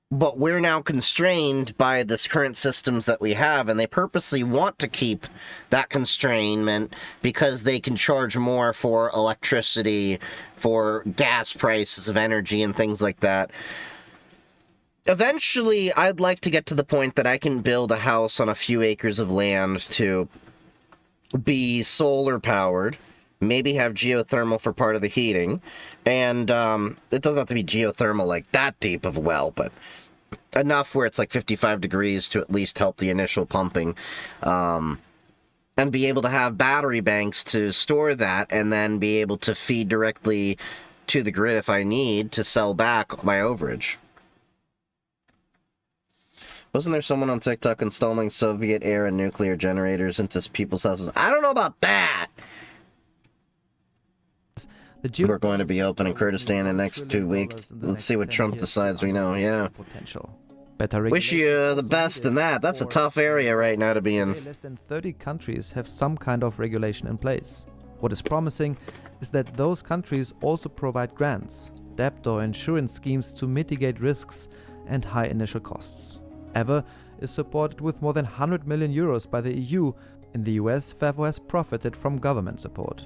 But we're now constrained by the current systems that we have, and they purposely want to keep that constrainment because they can charge more for electricity, for gas prices of energy, and things like that. Eventually, I'd like to get to the point that I can build a house on a few acres of land to be solar powered, maybe have geothermal for part of the heating, and it doesn't have to be geothermal like that deep of a well, but enough where it's like 55 degrees to at least help the initial pumping, and be able to have battery banks to store that, and then be able to feed directly to the grid if I need to sell back my overage. Wasn't there someone on TikTok installing Soviet era nuclear generators into people's houses? I don't know about that! We're going to be opening Kurdistan in the next 2 weeks. Let's see what Trump decides we know, yeah. Wish you the best in that. That's a tough area right now to be in. Less than 30 countries have some kind of regulation in place. What is promising is that those countries also provide grants, debt or insurance schemes to mitigate risks and high initial costs. Ever is supported with more than 100 million euros by the EU. In the US, Fervo has profited from government support.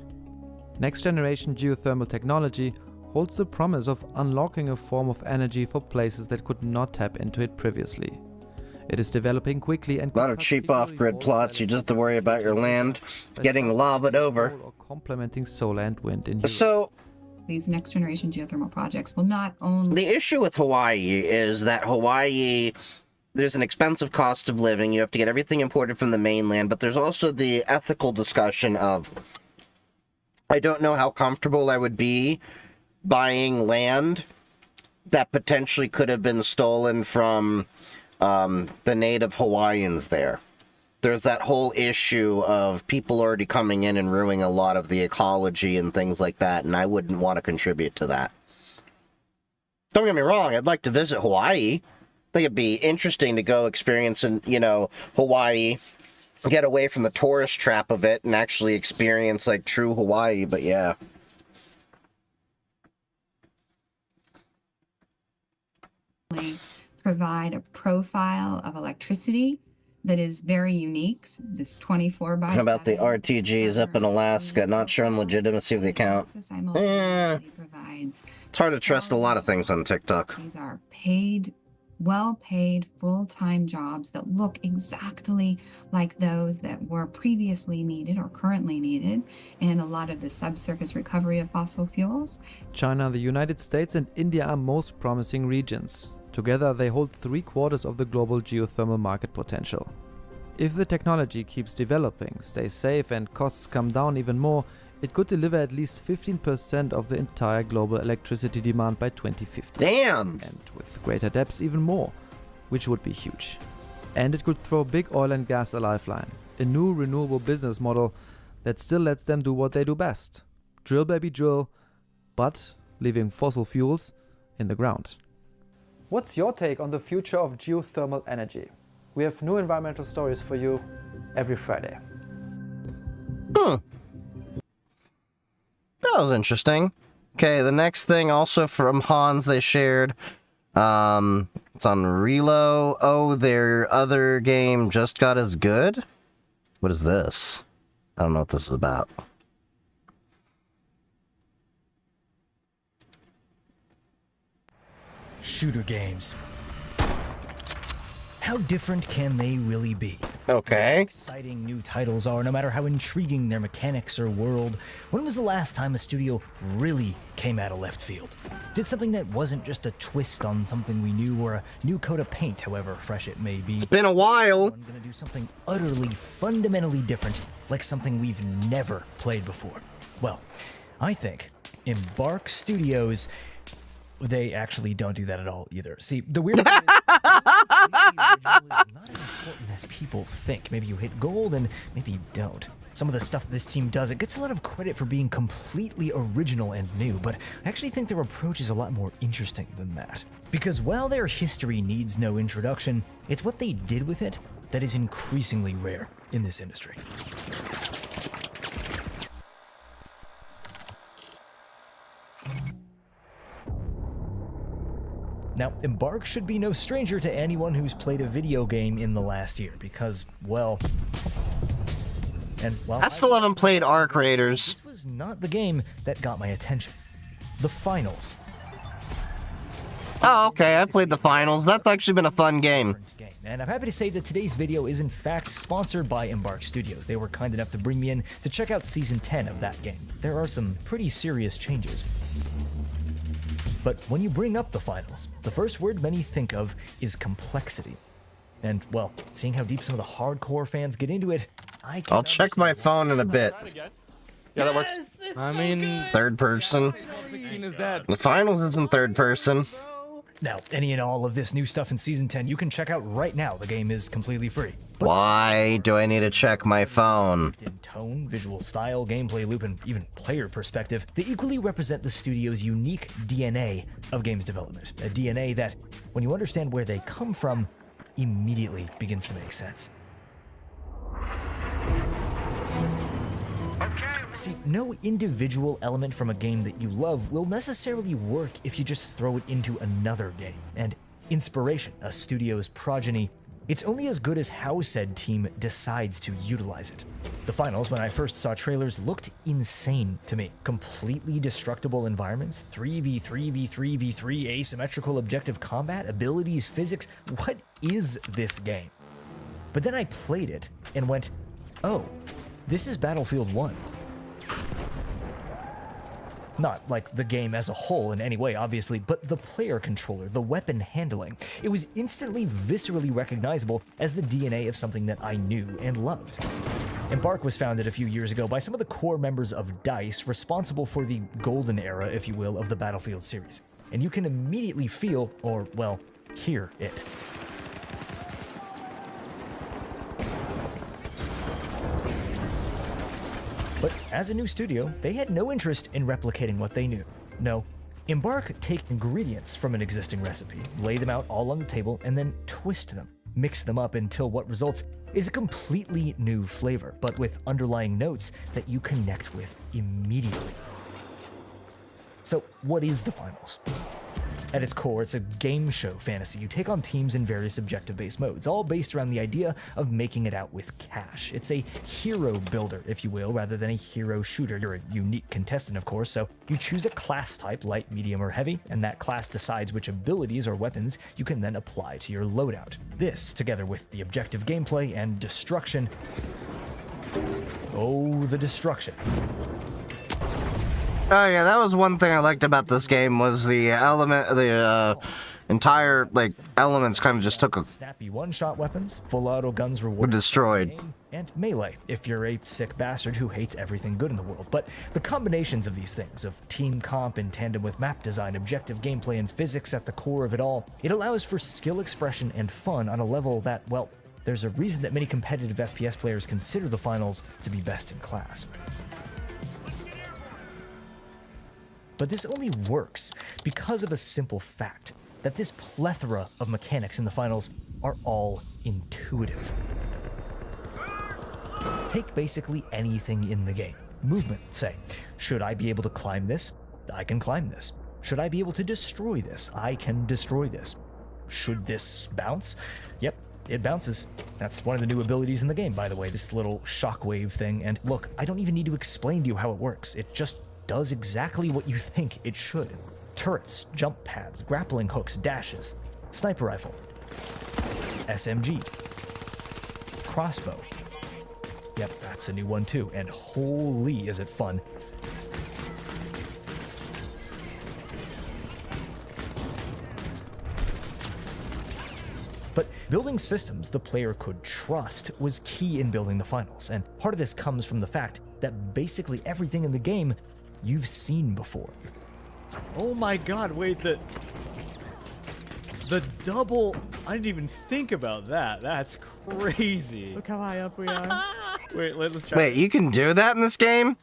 Next-generation geothermal technology holds the promise of unlocking a form of energy for places that could not tap into it previously. It is developing quickly and... A lot of cheap off-grid plots, you just have to worry about your land getting lavaed over. Or complementing solar and wind in Europe. So, these next-generation geothermal projects will not only... The issue with Hawaii is that Hawaii... There's an expensive cost of living, you have to get everything imported from the mainland, but there's also the ethical discussion of... I don't know how comfortable I would be buying land that potentially could have been stolen from the native Hawaiians there. There's that whole issue of people already coming in and ruining a lot of the ecology and things like that, and I wouldn't want to contribute to that. Don't get me wrong, I'd like to visit Hawaii. I think it'd be interesting to go experience in, you know, Hawaii, get away from the tourist trap of it and actually experience like true Hawaii, but yeah. Provide a profile of electricity that is very unique. This 24 by 7. How about the RTGs up in Alaska? Not sure on legitimacy of the account. It's hard to trust a lot of things on TikTok. These are paid, well-paid, full-time jobs that look exactly like those that were previously needed or currently needed in a lot of the subsurface recovery of fossil fuels. China, the United States, and India are most promising regions. Together, they hold 3/4 of the global geothermal market potential. If the technology keeps developing, stays safe, and costs come down even more, it could deliver at least 15% of the entire global electricity demand by 2050. Damn! And with greater depths, even more, which would be huge. And it could throw big oil and gas a lifeline, a new renewable business model that still lets them do what they do best. Drill, baby, drill, but leaving fossil fuels in the ground. What's your take on the future of geothermal energy? We have new environmental stories for you every Friday. That was interesting. Okay, the next thing also from Hans they shared. It's on Relo. Oh, their other game just got as good? What is this? I don't know what this is about. Shooter games. How different can they really be? Okay. How exciting new titles are, no matter how intriguing their mechanics or world. When was the last time a studio really came out of left field? Did something that wasn't just a twist on something we knew or a new coat of paint, however fresh it may be. It's been a while. I'm gonna do something utterly, fundamentally different, like something we've never played before. Well, I think Embark Studios, they actually don't do that at all either. See, the weird thing is, not as important as people think. Maybe you hit gold and maybe you don't. Some of the stuff this team does, it gets a lot of credit for being completely original and new, but I actually think their approach is a lot more interesting than that. Because while their history needs no introduction, it's what they did with it that is increasingly rare in this industry. Now, Embark should be no stranger to anyone who's played a video game in the last year, because, well... I still haven't played Arc Raiders. This was not the game that got my attention. The Finals. Oh, okay, I played the Finals. That's actually been a fun game. And I'm happy to say that today's video is in fact sponsored by Embark Studios. They were kind enough to bring me in to check out Season 10 of that game. There are some pretty serious changes. But when you bring up the Finals, the first word many think of is complexity. And, well, seeing how deep some of the hardcore fans get into it, I'll check my phone in a bit. Yeah, that works. I mean, third person. 16 is dead. The Finals is in third person. Now, any and all of this new stuff in Season 10 you can check out right now. The game is completely free. But why do I need to check my phone? In tone, visual style, gameplay loop, and even player perspective, they equally represent the studio's unique DNA of games development. A DNA that, when you understand where they come from, immediately begins to make sense. See, no individual element from a game that you love will necessarily work if you just throw it into another game. And inspiration, a studio's progeny, it's only as good as how said team decides to utilize it. The Finals, when I first saw trailers, looked insane to me. Completely destructible environments, 3v3v3v3, asymmetrical objective combat, abilities, physics. What is this game? But then I played it and went, oh, this is Battlefield 1. Not like the game as a whole in any way, obviously, but the player controller, the weapon handling. It was instantly viscerally recognizable as the DNA of something that I knew and loved. Embark was founded a few years ago by some of the core members of DICE, responsible for the golden era, if you will, of the Battlefield series. and you can immediately feel, or, well, hear it. But as a new studio, they had no interest in replicating what they knew. No. Embark take ingredients from an existing recipe, lay them out all on the table, and then twist them, mix them up until what results is a completely new flavor, but with underlying notes that you connect with immediately. So, what is the finals? At its core, it's a game show fantasy. You take on teams in various objective-based modes, all based around the idea of making it out with cash. It's a hero builder, if you will, rather than a hero shooter. You're a unique contestant, of course, so you choose a class type, light, medium, or heavy, and that class decides which abilities or weapons you can then apply to your loadout. This, together with the objective gameplay and destruction. Oh, the destruction. Oh yeah, that was one thing I liked about this game was the entire elements kind of just took a snappy one-shot weapons, full auto guns reward destroyed, and melee if you're a sick bastard who hates everything good in the world. But the combinations of these things, of team comp in tandem with map design, objective gameplay, and physics at the core of it all, it allows for skill expression and fun on a level that, well, there's a reason that many competitive FPS players consider the finals to be best in class. But this only works because of a simple fact, that this plethora of mechanics in the finals are all intuitive. Take basically anything in the game. Movement, say. Should I be able to climb this? I can climb this. Should I be able to destroy this? I can destroy this. Should this bounce? Yep, it bounces. That's one of the new abilities in the game, by the way, this little shockwave thing. And look, I don't even need to explain to you how it works. It just does exactly what you think it should. Turrets, jump pads, grappling hooks, dashes, sniper rifle, SMG, crossbow. Yep, that's a new one too, and holy is it fun. But building systems the player could trust was key in building the finals, and part of this comes from the fact that basically everything in the game you've seen before. Oh my god, wait, the double, I didn't even think about that. That's crazy. Look how high up we are. Wait, let's try. Wait, you can do that in this game?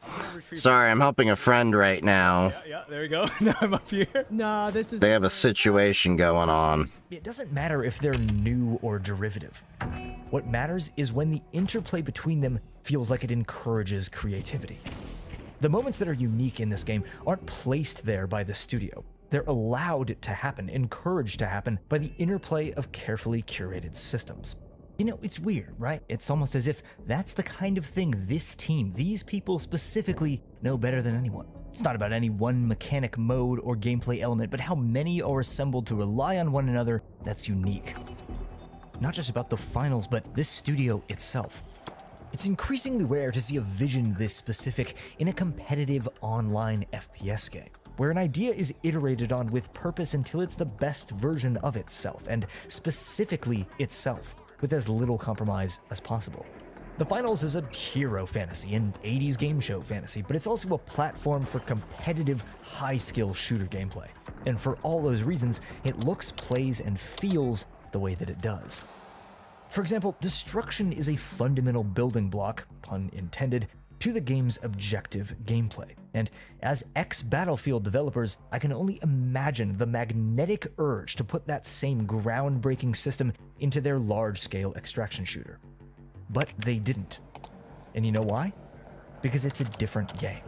Sorry, I'm helping a friend right now. Yeah, there we go. Now I'm up here. No, this is... They have a situation going on. It doesn't matter if they're new or derivative. What matters is when the interplay between them feels like it encourages creativity. The moments that are unique in this game aren't placed there by the studio. They're allowed to happen, encouraged to happen by the interplay of carefully curated systems. You know, it's weird, right? It's almost as if that's the kind of thing this team, these people specifically, know better than anyone. It's not about any one mechanic, mode, or gameplay element, but how many are assembled to rely on one another that's unique. Not just about the finals, but this studio itself. It's increasingly rare to see a vision this specific in a competitive online FPS game, where an idea is iterated on with purpose until it's the best version of itself, and specifically itself, with as little compromise as possible. The finals is a hero fantasy, an 80s game show fantasy, but it's also a platform for competitive, high-skill shooter gameplay. And for all those reasons, it looks, plays, and feels the way that it does. For example, destruction is a fundamental building block, pun intended, to the game's objective gameplay. And as ex-Battlefield developers, I can only imagine the magnetic urge to put that same groundbreaking system into their large-scale extraction shooter. But they didn't. And you know why? Because it's a different game.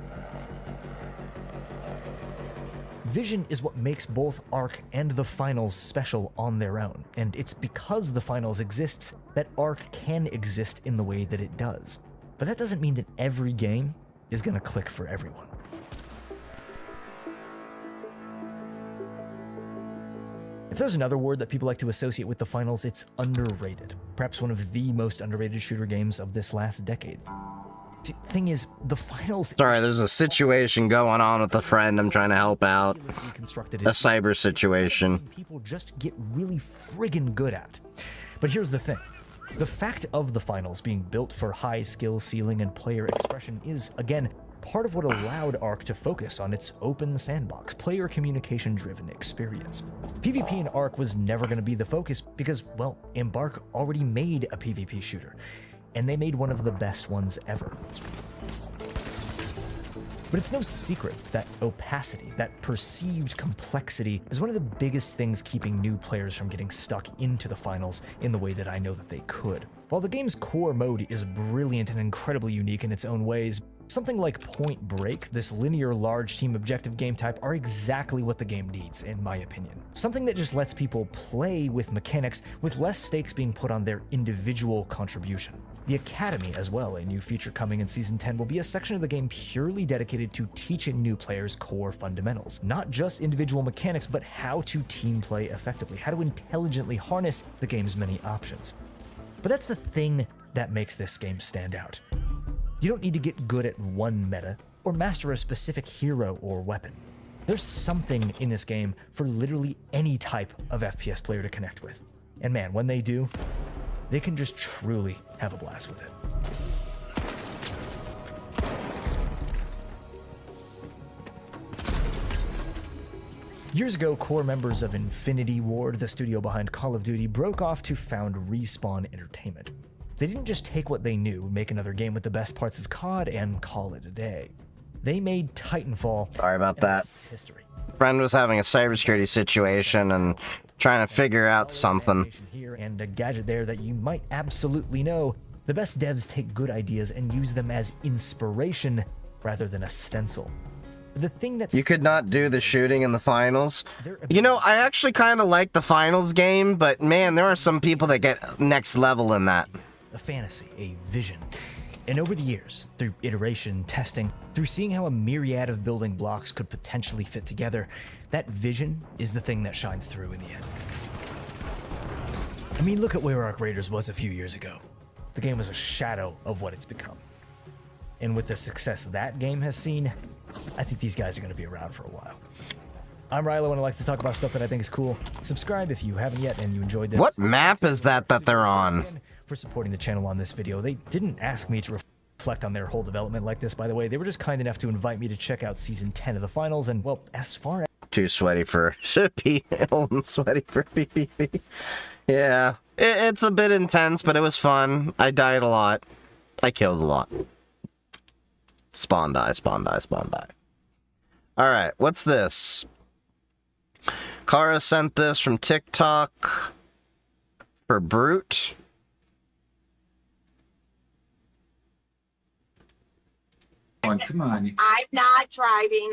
Vision is what makes both Ark and the finals special on their own, and it's because the finals exists that Ark can exist in the way that it does. But that doesn't mean that every game is gonna click for everyone. If there's another word that people like to associate with the finals, it's underrated. Perhaps one of the most underrated shooter games of this last decade. See, thing is, the finals... Sorry, there's a situation going on with a friend I'm trying to help out. A cyber situation. People just get really friggin' good at. But here's the thing. The fact of the finals being built for high skill ceiling and player expression is, again, part of what allowed ARK to focus on its open sandbox, player communication-driven experience. PvP in ARK was never going to be the focus because, well, Embark already made a PvP shooter, and they made one of the best ones ever. But it's no secret that opacity, that perceived complexity, is one of the biggest things keeping new players from getting stuck into the finals in the way that I know that they could. While the game's core mode is brilliant and incredibly unique in its own ways, something like Point Break, this linear large team objective game type, are exactly what the game needs, in my opinion. Something that just lets people play with mechanics with less stakes being put on their individual contribution. The Academy as well, a new feature coming in Season 10, will be a section of the game purely dedicated to teaching new players core fundamentals. Not just individual mechanics, but how to team play effectively, how to intelligently harness the game's many options. But that's the thing that makes this game stand out. You don't need to get good at one meta, or master a specific hero or weapon. There's something in this game for literally any type of FPS player to connect with. And man, when they do, they can just truly have a blast with it. Years ago, core members of Infinity Ward, the studio behind Call of Duty, broke off to found Respawn Entertainment. They didn't just take what they knew, make another game with the best parts of COD, and call it a day. They made Titanfall. Sorry about that. History. Friend was having a cybersecurity situation and trying to figure out something. Here and a gadget there that you might absolutely know. The best devs take good ideas and use them as inspiration rather than a stencil. The thing that's... You could not do the shooting in the finals. You know, I actually kind of like the finals game, but man, there are some people that get next level in that. A fantasy, a vision. And over the years, through iteration, testing, through seeing how a myriad of building blocks could potentially fit together, that vision is the thing that shines through in the end. I mean, look at where Ark Raiders was a few years ago. The game was a shadow of what it's become. And with the success that game has seen, I think these guys are going to be around for a while. I'm Rilo, and I like to talk about stuff that I think is cool. Subscribe if you haven't yet and you enjoyed this. What map is that they're on? For supporting the channel on this video. They didn't ask me to reflect on their whole development like this, by the way. They were just kind enough to invite me to check out Season 10 of the finals, and, well, as far as... Too sweaty for old and sweaty for PvP. Yeah, it's a bit intense, but it was fun. I died a lot. I killed a lot. Spawn die, spawn die, spawn die. Alright, what's this? Kara sent this from TikTok for Brute. Come on. I'm not driving.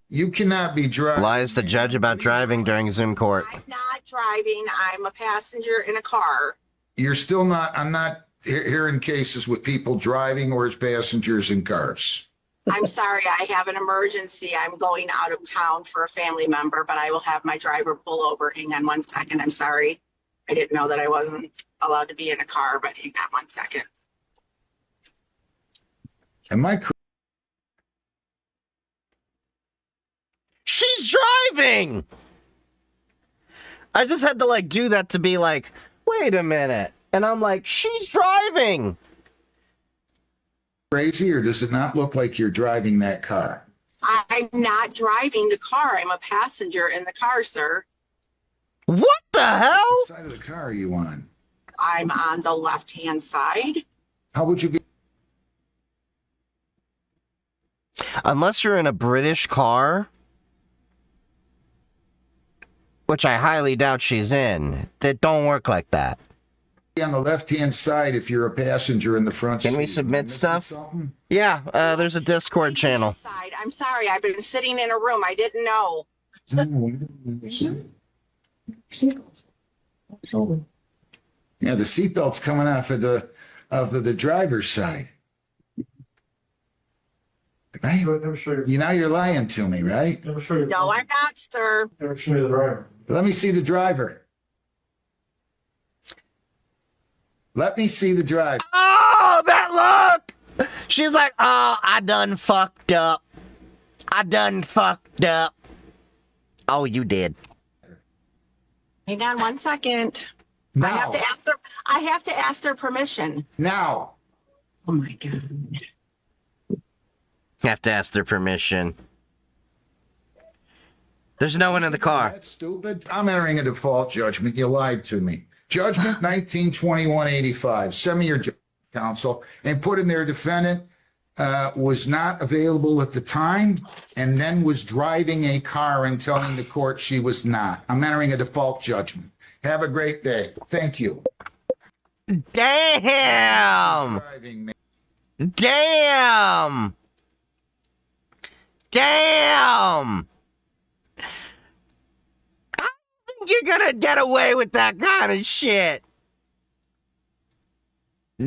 You cannot be driving. Lies to judge about driving during Zoom court. I'm not driving. I'm a passenger in a car. You're still not. I'm not hearing cases with people driving or as passengers in cars. I'm sorry. I have an emergency. I'm going out of town for a family member, but I will have my driver pull over. Hang on 1 second. I'm sorry. I didn't know that I wasn't allowed to be in a car, but hang on 1 second. Am I correct? She's driving! I just had to, like, do that to be like, wait a minute. And I'm like, she's driving! Crazy, or does it not look like you're driving that car? I'm not driving the car. I'm a passenger in the car, sir. What the hell? What side of the car are you on? I'm on the left-hand side. How would you be? Unless you're in a British car, which I highly doubt she's in, that don't work like that. On the left-hand side if you're a passenger in the front seat. Can we submit stuff? Yeah, there's a Discord channel. I'm sorry. I've been sitting in a room. I didn't know. Yeah, the seatbelt's coming off of the driver's side. Right? You now you're lying to me, right? No, I'm not, sir. Let me see the driver. Let me see the driver. Oh, that look! She's like, oh, I done fucked up. I done fucked up. Oh, you did. Hang on 1 second. Now. I have to ask their permission. Now. Oh my God. Have to ask their permission. There's no one in the car. That's stupid. I'm entering a default judgment. You lied to me. Judgment 1921-85. Send me your counsel and put in there defendant was not available at the time and then was driving a car and telling the court she was not. I'm entering a default judgment. Have a great day. Thank you. Damn! Damn! Damn! I don't think you're gonna get away with that kind of shit.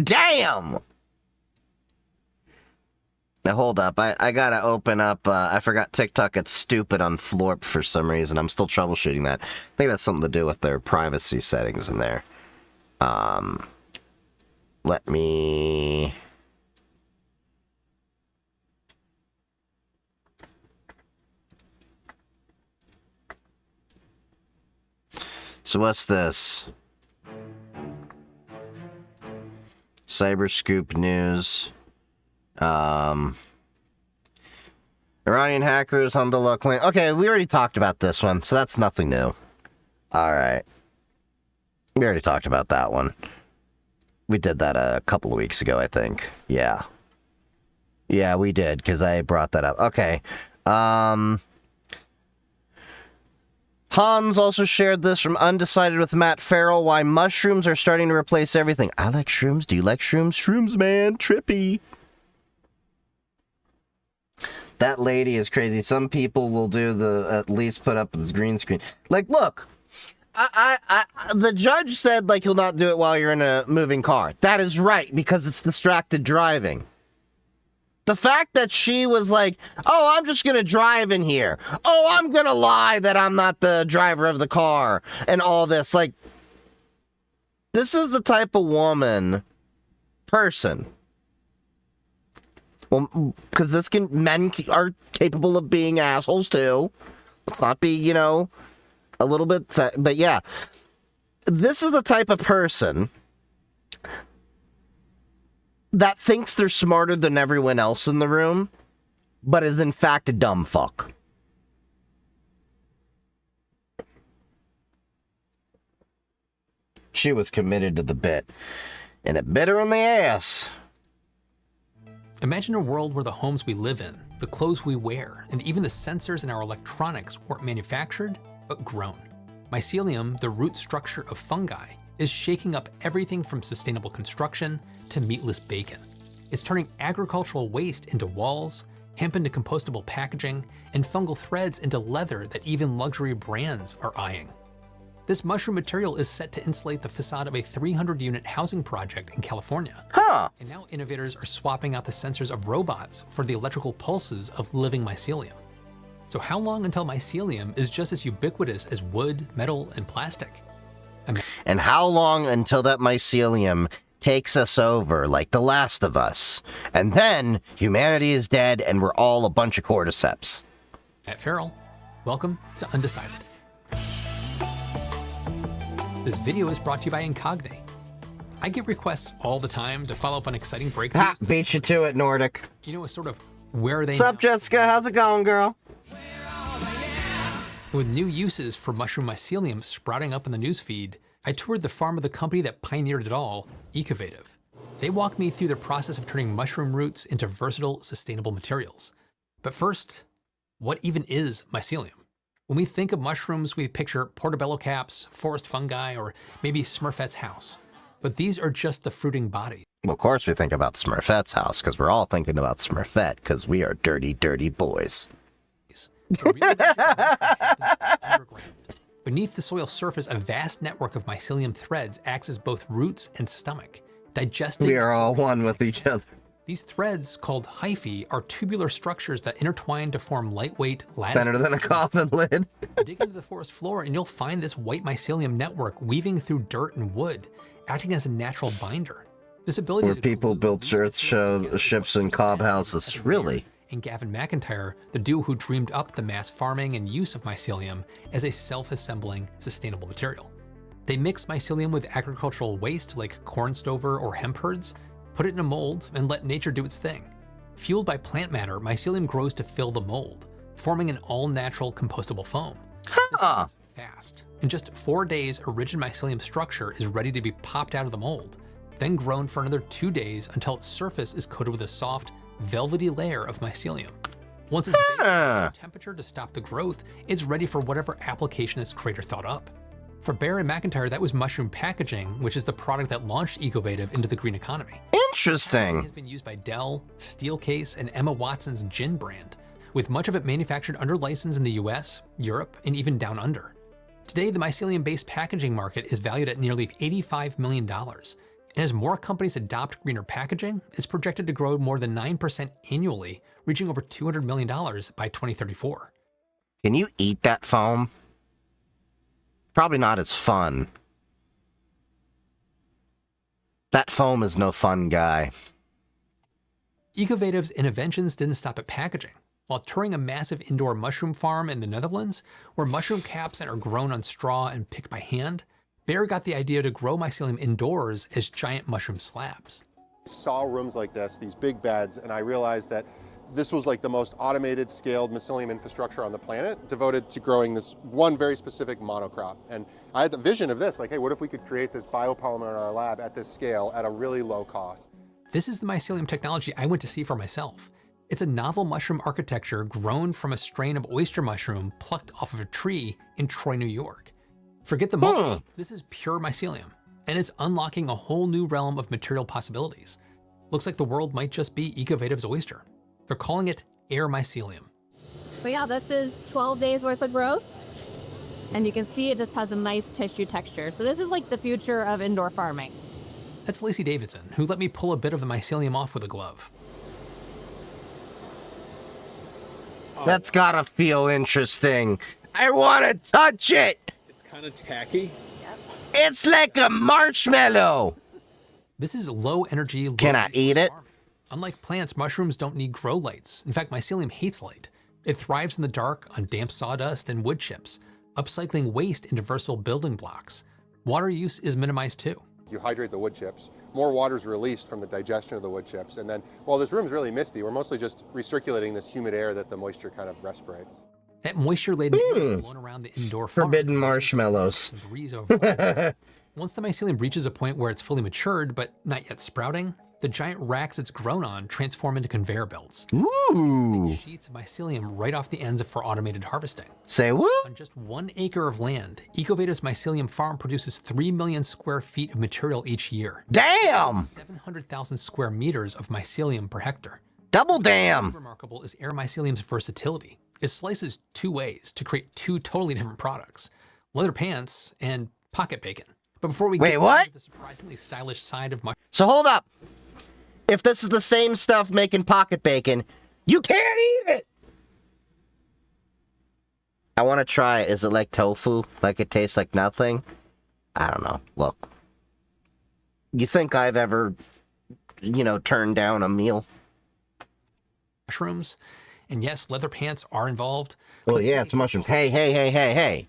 Damn! Now hold up, I gotta open up, I forgot TikTok gets stupid on Florp for some reason. I'm still troubleshooting that. I think that's something to do with their privacy settings in there. Let me... So what's this? Cyberscoop News. Iranian hackers, Alhamdulillah claim. Okay, we already talked about this one, so that's nothing new. Alright. We already talked about that one. We did that a couple of weeks ago, I think. Yeah. Yeah, we did, because I brought that up. Okay. Hans also shared this from Undecided with Matt Farrell, why mushrooms are starting to replace everything. I like shrooms. Do you like shrooms? Shrooms, man. Trippy. That lady is crazy. Some people will do at least put up this green screen. Like, look, the judge said, like, he'll not do it while you're in a moving car. That is right, because it's distracted driving. The fact that she was like, oh, I'm just going to drive in here. Oh, I'm going to lie that I'm not the driver of the car and all this. Like, this is the type of person. Well, because men are capable of being assholes too. Let's not be, a little bit, but yeah. This is the type of person that thinks they're smarter than everyone else in the room, but is in fact a dumb fuck. She was committed to the bit, and it bit her in the ass. Imagine a world where the homes we live in, the clothes we wear, and even the sensors in our electronics weren't manufactured, but grown. Mycelium, the root structure of fungi, is shaking up everything from sustainable construction to meatless bacon. It's turning agricultural waste into walls, hemp into compostable packaging, and fungal threads into leather that even luxury brands are eyeing. This mushroom material is set to insulate the facade of a 300-unit housing project in California. Huh. And now innovators are swapping out the sensors of robots for the electrical pulses of living mycelium. So how long until mycelium is just as ubiquitous as wood, metal, and plastic? And how long until that mycelium takes us over like The Last of Us? And then humanity is dead and we're all a bunch of cordyceps. Matt Farrell, welcome to Undecided. This video is brought to you by Incognate. I get requests all the time to follow up on exciting breakthroughs. Ha! Beat you to it, Nordic. A sort of where are they What's up, Jessica? How's it going, girl? With new uses for mushroom mycelium sprouting up in the newsfeed, I toured the farm of the company that pioneered it all, Ecovative. They walked me through the process of turning mushroom roots into versatile, sustainable materials. But first, what even is mycelium? When we think of mushrooms, we picture portobello caps, forest fungi, or maybe Smurfette's house. But these are just the fruiting bodies. Well, of course we think about Smurfette's house, because we're all thinking about Smurfette, because we are dirty, dirty boys. Beneath the soil surface, a vast network of mycelium threads acts as both roots and stomach, digesting... We are all one with each other. These threads, called hyphae, are tubular structures that intertwine to form lightweight lattice. Better than a coffin lid. Dig into the forest floor and you'll find this white mycelium network weaving through dirt and wood, acting as a natural binder. This ability where people built ships and cob houses, really. And Gavin McIntyre, the duo who dreamed up the mass farming and use of mycelium as a self-assembling, sustainable material. They mix mycelium with agricultural waste like corn stover or hemp herds, put it in a mold, and let nature do its thing. Fueled by plant matter, mycelium grows to fill the mold, forming an all-natural compostable foam. This is fast. In just 4 days, a rigid mycelium structure is ready to be popped out of the mold, then grown for another 2 days until its surface is coated with a soft, velvety layer of mycelium. Once it's baked at room temperature to stop the growth, it's ready for whatever application its creator thought up. For Bear and McIntyre, that was mushroom packaging, which is the product that launched Ecovative into the green economy. Interesting. It has been used by Dell, Steelcase, and Emma Watson's gin brand, with much of it manufactured under license in the US, Europe, and even down under. Today, the mycelium-based packaging market is valued at nearly $85 million. And as more companies adopt greener packaging, it's projected to grow more than 9% annually, reaching over $200 million by 2034. Can you eat that foam? Probably not as fun. That foam is no fun guy. Ecovative's innovations didn't stop at packaging. While touring a massive indoor mushroom farm in the Netherlands, where mushroom caps are grown on straw and picked by hand, Bear got the idea to grow mycelium indoors as giant mushroom slabs. I saw rooms like this, these big beds, and I realized that this was like the most automated, scaled mycelium infrastructure on the planet, devoted to growing this one very specific monocrop. And I had the vision of this, like, hey, what if we could create this biopolymer in our lab at this scale at a really low cost? This is the mycelium technology I went to see for myself. It's a novel mushroom architecture grown from a strain of oyster mushroom plucked off of a tree in Troy, New York. Forget the mulch, this is pure mycelium, and it's unlocking a whole new realm of material possibilities. Looks like the world might just be Ecovative's oyster. They're calling it air mycelium. But yeah, this is 12 days worth of growth. And you can see it just has a nice tissue texture. So this is like the future of indoor farming. That's Lacey Davidson, who let me pull a bit of the mycelium off with a glove. That's gotta feel interesting. I wanna touch it! It's kind of tacky. It's like a marshmallow! This is low energy, Can I eat it? Unlike plants, mushrooms don't need grow lights. In fact, mycelium hates light. It thrives in the dark on damp sawdust and wood chips, upcycling waste into versatile building blocks. Water use is minimized too. You hydrate the wood chips, more water is released from the digestion of the wood chips, and then while this room's really misty, we're mostly just recirculating this humid air that the moisture kind of respirates. That moisture-laden air is blown around the indoor farm. Forbidden marshmallows. Breeze over. Once the mycelium reaches a point where it's fully matured, but not yet sprouting, the giant racks it's grown on transform into conveyor belts. Ooh! Sheets of mycelium right off the ends for automated harvesting. Say what? On just 1 acre of land, Ecovative's mycelium farm produces 3 million square feet of material each year. Damn! 700,000 square meters of mycelium per hectare. Double damn! What's remarkable is air mycelium's versatility. It slices 2 ways to create 2 totally different products: leather pants and pocket bacon. But before we get into the surprisingly stylish side of So hold up. If this is the same stuff making pocket bacon, you can't eat it! I want to try it. Is it like tofu? Like it tastes like nothing? I don't know. Look. You think I've ever, turned down a meal? mushrooms, and yes, leather pants are involved. Well, yeah, it's mushrooms. Hey.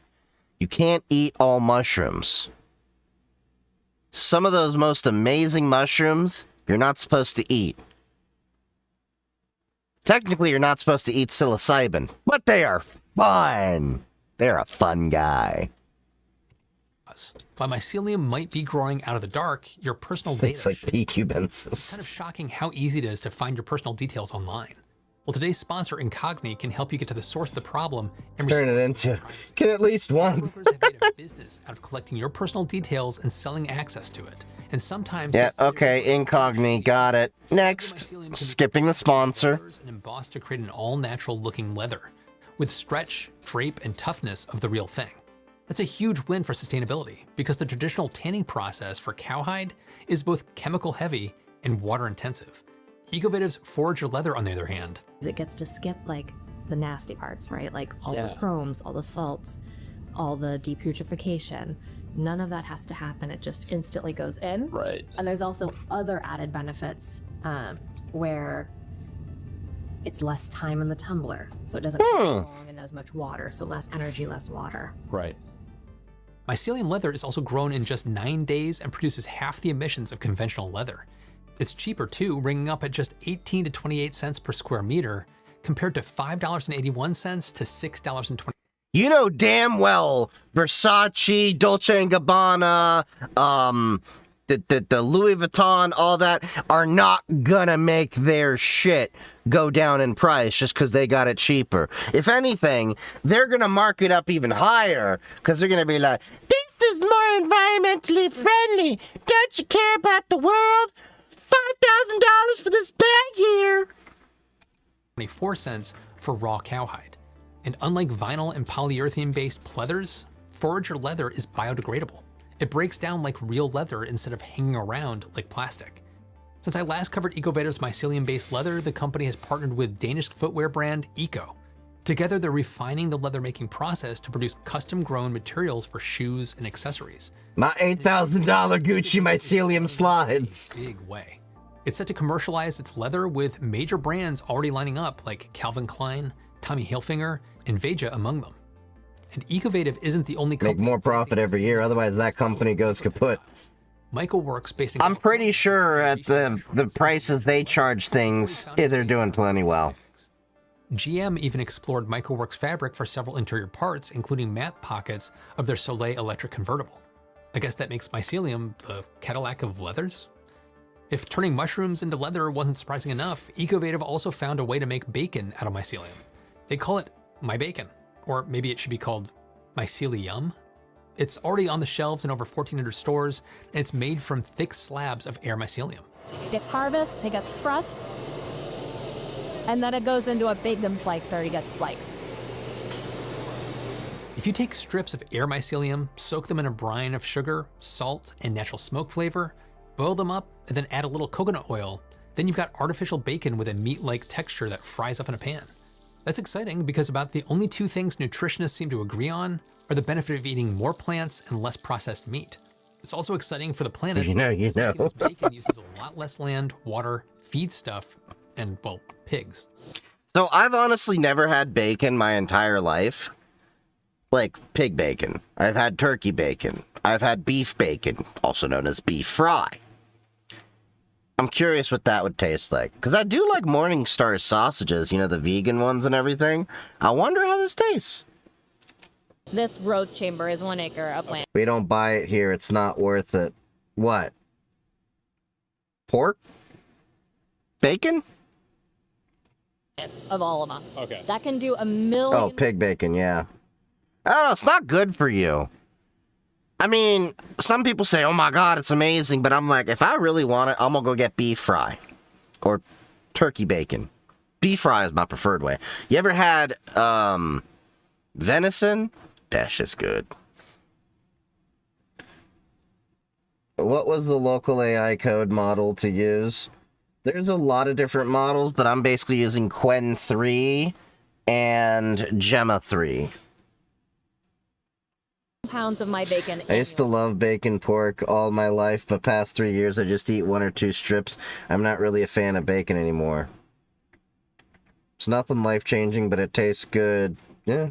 You can't eat all mushrooms. Some of those most amazing mushrooms, you're not supposed to eat. Technically, you're not supposed to eat psilocybin, but they are fun. They're a fun guy. While mycelium might be growing out of the dark, your personal data... It's like P. cubensis. It's kind of shocking how easy it is to find your personal details online. Well, today's sponsor, Incogni, can help you get to the source of the problem and turn it into... Can at least once. Brokers have made a business out of collecting your personal details and selling access to it. And sometimes... Yeah, okay, Incogni, got it. Next, skipping the sponsor. And embossed to create an all-natural looking leather, with stretch, drape, and toughness of the real thing. That's a huge win for sustainability, because the traditional tanning process for cowhide is both chemical heavy and water intensive. Ecovative's forager leather, on the other hand, it gets to skip like the nasty parts, right? Like all the chromes, all the salts, all the deputrification. None of that has to happen. It just instantly goes in. Right. And there's also other added benefits where it's less time in the tumbler. So it doesn't take as long and as much water. So less energy, less water. Right. Mycelium leather is also grown in just 9 days and produces half the emissions of conventional leather. It's cheaper too, ringing up at just 18 to 28 cents per square meter, compared to $5.81 to $6.20. You know damn well Versace, Dolce & Gabbana, the Louis Vuitton, all that, are not gonna make their shit go down in price just because they got it cheaper. If anything, they're gonna mark it up even higher because they're gonna be like, this is more environmentally friendly. Don't you care about the world? $5,000 for this bag here. 24 cents for raw cowhide. And unlike vinyl and polyurethane-based pleathers, forager leather is biodegradable. It breaks down like real leather instead of hanging around like plastic. Since I last covered Ecovative's mycelium-based leather, the company has partnered with Danish footwear brand Eco. Together, they're refining the leather-making process to produce custom-grown materials for shoes and accessories. My $8,000 Gucci mycelium slides. Big way. It's set to commercialize its leather with major brands already lining up like Calvin Klein, Tommy Hilfiger, and Veja among them. And Ecovative isn't the only company. Make more profit every year, otherwise that company goes kaput. Michael works based in. I'm pretty sure at the prices they charge things, they're doing plenty well. GM even explored Microworks fabric for several interior parts, including matte pockets of their Soleil electric convertible. I guess that makes mycelium the Cadillac of leathers? If turning mushrooms into leather wasn't surprising enough, Ecovative also found a way to make bacon out of mycelium. They call it My Bacon, or maybe it should be called Mycelium. It's already on the shelves in over 1,400 stores, and it's made from thick slabs of air mycelium. You get harvest, you get the frost, and then it goes into a bacon plate where you get sliced. If you take strips of air mycelium, soak them in a brine of sugar, salt, and natural smoke flavor, boil them up, and then add a little coconut oil, then you've got artificial bacon with a meat-like texture that fries up in a pan. That's exciting because about the only two things nutritionists seem to agree on are the benefit of eating more plants and less processed meat. It's also exciting for the planet. You know. This bacon uses a lot less land, water, feed stuff, and, well, pigs. So I've honestly never had bacon my entire life. Like pig bacon. I've had turkey bacon. I've had beef bacon, also known as beef fry. I'm curious what that would taste like. Because I do like Morningstar sausages, you know, the vegan ones and everything. I wonder how this tastes. This road chamber is 1 acre of land. We don't buy it here. It's not worth it. What? Pork? Bacon? Of all of them. Okay. That can do 1 million. Oh, pig bacon, yeah. I don't know, it's not good for you. I mean, some people say, oh my god, it's amazing, but I'm like, if I really want it, I'm gonna go get beef fry. Or turkey bacon. Beef fry is my preferred way. You ever had, venison? That shit's good. What was the local AI code model to use? There's a lot of different models, but I'm basically using Quen 3 and Gemma 3. Pounds of my bacon. I used to love bacon pork all my life, but past 3 years I just eat 1 or 2 strips. I'm not really a fan of bacon anymore. It's nothing life-changing, but it tastes good. Yeah.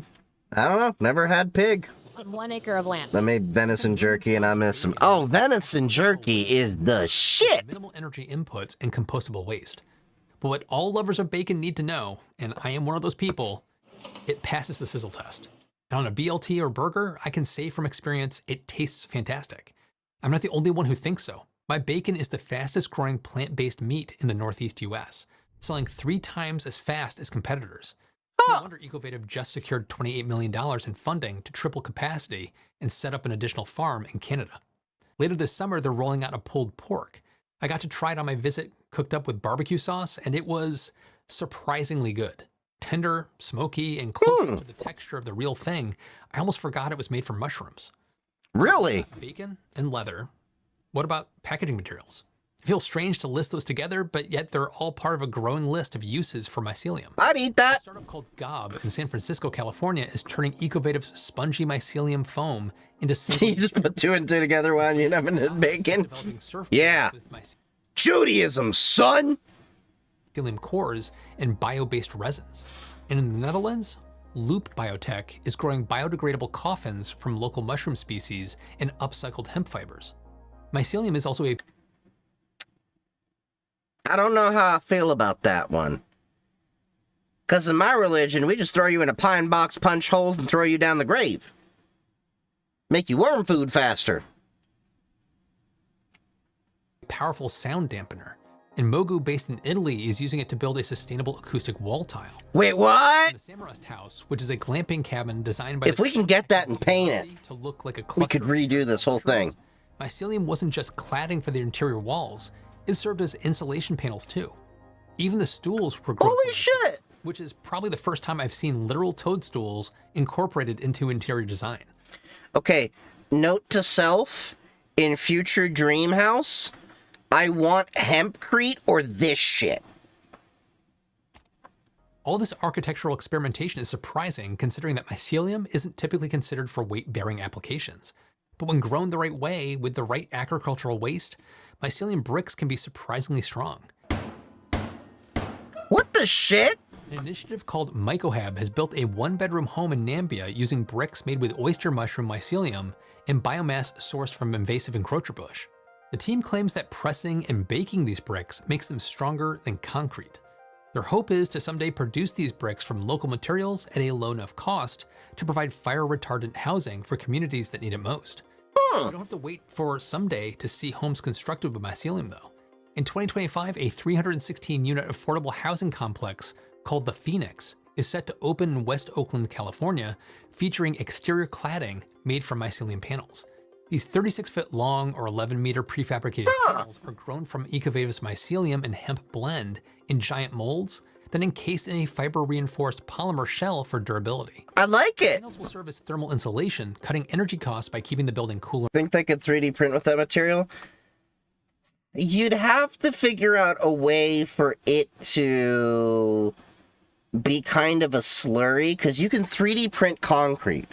I don't know. Never had pig. 1 acre of land. I made venison jerky and I miss them. Oh, venison jerky is the shit! Minimal energy inputs and compostable waste. But what all lovers of bacon need to know, and I am one of those people, it passes the sizzle test. And on a BLT or burger, I can say from experience, it tastes fantastic. I'm not the only one who thinks so. My bacon is the fastest growing plant-based meat in the Northeast US, selling 3 times as fast as competitors. No wonder Ecovative just secured $28 million in funding to triple capacity and set up an additional farm in Canada. Later this summer, they're rolling out a pulled pork. I got to try it on my visit, cooked up with barbecue sauce, and it was surprisingly good. Tender, smoky, and closer to the texture of the real thing. I almost forgot it was made from mushrooms. Really? So bacon and leather. What about packaging materials? It feels strange to list those together, but yet they're all part of a growing list of uses for mycelium. I'd eat that. A startup called Gob in San Francisco, California is turning Ecovative's spongy mycelium foam into single. You just put 2 and 2 together while you're having bacon? Yeah. Judaism, son! Mycelium cores and bio-based resins. And in the Netherlands, Loop Biotech is growing biodegradable coffins from local mushroom species and upcycled hemp fibers. Mycelium is also a I don't know how I feel about that one. Because in my religion, we just throw you in a pine box, punch holes, and throw you down the grave. Make you worm food faster. Powerful sound dampener. And Mogu, based in Italy, is using it to build a sustainable acoustic wall tile. Wait, what? The Samrust House, which is a glamping cabin designed by If we can get that and paint it, to look like a we could redo this whole thing. Mycelium wasn't just cladding for the interior walls, it served as insulation panels too. Even the stools were grown. Holy shit! Which is probably the first time I've seen literal toadstools incorporated into interior design. Okay, note to self, in future dream house, I want hempcrete or this shit. All this architectural experimentation is surprising considering that mycelium isn't typically considered for weight-bearing applications. But when grown the right way with the right agricultural waste, mycelium bricks can be surprisingly strong. What the shit? An initiative called Mycohab has built a one-bedroom home in Nambia using bricks made with oyster mushroom mycelium and biomass sourced from invasive encroacher bush. The team claims that pressing and baking these bricks makes them stronger than concrete. Their hope is to someday produce these bricks from local materials at a low enough cost to provide fire-retardant housing for communities that need it most. We don't have to wait for someday to see homes constructed with mycelium though. In 2025, a 316-unit affordable housing complex called The Phoenix is set to open in West Oakland, California, featuring exterior cladding made from mycelium panels. These 36-foot long or 11-meter prefabricated panels are grown from Ecovadis mycelium and hemp blend in giant molds, then encased in a fiber-reinforced polymer shell for durability. I like it. Panels will serve as thermal insulation, cutting energy costs by keeping the building cooler. Think they could 3D print with that material? You'd have to figure out a way for it to be kind of a slurry, because you can 3D print concrete.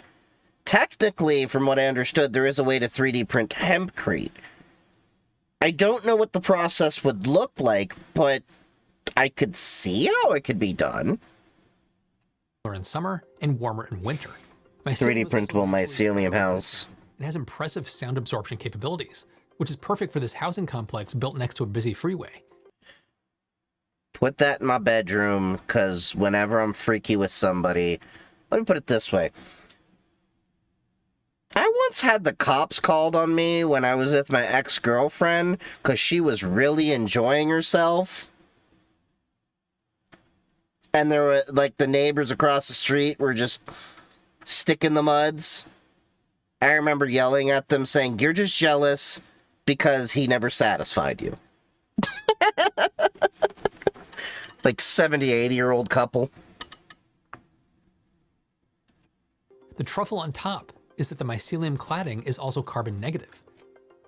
Technically, from what I understood, there is a way to 3D print hempcrete. I don't know what the process would look like, but I could see how it could be done. In summer and warmer in winter. 3D printable mycelium house. It has impressive sound absorption capabilities, which is perfect for this housing complex built next to a busy freeway. Put that in my bedroom, because whenever I'm freaky with somebody, let me put it this way. I once had the cops called on me when I was with my ex-girlfriend because she was really enjoying herself. And there were, like, the neighbors across the street were just sticking the muds. I remember yelling at them saying, "You're just jealous because he never satisfied you." Like 70, 80-year-old couple. The truffle on top is that the mycelium cladding is also carbon negative.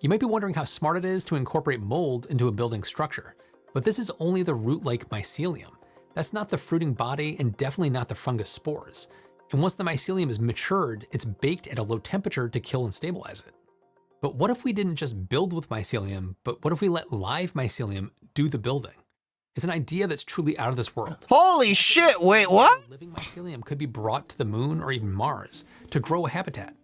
You might be wondering how smart it is to incorporate mold into a building structure, but this is only the root-like mycelium. That's not the fruiting body and definitely not the fungus spores. And once the mycelium is matured, it's baked at a low temperature to kill and stabilize it. But what if we didn't just build with mycelium, but what if we let live mycelium do the building? It's an idea that's truly out of this world. Holy shit, wait, what? Living mycelium could be brought to the moon or even Mars to grow a habitat.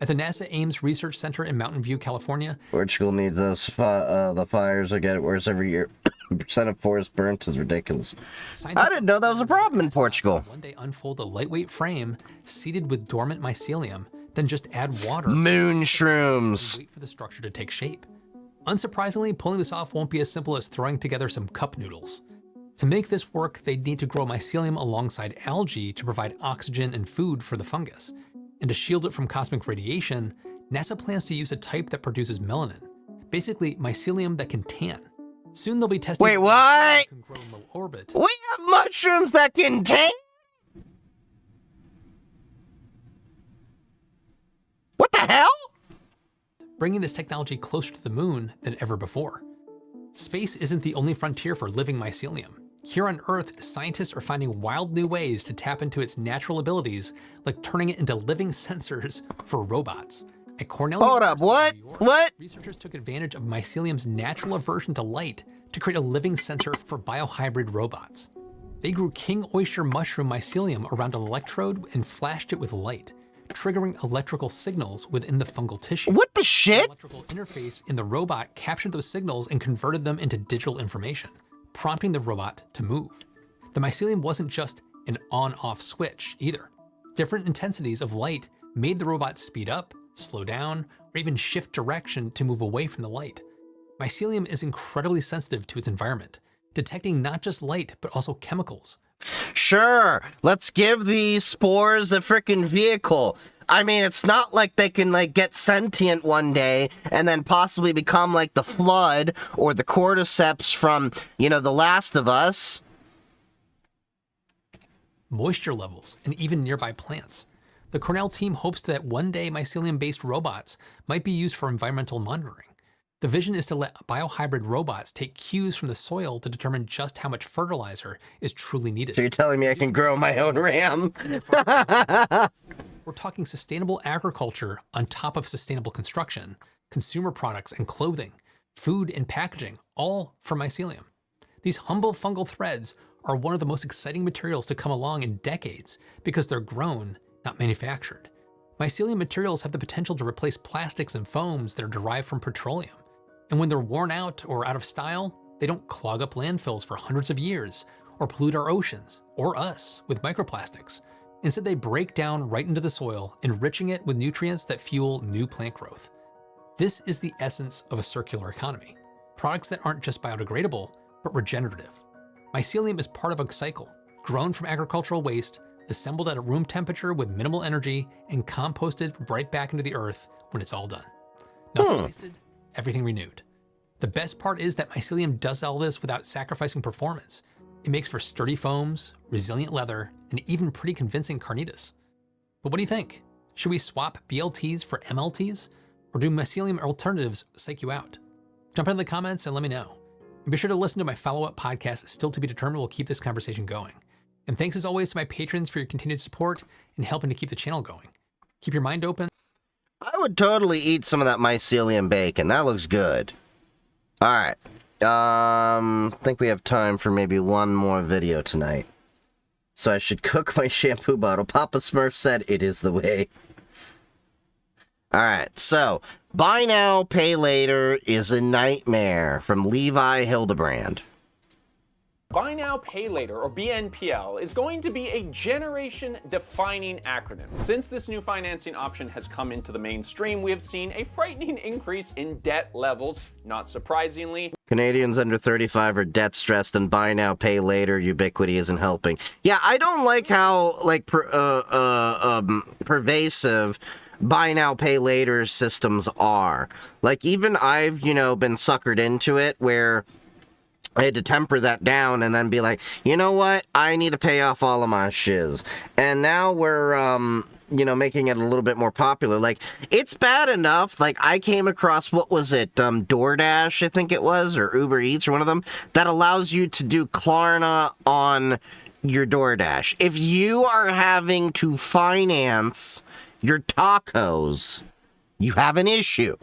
At the NASA Ames Research Center in Mountain View, California, Portugal needs us. The fires that get worse every year. Percent of forest burnt is ridiculous. I didn't know that was a problem in Portugal. One day unfold a lightweight frame seeded with dormant mycelium, then just add water. Moon shrooms. Wait for the structure to take shape. Unsurprisingly, pulling this off won't be as simple as throwing together some cup noodles. To make this work, they'd need to grow mycelium alongside algae to provide oxygen and food for the fungus. And to shield it from cosmic radiation, NASA plans to use a type that produces melanin. Basically, mycelium that can tan. Soon they'll be testing— Wait, what? Can grow in low orbit. We have mushrooms that can tan? What the hell? Bringing this technology closer to the moon than ever before. Space isn't the only frontier for living mycelium. Here on Earth, scientists are finding wild new ways to tap into its natural abilities, like turning it into living sensors for robots. At Cornell Hold up, what? What? Researchers took advantage of mycelium's natural aversion to light to create a living sensor for biohybrid robots. They grew king oyster mushroom mycelium around an electrode and flashed it with light, triggering electrical signals within the fungal tissue. What the shit? The electrical interface in the robot captured those signals and converted them into digital information. prompting the robot to move. The mycelium wasn't just an on-off switch either. Different intensities of light made the robot speed up, slow down, or even shift direction to move away from the light. Mycelium is incredibly sensitive to its environment, detecting not just light, but also chemicals. Sure, let's give these spores a frickin' vehicle. I mean, it's not like they can, like, get sentient one day and then possibly become like the Flood or the cordyceps from, you know, The Last of Us. Moisture levels, and even nearby plants. The Cornell team hopes that one day mycelium-based robots might be used for environmental monitoring. The vision is to let biohybrid robots take cues from the soil to determine just how much fertilizer is truly needed. So you're telling me I can grow my own ram? We're talking sustainable agriculture on top of sustainable construction, consumer products and clothing, food and packaging, all from mycelium. These humble fungal threads are one of the most exciting materials to come along in decades because they're grown, not manufactured. Mycelium materials have the potential to replace plastics and foams that are derived from petroleum. And when they're worn out or out of style, they don't clog up landfills for hundreds of years or pollute our oceans or us with microplastics. Instead, they break down right into the soil, enriching it with nutrients that fuel new plant growth. This is the essence of a circular economy. Products that aren't just biodegradable, but regenerative. Mycelium is part of a cycle, grown from agricultural waste, assembled at a room temperature with minimal energy, and composted right back into the earth when it's all done. Nothing wasted, everything renewed. The best part is that mycelium does all this without sacrificing performance. It makes for sturdy foams, resilient leather, and even pretty convincing carnitas. But what do you think? Should we swap BLTs for MLTs? Or do mycelium alternatives psych you out? Jump into the comments and let me know. And be sure to listen to my follow-up podcast, Still to be Determined. We'll keep this conversation going. And thanks as always to my patrons for your continued support and helping to keep the channel going. Keep your mind open. I would totally eat some of that mycelium bacon. That looks good. All right. I think we have time for maybe one more video tonight. So I should cook my shampoo bottle. Papa Smurf said it is the way. All right. So, buy now, pay later is a nightmare from Levi Hildebrand. Buy Now, Pay Later, or BNPL, is going to be a generation-defining acronym. Since this new financing option has come into the mainstream, we have seen a frightening increase in debt levels, not surprisingly. Canadians under 35 are debt-stressed, and buy now, pay later ubiquity isn't helping. Yeah, I don't like how, like, pervasive buy now, pay later systems are. Like, even I've, you know, been suckered into it, where I had to temper that down and then be like, you know what? I need to pay off all of my shiz. And now we're, you know, making it a little bit more popular. Like, it's bad enough. Like, I came across, what was it? DoorDash, I think it was, or Uber Eats, or one of them, that allows you to do Klarna on your DoorDash. If you are having to finance your tacos, you have an issue.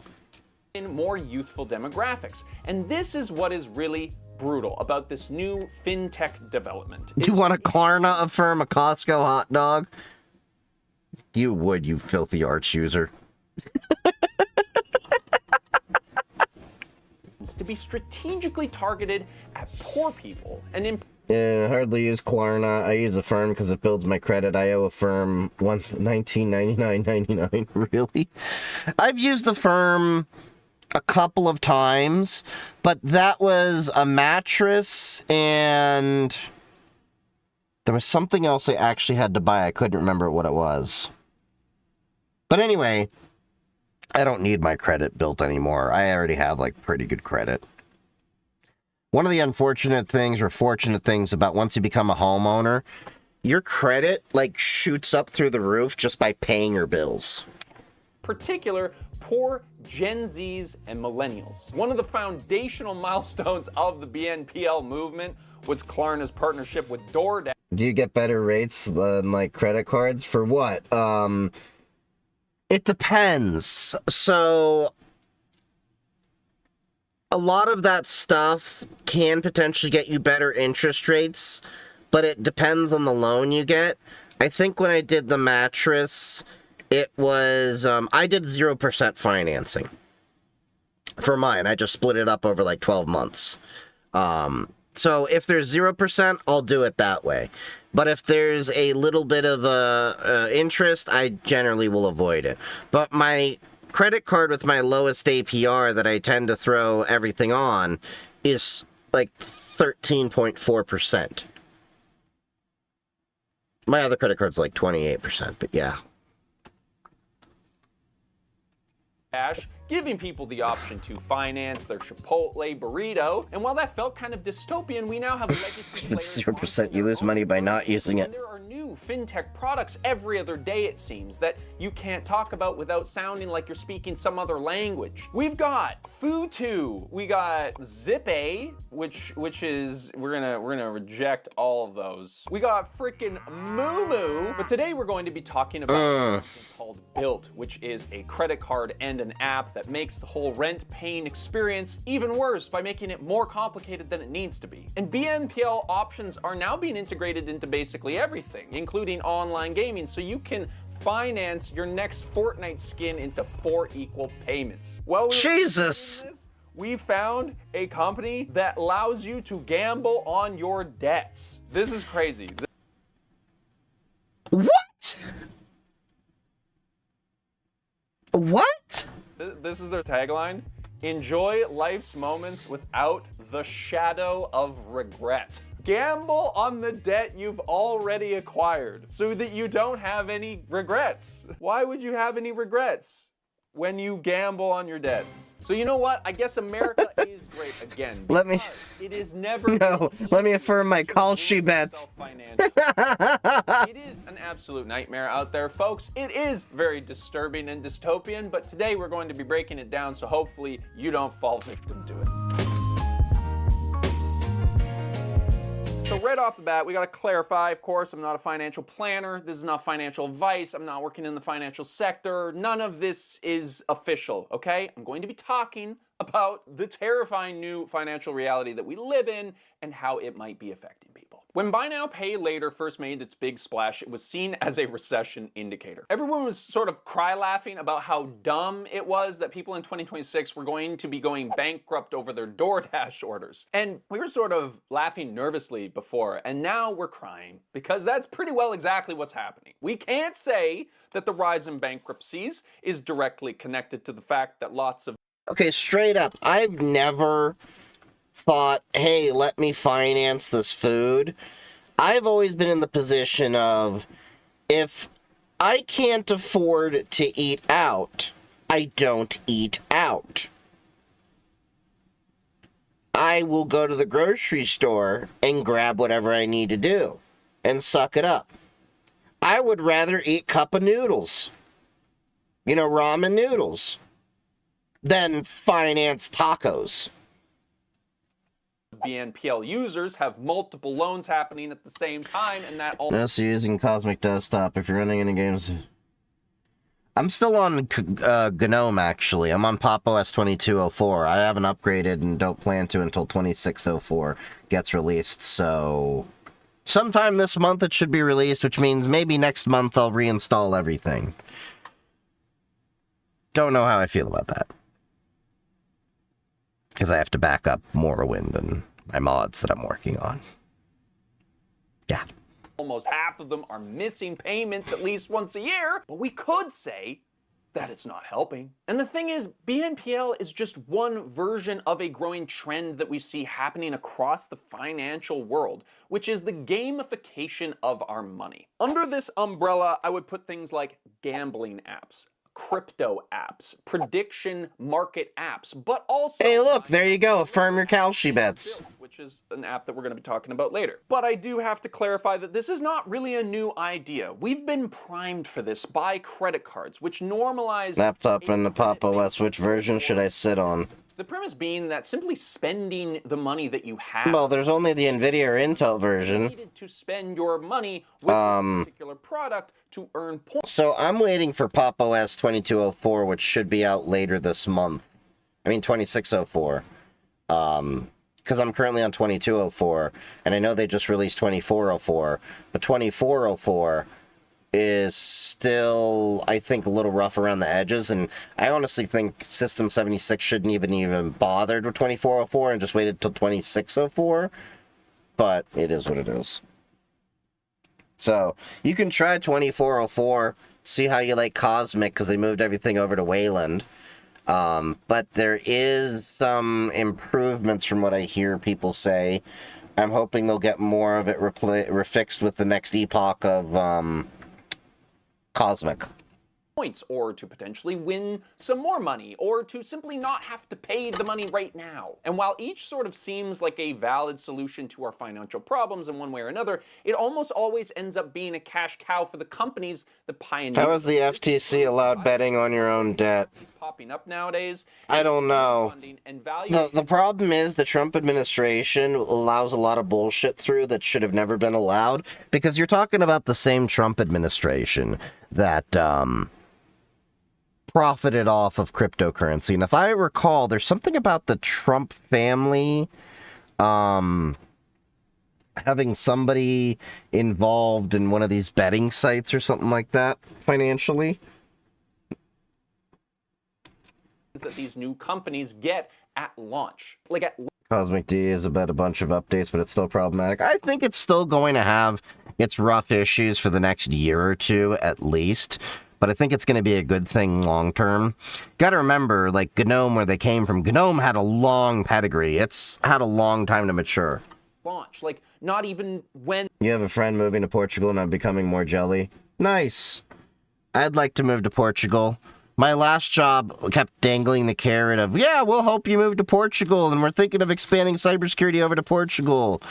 In more youthful demographics. And this is what is really brutal about this new fintech development. Do you want a Klarna affirm a Costco hot dog? You would, you filthy arch user. To be strategically targeted at poor people and in hardly use Klarna. I use Affirm because it builds my credit. I owe Affirm $19.99.99. Really? I've used Affirm a couple of times, but that was a mattress and there was something else I actually had to buy. I couldn't remember what it was. But anyway, I don't need my credit built anymore. I already have like pretty good credit. One of the unfortunate things or fortunate things about once you become a homeowner, your credit like shoots up through the roof just by paying your bills. particular poor Gen Zs and millennials. One of the foundational milestones of the BNPL movement was Klarna's partnership with DoorDash. Do you get better rates than like credit cards? For what? It depends. So a lot of that stuff can potentially get you better interest rates, but it depends on the loan you get. I think when I did the mattress, it was, I did 0% financing for mine. I just split it up over like 12 months. So if there's 0%, I'll do it that way. But if there's a little bit of interest, I generally will avoid it. But my credit card with my lowest APR that I tend to throw everything on is like 13.4%. My other credit card's like 28%, but yeah. Cash, giving people the option to finance their Chipotle burrito. And while that felt kind of dystopian, we now have legacy It's players 0%, you lose money by not using it. there are new fintech products every other day, it seems, that you can't talk about without sounding like you're speaking some other language. We've got Futu, we got Zip-A, which is we're gonna reject all of those. We got freaking Moo, but today we're going to be talking about something called Built, which is a credit card and an app that makes the whole rent-paying experience even worse by making it more complicated than it needs to be. And BNPL options are now being integrated into basically everything, including online gaming, so you can finance your next Fortnite skin into 4 equal payments. Well, Jesus! We found a company that allows you to gamble on your debts. This is crazy. What? What? This is their tagline. Enjoy life's moments without the shadow of regret. Gamble on the debt you've already acquired so that you don't have any regrets. Why would you have any regrets when you gamble on your debts? So you know what? I guess America is great again. Let me... It is never... No, let me affirm my Kalshi bets. It is an absolute nightmare out there, folks. It is very disturbing and dystopian, but today we're going to be breaking it down, so hopefully you don't fall victim to it. So right off the bat, we got to clarify, of course, I'm not a financial planner. This is not financial advice. I'm not working in the financial sector. None of this is official, okay? I'm going to be talking about the terrifying new financial reality that we live in and how it might be affecting people. When Buy Now, Pay Later first made its big splash, it was seen as a recession indicator. Everyone was sort of cry-laughing about how dumb it was that people in 2026 were going to be going bankrupt over their DoorDash orders. And we were sort of laughing nervously before, and now we're crying, because that's pretty well exactly what's happening. We can't say that the rise in bankruptcies is directly connected to the fact that lots of... Okay, straight up, I've never thought, hey, let me finance this food. I've always been in the position of, if I can't afford to eat out, I don't eat out. I will go to the grocery store and grab whatever I need to do and suck it up. I would rather eat cup of noodles, you know, ramen noodles, than finance tacos. BNPL users have multiple loans happening at the same time, and that all... Also using Cosmic Desktop if you're running any games. I'm still on GNOME, actually. I'm on Pop! OS 2204. I haven't upgraded and don't plan to until 2604 gets released, so... sometime this month it should be released, which means maybe next month I'll reinstall everything. Don't know how I feel about that. Because I have to back up Morrowind and my mods that I'm working on. Yeah. Almost half of them are missing payments at least once a year, but we could say that it's not helping. And the thing is, BNPL is just one version of a growing trend that we see happening across the financial world, which is the gamification of our money. Under this umbrella, I would put things like gambling apps, crypto apps, prediction market apps, but also... Hey, look, there you go. Affirm your Kalshi bets. Which is an app that we're going to be talking about later. But I do have to clarify that this is not really a new idea. We've been primed for this by credit cards, which normalize... Laptop and the Pop! OS, which version should I sit on? The premise being that simply spending the money that you have... Well, there's only the NVIDIA or Intel version. You needed to spend your money with this particular product to earn points. So I'm waiting for Pop! OS 2204, which should be out later this month. I mean, 2604. Because I'm currently on 2204, and I know they just released 2404, but 2404 is still, I think, a little rough around the edges, and I honestly think System 76 shouldn't even bothered with 2404 and just waited till 2604, but it is what it is. So, you can try 2404, see how you like Cosmic, because they moved everything over to Wayland. But there is some improvements from what I hear people say. I'm hoping they'll get more of it refixed with the next epoch of Cosmic. Points, or to potentially win some more money, or to simply not have to pay the money right now. And while each sort of seems like a valid solution to our financial problems in one way or another, it almost always ends up being a cash cow for the companies that pioneer. How is the FTC allowed betting on your own debt? Popping up nowadays. I don't know. The problem is the Trump administration allows a lot of bullshit through that should have never been allowed, because you're talking about the same Trump administration that profited off of cryptocurrency. And if I recall, there's something about the Trump family having somebody involved in one of these betting sites or something like that financially. That these new companies get at launch. Cosmic D is about a bunch of updates, but it's still problematic. I think it's still going to have its rough issues for the next year or two at least. But I think it's going to be a good thing long term. Got to remember, like GNOME, where they came from, GNOME had a long pedigree. It's had a long time to mature. Launch, like not even when. You have a friend moving to Portugal and I'm becoming more jelly. Nice. I'd like to move to Portugal. My last job kept dangling the carrot of, yeah, we'll help you move to Portugal, and we're thinking of expanding cybersecurity over to Portugal.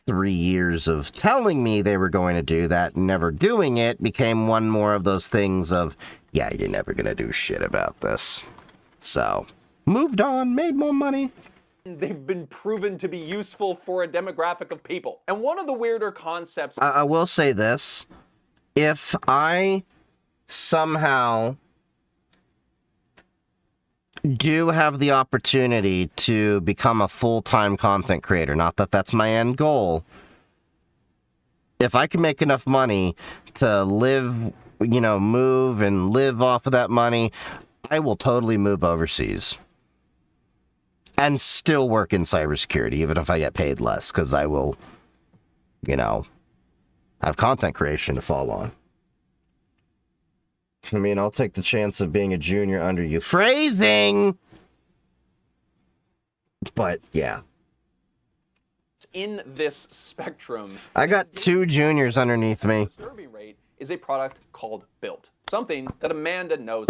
3 years of telling me they were going to do that and never doing it became one more of those things of, yeah, you're never going to do shit about this. So, moved on, made more money. They've been proven to be useful for a demographic of people. And one of the weirder concepts... I will say this. If I somehow do have the opportunity to become a full-time content creator, not that that's my end goal, if I can make enough money to live, you know, move and live off of that money, I will totally move overseas and still work in cybersecurity, even if I get paid less, because I will, you know, have content creation to fall on. I mean, I'll take the chance of being a junior under you. Phrasing! But, yeah. In this spectrum, I got 2 juniors underneath me. rate is a product called Built. Something that Amanda knows.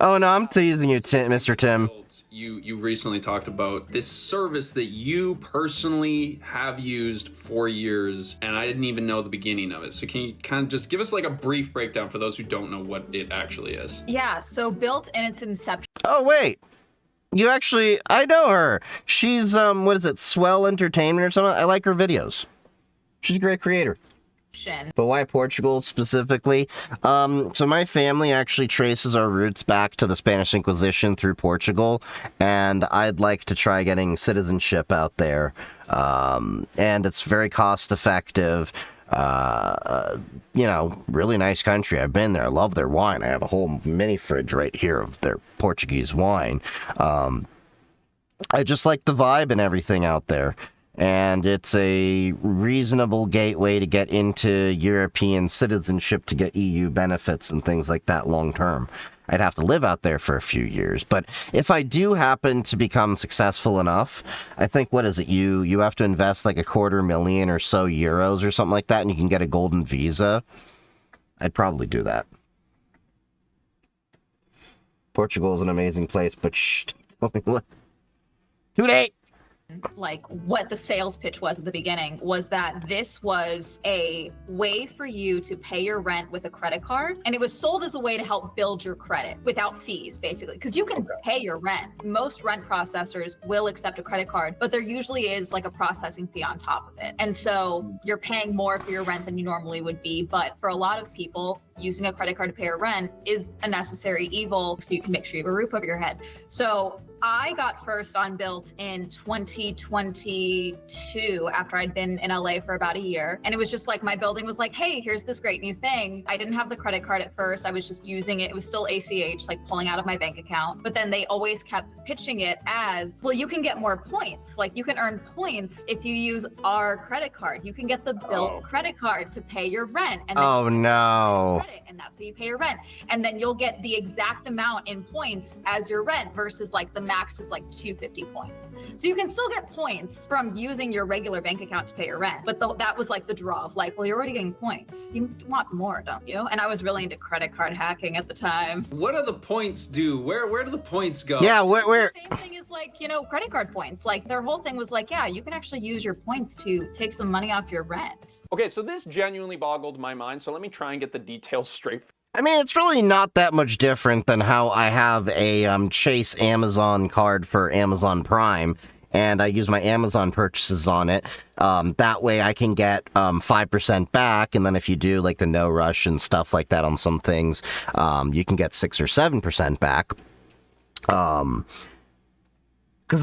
Oh, no, I'm teasing you, Mr. Tim. You recently talked about this service that you personally have used for years, and I didn't even know the beginning of it. So can you kind of just give us like a brief breakdown for those who don't know what it actually is? Yeah, so Built in its inception. Oh, wait. You actually, I know her. She's, what is it, Swell Entertainment or something? I like her videos. She's a great creator. But why Portugal specifically? So my family actually traces our roots back to the Spanish Inquisition through Portugal, and I'd like to try getting citizenship out there. And it's very cost effective. You know, really nice country. I've been there. I love their wine. I have a whole mini fridge right here of their Portuguese wine. I just like the vibe and everything out there. And it's a reasonable gateway to get into European citizenship to get EU benefits and things like that long term. I'd have to live out there for a few years. But if I do happen to become successful enough, I think, what is it? You have to invest like $250,000 or so euros or something like that, and you can get a golden visa. I'd probably do that. Portugal is an amazing place, but shh, tell me what. Too late! Like what the sales pitch was at the beginning was that this was a way for you to pay your rent with a credit card, and it was sold as a way to help build your credit without fees, basically, because you can pay your rent. Most rent processors will accept a credit card, but there usually is like a processing fee on top of it, and so you're paying more for your rent than you normally would be. But for a lot of people, using a credit card to pay your rent is a necessary evil so you can make sure you have a roof over your head. So I got first on Built in 2022 after I'd been in LA for about a year. And it was just like my building was like, hey, here's this great new thing. I didn't have the credit card at first. I was just using it. It was still ACH, like pulling out of my bank account. But then they always kept pitching it as, well, you can get more points. Like you can earn points if you use our credit card. You can get the Built credit card to pay your rent. And then Oh no. credit, and that's how you pay your rent. And then you'll get the exact amount in points as your rent versus like the max is like 250 points. So you can still get points from using your regular bank account to pay your rent. But that was like the draw of like, well, you're already getting points. You want more, don't you? And I was really into credit card hacking at the time. What do the points do? Where do the points go? Yeah, where? The same thing is like, you know, credit card points. Like their whole thing was like, yeah, you can actually use your points to take some money off your rent. Okay, so this genuinely boggled my mind, so let me try and get the details straight. I mean, it's really not that much different than how I have a Chase Amazon card for Amazon Prime, and I use my Amazon purchases on it. That way I can get 5% back, and then if you do like the no rush and stuff like that on some things, you can get 6 or 7% back. Because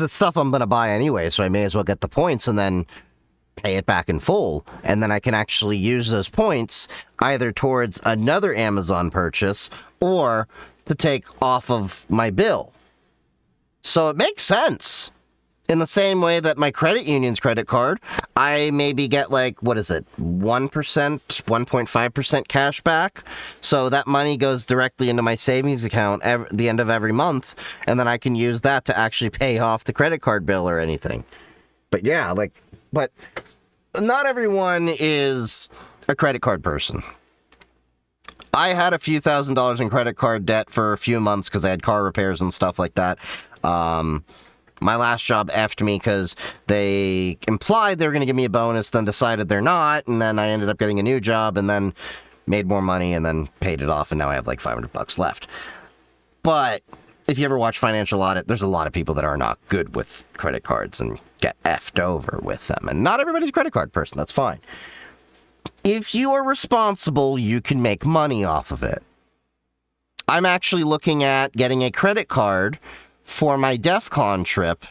it's stuff I'm going to buy anyway, so I may as well get the points and then pay it back in full, and then I can actually use those points either towards another Amazon purchase or to take off of my bill. So it makes sense. In the same way that my credit union's credit card, I maybe get like, 1%, 1.5% cash back. So that money goes directly into my savings account at the end of every month, and then I can use that to actually pay off the credit card bill or anything. But yeah, but not everyone is a credit card person. I had a few $1,000s in credit card debt for a few months because I had car repairs and stuff like that. My last job effed me because they implied they were going to give me a bonus, then decided they're not, and then I ended up getting a new job and then made more money and then paid it off, and now I have like $500 left. But if you ever watch Financial Audit, there's a lot of people that are not good with credit cards and get effed over with them. And not everybody's a credit card person. That's fine. If you are responsible, you can make money off of it. I'm actually looking at getting a credit card for my DEF CON trip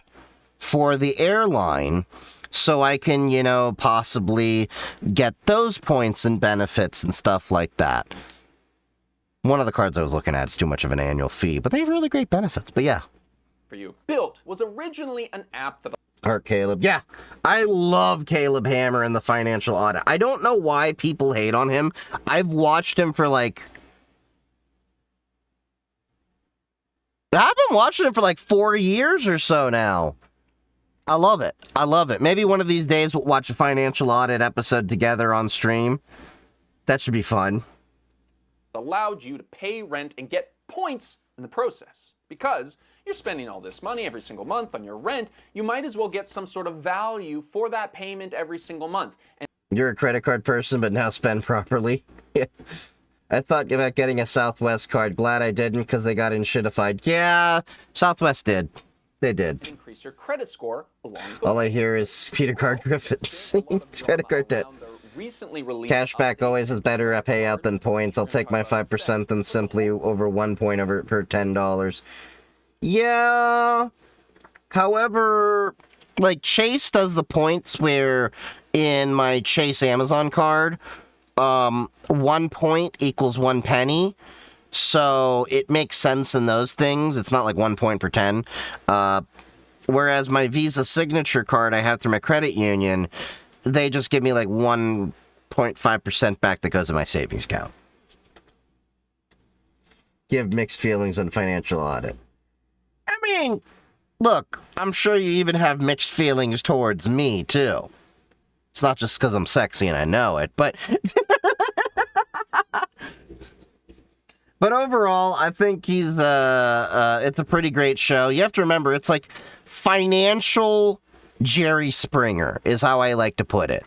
for the airline so I can, possibly get those points and benefits and stuff like that. One of the cards I was looking at is too much of an annual fee, but they have really great benefits. But yeah. For you. Built was originally an app that... Art Caleb. Yeah, I love Caleb Hammer and the Financial Audit. I don't know why people hate on him. I've watched him for I've been watching him for 4 years or so now. I love it. I love it. Maybe one of these days we'll watch a Financial Audit episode together on stream. That should be fun. Allowed you to pay rent and get points in the process. Because you're spending all this money every single month on your rent, you might as well get some sort of value for that payment every single month. And you're a credit card person, but now spend properly. I thought about getting a Southwest card. Glad I didn't, because they got shitified. Yeah, Southwest did. They did. Increase your credit score along the All I hear is Peter Card Griffiths. Credit card debt. recently released Cashback always is better a payout than points. I'll take my 5% than simply over 1 point over per $10. Yeah. However, Chase does the points where in my Chase Amazon card, 1 point equals 1 penny. So it makes sense in those things. It's not like 1 point per 10. Whereas my Visa signature card I have through my credit union, they just give me 1.5% back that goes in my savings account. You have mixed feelings on Financial Audit. I mean, look, I'm sure you even have mixed feelings towards me, too. It's not just because I'm sexy and I know it, but... But overall, I think he's, it's a pretty great show. You have to remember, it's like financial Jerry Springer, is how I like to put it.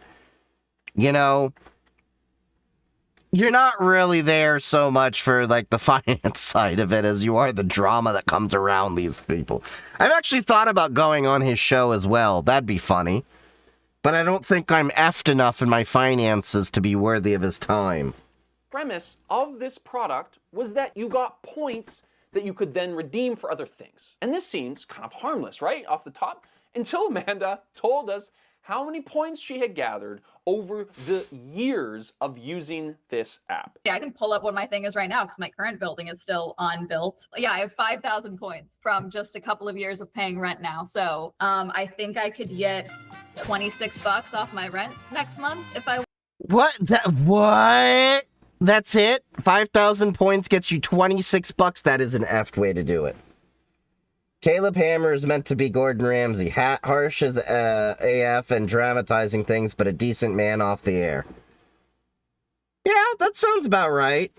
You know, you're not really there so much for, the finance side of it as you are the drama that comes around these people. I've actually thought about going on his show as well. That'd be funny. But I don't think I'm effed enough in my finances to be worthy of his time. Premise of this product was that you got points that you could then redeem for other things. And this seems kind of harmless, right? Off the top, until Amanda told us how many points she had gathered over the years of using this app. Yeah, I can pull up what my thing is right now because my current building is still unbuilt. Yeah, I have 5,000 points from just a couple of years of paying rent now. So I think I could get $26 off my rent next month if I. What? What? That's it? 5,000 points gets you 26 bucks? That is an effed way to do it. Caleb Hammer is meant to be Gordon Ramsay. Harsh as AF and dramatizing things, but a decent man off the air. Yeah, that sounds about right.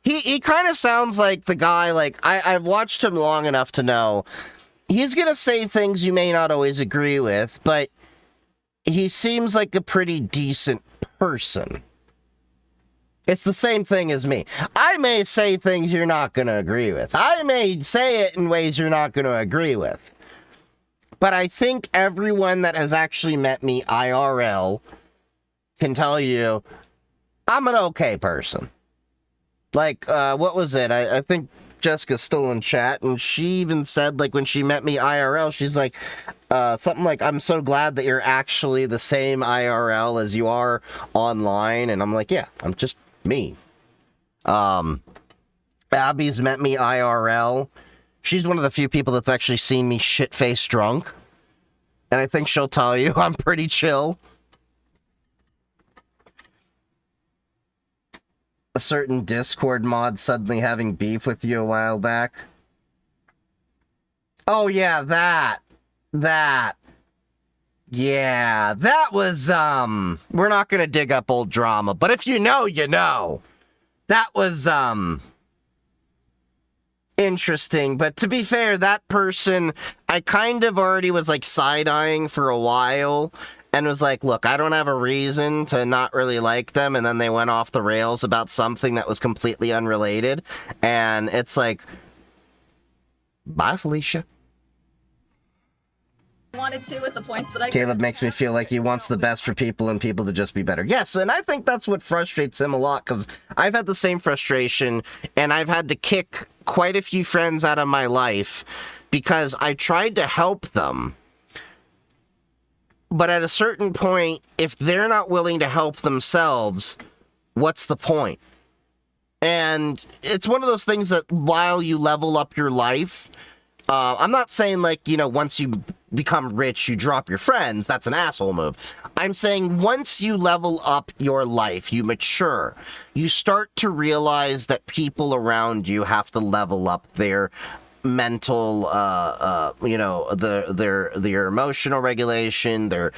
He kind of sounds like the guy, like, I've watched him long enough to know he's gonna say things you may not always agree with, but he seems like a pretty decent person. It's the same thing as me. I may say things you're not going to agree with. I may say it in ways you're not going to agree with. But I think everyone that has actually met me IRL can tell you I'm an okay person. Like, what was it? I think Jessica's still in chat, and she even said, like, when she met me IRL, she's like, something like, I'm so glad that you're actually the same IRL as you are online. And I'm like, yeah, I'm just me. Abby's met me IRL. She's one of the few people that's actually seen me shit-faced drunk. And I think she'll tell you I'm pretty chill. A certain Discord mod suddenly having beef with you a while back. Oh yeah, that. Yeah, that was, we're not gonna dig up old drama, but if you know, you know. That was, interesting, but to be fair, that person, I kind of already was, like, side-eyeing for a while, and was like, look, I don't have a reason to not really like them, and then they went off the rails about something that was completely unrelated, and it's like, bye, Felicia. Wanted to at the point that I. Caleb makes me feel like he wants the best for people and people to just be better. Yes, and I think that's what frustrates him a lot, because I've had the same frustration, and I've had to kick quite a few friends out of my life because I tried to help them. But at a certain point, if they're not willing to help themselves, what's the point? And it's one of those things that while you level up your life, I'm not saying, like, you know, once you become rich, you drop your friends. That's an asshole move. I'm saying once you level up your life, you mature, you start to realize that people around you have to level up their mental, you know, their emotional regulation, their,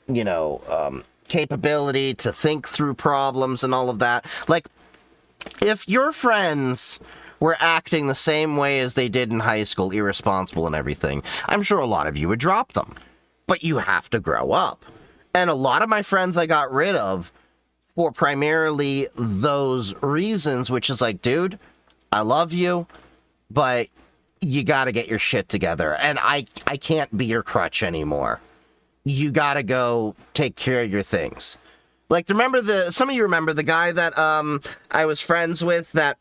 you know, capability to think through problems and all of that. Like, if your friends were acting the same way as they did in high school, irresponsible and everything, I'm sure a lot of you would drop them. But you have to grow up. And a lot of my friends I got rid of for primarily those reasons, which is like, dude, I love you, but you gotta get your shit together. And I can't be your crutch anymore. You gotta go take care of your things. Like, remember some of you remember the guy that I was friends with that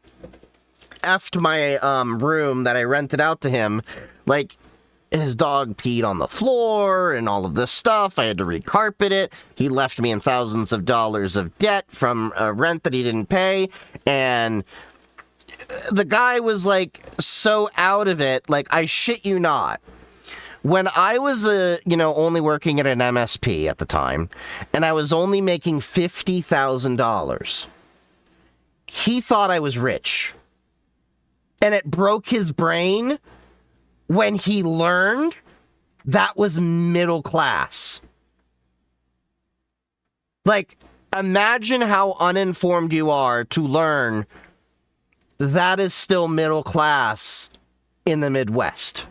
effed my room that I rented out to him. Like, his dog peed on the floor and all of this stuff. I had to recarpet it. He left me in thousands of dollars of debt from rent that he didn't pay. And the guy was, like, so out of it. Like, I shit you not. When I was, you know, only working at an MSP at the time, and I was only making $50,000, he thought I was rich. And it broke his brain when he learned that was middle class. Like, imagine how uninformed you are to learn that is still middle class in the Midwest.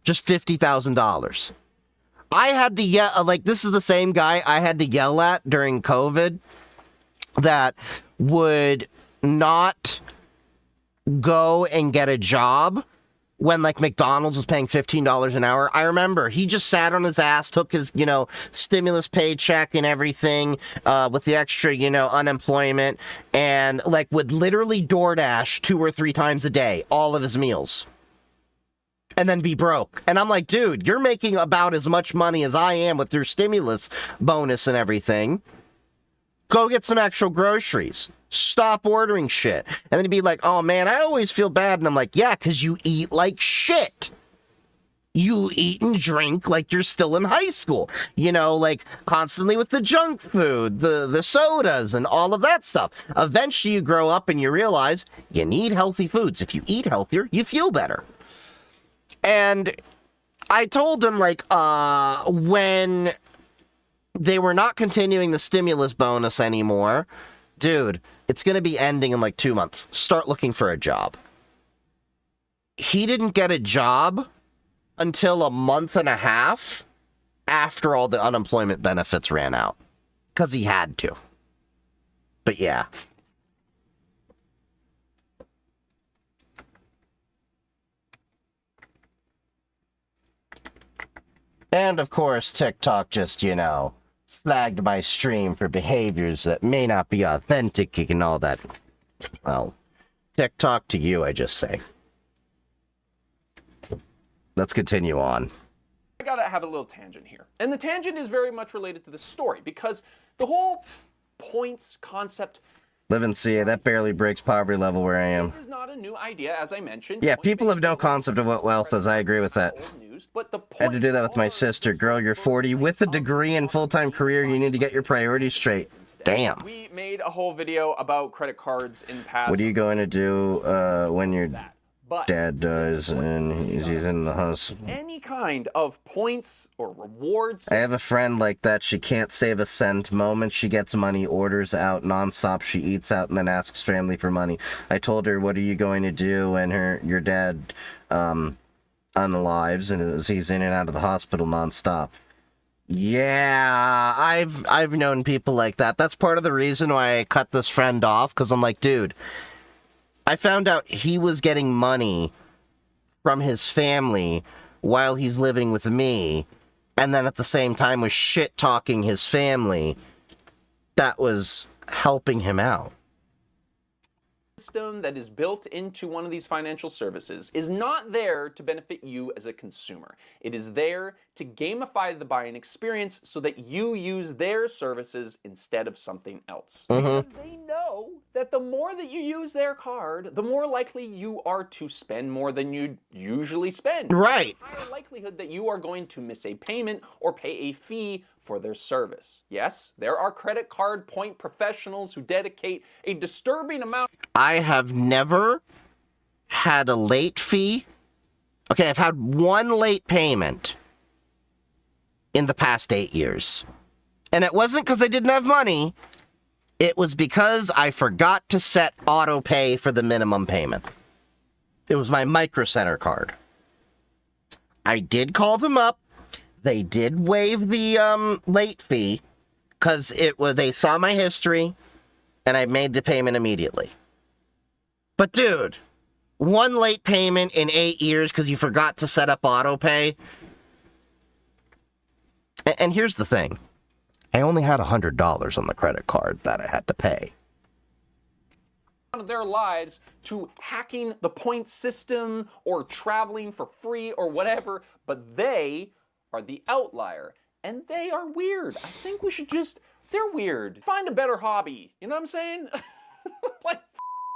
Just $50,000. I had to yell, like, this is the same guy I had to yell at during COVID that would not go and get a job when like McDonald's was paying $15 an hour. I remember he just sat on his ass, took his, stimulus paycheck and everything, with the extra, unemployment, and like would literally DoorDash 2 or 3 times a day, all of his meals. And then be broke. And I'm like, dude, you're making about as much money as I am with your stimulus bonus and everything. Go get some actual groceries. Stop ordering shit. And then he'd be like, oh man, I always feel bad. And I'm like, yeah, because you eat like shit. You eat and drink like you're still in high school. Like constantly with the junk food, the sodas and all of that stuff. Eventually you grow up and you realize you need healthy foods. If you eat healthier, you feel better. And I told him, like, when they were not continuing the stimulus bonus anymore, dude, it's going to be ending in like 2 months. Start looking for a job. He didn't get a job until a month and a half after all the unemployment benefits ran out. Because he had to. But yeah. And of course, TikTok just, flagged my stream for behaviors that may not be authentic and all that. Well, TikTok to you, I just say. Let's continue on. I gotta have a little tangent here. And the tangent is very much related to this story, because the whole points concept... Live and see, that barely breaks poverty level where I am. This is not a new idea, as I mentioned. Yeah, people have no concept of what wealth is. I agree with that. But the I had to do that with my sister. Girl, you're 40. With a degree and full-time career, you need to get your priorities straight. Damn. We made a whole video about credit cards in the past. What are you going to do when your dad dies and he's in the hospital? Any kind of points or rewards. I have a friend like that. She can't save a cent. Moment she gets money, orders out nonstop. She eats out and then asks family for money. I told her, what are you going to do when your dad unalives and he's in and out of the hospital nonstop? Yeah, I've known people like that. That's part of the reason why I cut this friend off, because I'm like, dude, I found out he was getting money from his family while he's living with me, and then at the same time was shit-talking his family that was helping him out. System that is built into one of these financial services is not there to benefit you as a consumer. It is there to gamify the buying experience so that you use their services instead of something else. Because they know that the more that you use their card, the more likely you are to spend more than you usually spend. Right. There's a higher likelihood that you are going to miss a payment or pay a fee for their service. Yes, there are credit card point professionals who dedicate a disturbing amount. I have never had a late fee. Okay, I've had one late payment in the past 8 years. And it wasn't because I didn't have money. It was because I forgot to set auto pay for the minimum payment. It was my Micro Center card. I did call them up. They did waive the late fee because they saw my history and I made the payment immediately. But dude, one late payment in 8 years because you forgot to set up auto pay. And here's the thing. I only had $100 on the credit card that I had to pay. Of their lives to hacking the point system or traveling for free or whatever, but they are the outlier and they are weird. I think we should they're weird. Find a better hobby. You know what I'm saying? Like,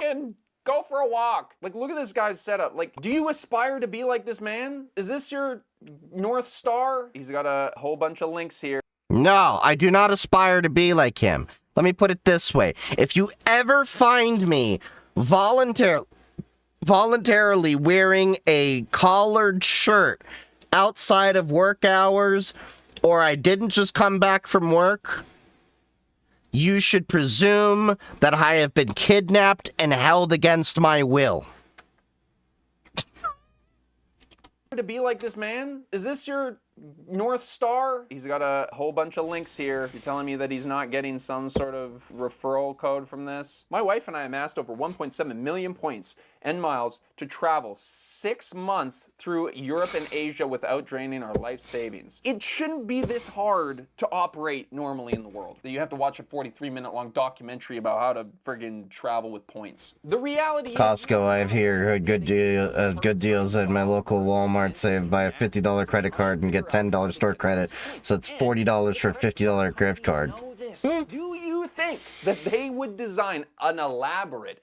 f***ing go for a walk. Like, look at this guy's setup. Like, do you aspire to be like this man? Is this your North Star? He's got a whole bunch of links here. No, I do not aspire to be like him. Let me put it this way. If you ever find me voluntarily wearing a collared shirt outside of work hours, or I didn't just come back from work, you should presume that I have been kidnapped and held against my will. To be like this man? Is this your North Star, he's got a whole bunch of links here. You're telling me that he's not getting some sort of referral code from this? My wife and I amassed over 1.7 million points and miles to travel 6 months through Europe and Asia without draining our life savings. It shouldn't be this hard to operate normally in the world. You have to watch a 43-minute long documentary about how to friggin' travel with points. The reality Costco, I have here good deals at my local Walmart. Save by a $50 credit card and get $10 store credit. So it's $40 for a $50 gift card. Do you think that they would design an elaborate...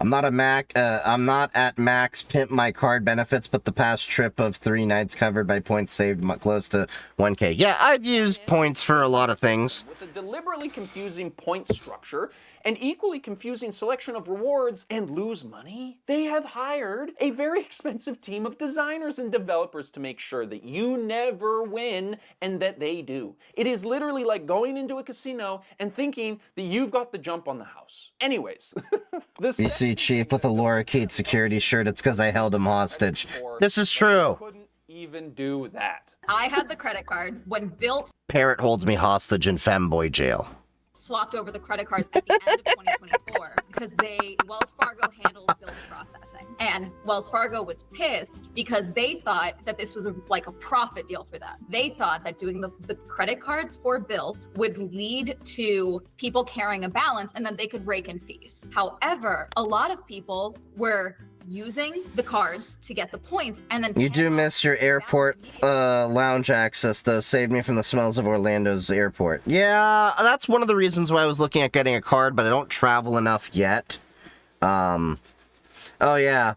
I'm not at max pimp my card benefits, but the past trip of 3 nights covered by points saved close to 1K. Yeah, I've used points for a lot of things. With a deliberately confusing point structure and equally confusing selection of rewards and lose money, they have hired a very expensive team of designers and developers to make sure that you never win and that they do. It is literally like going into a casino and thinking that you've got the jump on the house. Anyways, You see Chief with a Laura Kate security shirt, it's because I held him hostage. This is true. Couldn't even do that. I had the credit card when Built Parrot holds me hostage in femboy jail. swapped over the credit cards at the end of 2024 because Wells Fargo handles bill processing. And Wells Fargo was pissed because they thought that this was like a profit deal for them. They thought that doing the credit cards for Built would lead to people carrying a balance and then they could rake in fees. However, a lot of people were using the cards to get the points and then You do miss your airport lounge access though. Saved me from the smells of Orlando's airport. Yeah, that's one of the reasons why I was looking at getting a card, but I don't travel enough yet. Oh yeah,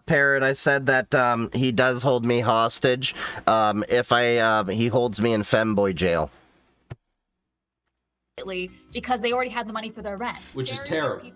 Parrot, I said that he does hold me hostage if he holds me in femboy jail. Because they already had the money for their rent. Which is terrible.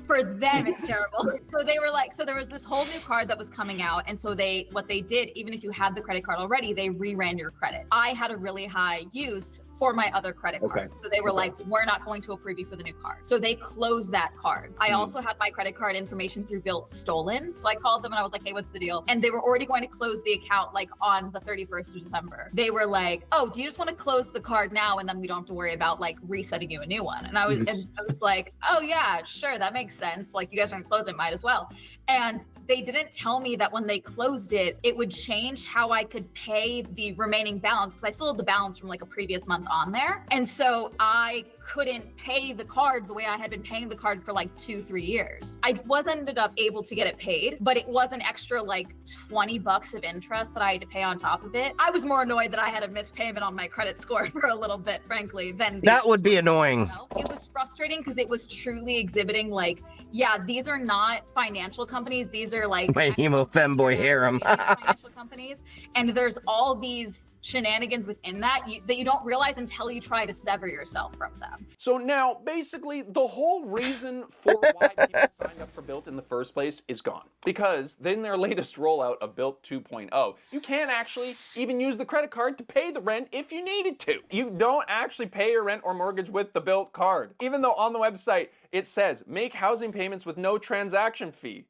For them, it's terrible. So they were like, so there was this whole new card that was coming out. And so what they did, even if you had the credit card already, they reran your credit. I had a really high use for my other credit card. So they were like, we're not going to approve you for the new card. So they closed that card. I also had my credit card information through Built stolen. So I called them and I was like, hey, what's the deal? And they were already going to close the account like on the 31st of December. They were like, oh, do you just want to close the card now? And then we don't have to worry about like resetting you a new one. And I was like, oh yeah, sure. That makes sense. Like you guys are going to close it, might as well. And they didn't tell me that when they closed it, it would change how I could pay the remaining balance because I still had the balance from like a previous month on there. And so I couldn't pay the card the way I had been paying the card for like 2-3 years. I ended up able to get it paid, but it was an extra like $20 of interest that I had to pay on top of it. I was more annoyed that I had a missed payment on my credit score for a little bit, frankly, than that would be annoying. It was frustrating because it was truly exhibiting like, yeah, these are not financial companies. These are like my emo femboy harem. financial companies. And there's all these shenanigans within that you don't realize until you try to sever yourself from them. So now, basically, the whole reason for why people signed up for Built in the first place is gone. Because in their latest rollout of Built 2.0, you can't actually even use the credit card to pay the rent if you needed to. You don't actually pay your rent or mortgage with the Built card. Even though on the website it says, make housing payments with no transaction fee.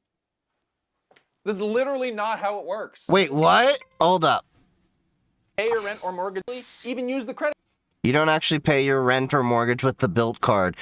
This is literally not how it works. Wait, what? Hold up. Pay your rent or mortgage, even use the credit. You don't actually pay your rent or mortgage with the Built card.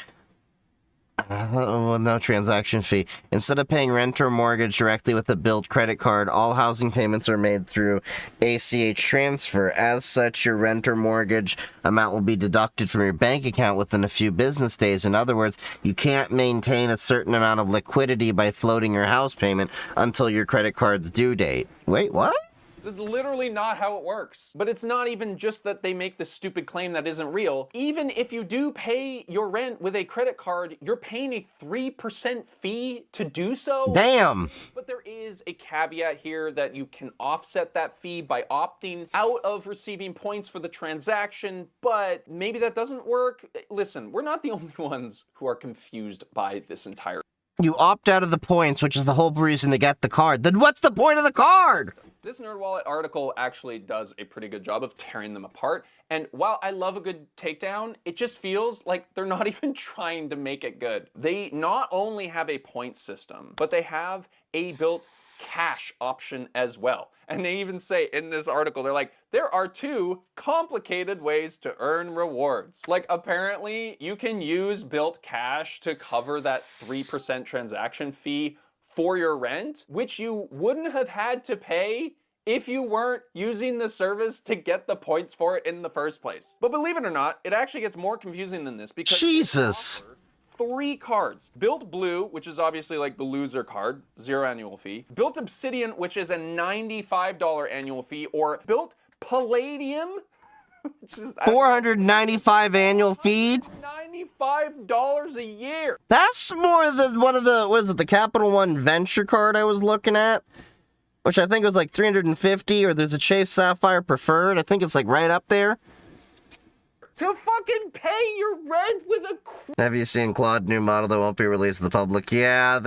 No transaction fee. Instead of paying rent or mortgage directly with a Built credit card, all housing payments are made through ACH transfer. As such, your rent or mortgage amount will be deducted from your bank account within a few business days. In other words, you can't maintain a certain amount of liquidity by floating your house payment until your credit card's due date. Wait, what? This is literally not how it works. But it's not even just that they make this stupid claim that isn't real. Even if you do pay your rent with a credit card, you're paying a 3% fee to do so. Damn. But there is a caveat here that you can offset that fee by opting out of receiving points for the transaction, but maybe that doesn't work. Listen, we're not the only ones who are confused by this entire. You opt out of the points, which is the whole reason to get the card. Then what's the point of the card? This NerdWallet article actually does a pretty good job of tearing them apart. And while I love a good takedown, it just feels like they're not even trying to make it good. They not only have a point system, but they have a built cash option as well. And they even say in this article, they're like, there are 2 complicated ways to earn rewards. Like, apparently you can use built cash to cover that 3% transaction fee for your rent, which you wouldn't have had to pay if you weren't using the service to get the points for it in the first place. But believe it or not, it actually gets more confusing than this because Jesus. 3 cards. Built Blue, which is obviously like the loser card, 0 annual fee. Built Obsidian, which is a $95 annual fee, or Built Palladium, which is $495 annual fee. $95 a year. That's more than one of the, what is it, the Capital One Venture card I was looking at, which I think was like $350, or there's a Chase Sapphire Preferred. I think it's like right up there. To fucking pay your rent with a... Have you seen Claude new model that won't be released to the public? Yeah,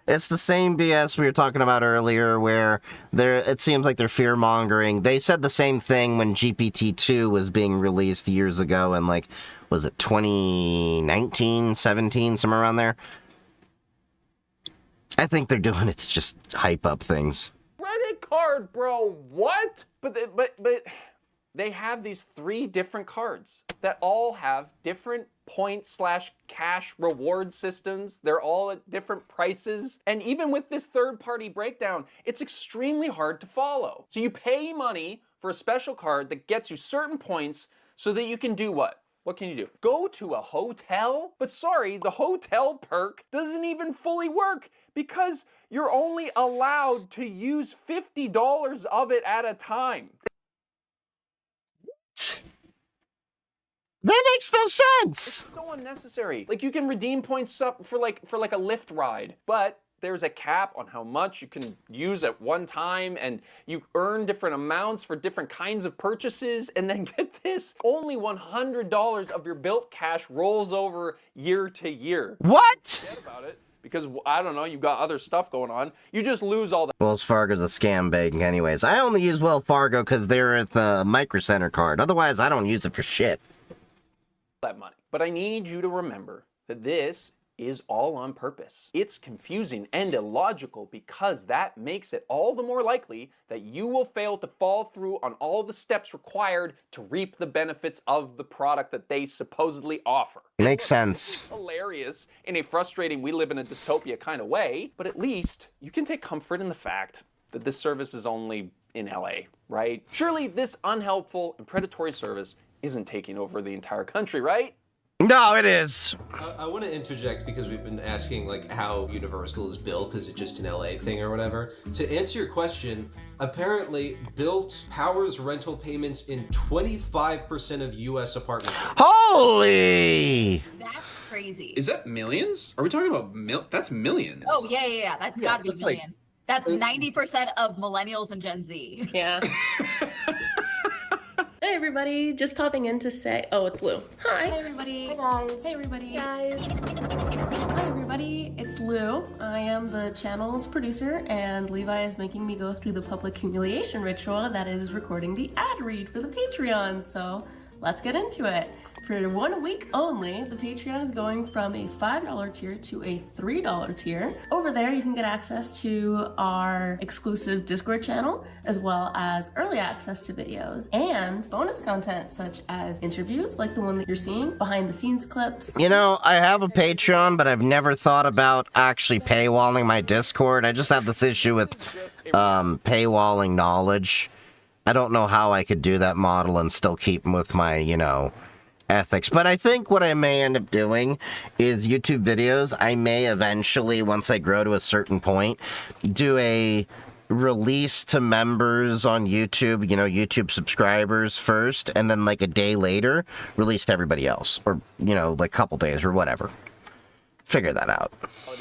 it's the same BS we were talking about earlier, where it seems like they're fear-mongering. They said the same thing when GPT-2 was being released years ago, and like, was it 2019, 17, somewhere around there? I think they're doing it to just hype up things. Credit card, bro, what? But they have these 3 different cards that all have different point/cash reward systems. They're all at different prices. And even with this third-party breakdown, it's extremely hard to follow. So you pay money for a special card that gets you certain points so that you can do what? What can you do? Go to a hotel? But sorry, the hotel perk doesn't even fully work because you're only allowed to use $50 of it at a time. That makes no sense. It's so unnecessary. Like, you can redeem points up for like a Lyft ride, but there's a cap on how much you can use at one time, and you earn different amounts for different kinds of purchases. And then get this, only $100 of your built cash rolls over year to year. What? Forget about it. Because, I don't know, you've got other stuff going on. You just lose all that. Wells Fargo's a scam bag anyways. I only use Wells Fargo because they're at the Micro Center card. Otherwise, I don't use it for shit. That money. But I need you to remember that this is all on purpose. It's confusing and illogical because that makes it all the more likely that you will fail to follow through on all the steps required to reap the benefits of the product that they supposedly offer. Makes sense. It's hilarious in a frustrating, we live in a dystopia kind of way, but at least you can take comfort in the fact that this service is only in LA, right? Surely this unhelpful and predatory service isn't taking over the entire country, right? No, it is. I want to interject because we've been asking like how Universal is built. Is it just an LA thing or whatever? To answer your question, apparently Built powers rental payments in 25% of US apartment buildings. Holy! That's crazy. Is that millions? Are we talking about that's millions? Oh, yeah. That's gotta be millions. That's 90% of millennials and Gen Z. Yeah. Hey everybody, just popping in to say, oh, it's Lou. Hi. Hey everybody. Hi guys. Hey everybody. Hey guys. Hi everybody, it's Lou. I am the channel's producer, and Levi is making me go through the public humiliation ritual that is recording the ad read for the Patreon, so let's get into it. For 1 week only, the Patreon is going from a $5 tier to a $3 tier. Over there, you can get access to our exclusive Discord channel, as well as early access to videos and bonus content such as interviews like the one that you're seeing, behind the scenes clips. You know, I have a Patreon, but I've never thought about actually paywalling my Discord. I just have this issue with paywalling knowledge. I don't know how I could do that model and still keep with my, ethics. But I think what I may end up doing is YouTube videos. I may eventually, once I grow to a certain point, do a release to members on YouTube, YouTube subscribers first, and then like a day later, release to everybody else. Or, like a couple days or whatever. Figure that out.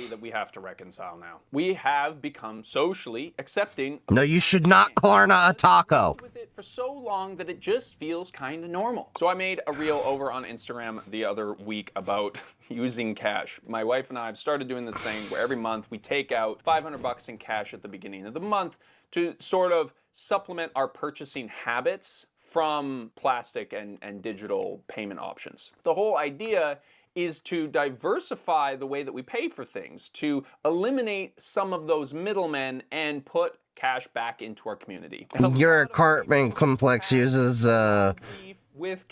That we have to reconcile now. We have become socially accepting. No, you should not Klarna a taco. With it for so long that it just feels kind of normal. So I made a reel over on Instagram the other week about using cash. My wife and I have started doing this thing where every month we take out $500 in cash at the beginning of the month to sort of supplement our purchasing habits from plastic and digital payment options. The whole idea is to diversify the way that we pay for things, to eliminate some of those middlemen and put cash back into our community. Your apartment complex uses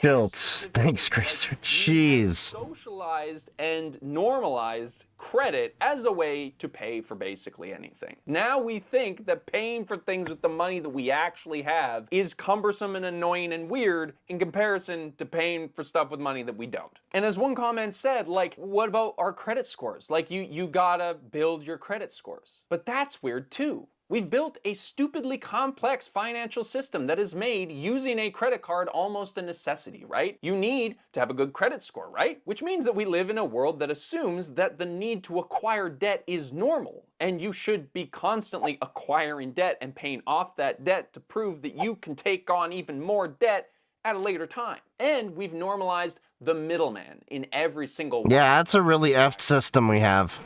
built. Thanks, Gracer. Jeez. Socialized and normalized credit as a way to pay for basically anything. Now we think that paying for things with the money that we actually have is cumbersome and annoying and weird in comparison to paying for stuff with money that we don't. And as one comment said, like, what about our credit scores? Like, you gotta build your credit scores. But that's weird too. We've built a stupidly complex financial system that is made using a credit card almost a necessity, right? You need to have a good credit score, right? Which means that we live in a world that assumes that the need to acquire debt is normal, and you should be constantly acquiring debt and paying off that debt to prove that you can take on even more debt at a later time. And we've normalized the middleman in every single way. Yeah, that's a really effed system we have.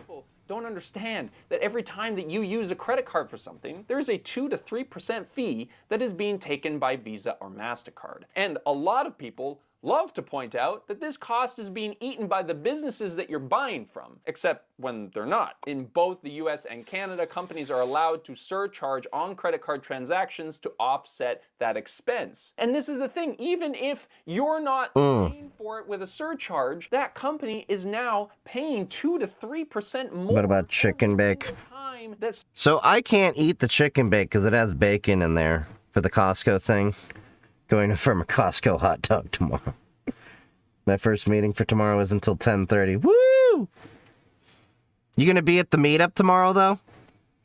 Don't understand that every time that you use a credit card for something, there's a 2 to 3% fee that is being taken by Visa or MasterCard. And a lot of people love to point out that this cost is being eaten by the businesses that you're buying from, except when they're not. In both the US and Canada, companies are allowed to surcharge on credit card transactions to offset that expense. And this is the thing, even if you're not paying for it with a surcharge, that company is now paying 2 to 3% more. What about chicken bake? So I can't eat the chicken bake because it has bacon in there for the Costco thing. Going from a Costco hot dog tomorrow. My first meeting for tomorrow is until 10:30. Woo! You gonna be at the meetup tomorrow, though?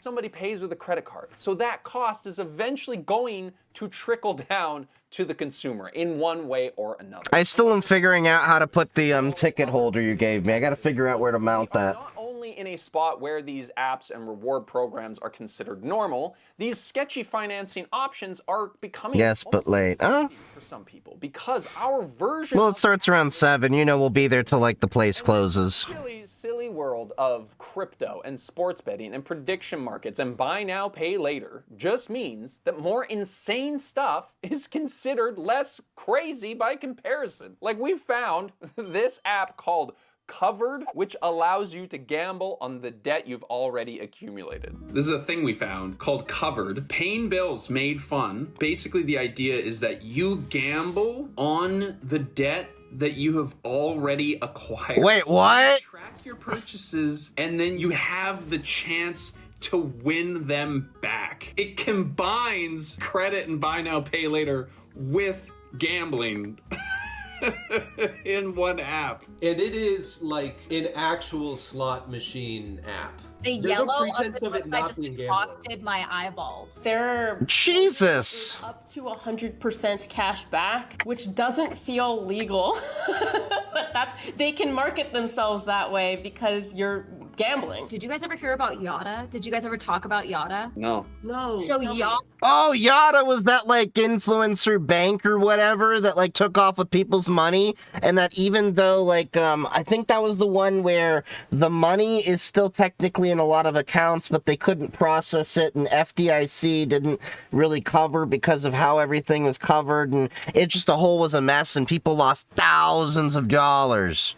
Somebody pays with a credit card. So that cost is eventually going to trickle down to the consumer in one way or another. I still am figuring out how to put the ticket holder you gave me. I gotta figure out where to mount that. Not only in a spot where these apps and reward programs are considered normal, these sketchy financing options are becoming Yes, but late. for some people because our version Well, it starts around 7. You know, we'll be there till like the place closes. silly world of crypto and sports betting and prediction markets and buy now, pay later just means that more insane stuff is considered less crazy by comparison. Like we found this app called Covered, which allows you to gamble on the debt you've already accumulated. This is a thing we found called Covered. Paying bills made fun. Basically, the idea is that you gamble on the debt that you have already acquired. Wait, what? You track your purchases, and then you have the chance to win them back. It combines credit and buy now, pay later with gambling. In one app. And it is like an actual slot machine app. The There's yellow no pretense of it not being gambling. Frosted my eyeballs. They're Jesus. up to 100% cash back, which doesn't feel legal. But they can market themselves that way because you're gambling. Did you guys ever hear about Yada? Did you guys ever talk about Yada? No. So Yada. Oh, Yada was that like influencer bank or whatever that like took off with people's money, and that even though like I think that was the one where the money is still technically in a lot of accounts, but they couldn't process it, and FDIC didn't really cover because of how everything was covered, and it just the whole was a mess, and people lost thousands of dollars.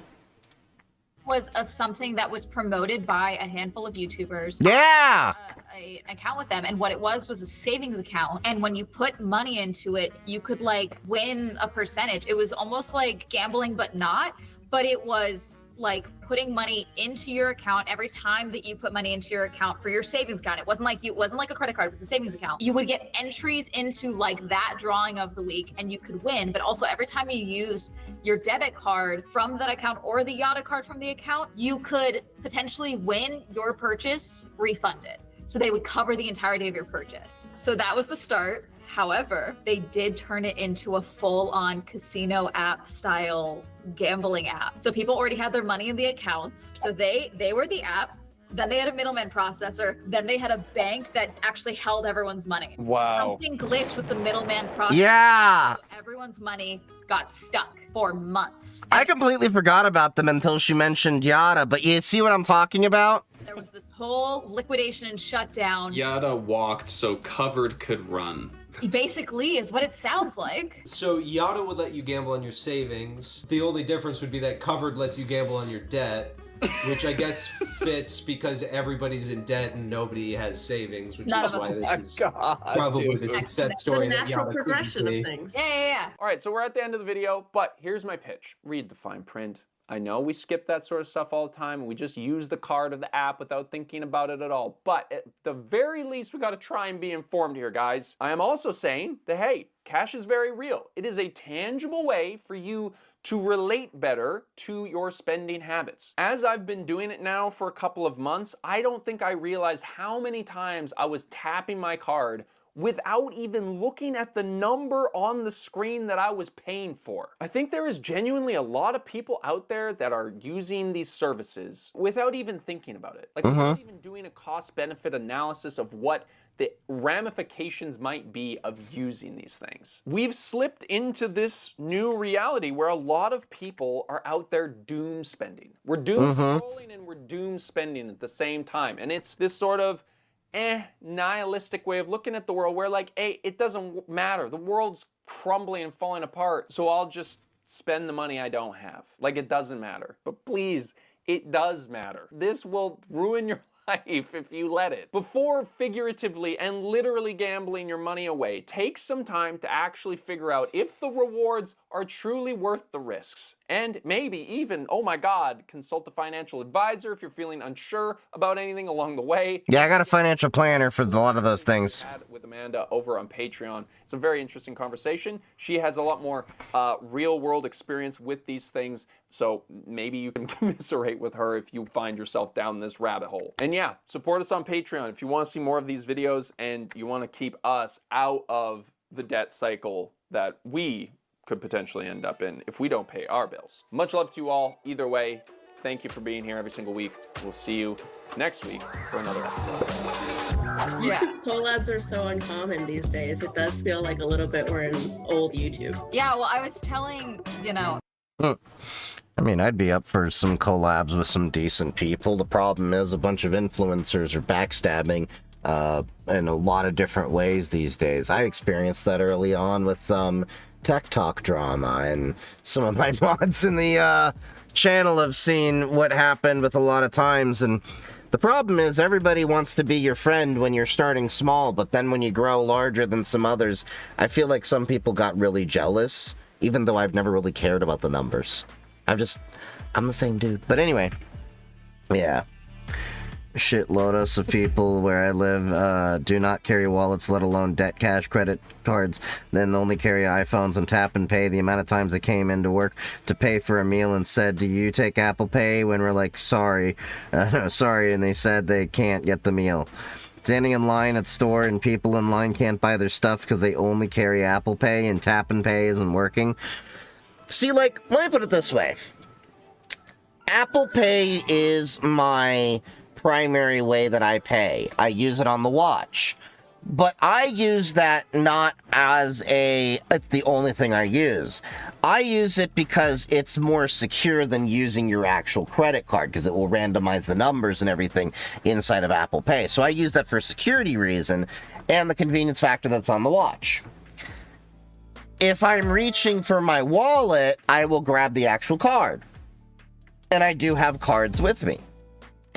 Was something that was promoted by a handful of YouTubers. Yeah. An account with them, and what it was a savings account, and when you put money into it, you could like win a percentage. It was almost like gambling, but not. But it was like putting money into your account every time that you put money into your account for your savings account. It wasn't like a credit card, it was a savings account. You would get entries into like that drawing of the week and you could win, but also every time you used your debit card from that account or the Yada card from the account, you could potentially win your purchase refunded. So they would cover the entirety of your purchase. So that was the start. However, they did turn it into a full-on casino app style gambling app. So people already had their money in the accounts. So they were the app. Then they had a middleman processor. Then they had a bank that actually held everyone's money. Wow. Something glitched with the middleman processor. Yeah. So everyone's money got stuck for months. I completely forgot about them until she mentioned Yada, but you see what I'm talking about? There was this whole liquidation and shutdown. Yada walked so Covered could run. Basically, is what it sounds like. So Yada would let you gamble on your savings. The only difference would be that Covered lets you gamble on your debt, which I guess fits because everybody's in debt and nobody has savings, which None is of us why have this debt. is God, probably dude. the success It's story a that natural Yada progression of couldn't be. things. Yeah. All right, so we're at the end of the video, but here's my pitch. Read the fine print. I know we skip that sort of stuff all the time, and we just use the card of the app without thinking about it at all. But at the very least, we got to try and be informed here, guys. I am also saying that, hey, cash is very real. It is a tangible way for you to relate better to your spending habits. As I've been doing it now for a couple of months, I don't think I realized how many times I was tapping my card without even looking at the number on the screen that I was paying for. I think there is genuinely a lot of people out there that are using these services without even thinking about it. Like without even doing a cost-benefit analysis of what the ramifications might be of using these things. We've slipped into this new reality where a lot of people are out there doom spending. We're doom scrolling and we're doom spending at the same time. And it's this sort of nihilistic way of looking at the world where like, hey, it doesn't matter. The world's crumbling and falling apart, so I'll just spend the money I don't have. Like it doesn't matter. But please, it does matter. This will ruin your life if you let it. Before figuratively and literally gambling your money away, take some time to actually figure out if the rewards are truly worth the risks. And maybe even, oh my God, consult a financial advisor if you're feeling unsure about anything along the way. Yeah, I got a financial planner for a lot of those things. With Amanda over on Patreon. It's a very interesting conversation. She has a lot more real world experience with these things, so maybe you can commiserate with her if you find yourself down this rabbit hole. And yeah, support us on Patreon if you want to see more of these videos and you want to keep us out of the debt cycle that we could potentially end up in if we don't pay our bills. Much love to you all. Either way, thank you for being here every single week. We'll see you next week for another episode. YouTube collabs are so uncommon these days. It does feel like a little bit we're in old YouTube. Yeah, well, I was telling, I mean, I'd be up for some collabs with some decent people. The problem is a bunch of influencers are backstabbing in a lot of different ways these days. I experienced that early on with Tech Talk drama, and some of my mods in the channel have seen what happened with a lot of times, and the problem is everybody wants to be your friend when you're starting small, but then when you grow larger than some others, I feel like some people got really jealous, even though I've never really cared about the numbers. I'm the same dude. But anyway, yeah. Shitloads of people where I live do not carry wallets, let alone debt, cash, credit cards, then only carry iPhones and tap and pay. The amount of times they came into work to pay for a meal and said, do you take Apple Pay? When we're like, sorry, sorry, and they said they can't get the meal. Standing in line at store and people in line can't buy their stuff because they only carry Apple Pay and tap and pay isn't working. See, like, let me put it this way. Apple Pay is my primary way that I pay. I use it on the watch. But I use that not as it's the only thing I use. I use it because it's more secure than using your actual credit card, because it will randomize the numbers and everything inside of Apple Pay. So I use that for a security reason and the convenience factor that's on the watch. If I'm reaching for my wallet, I will grab the actual card. And I do have cards with me.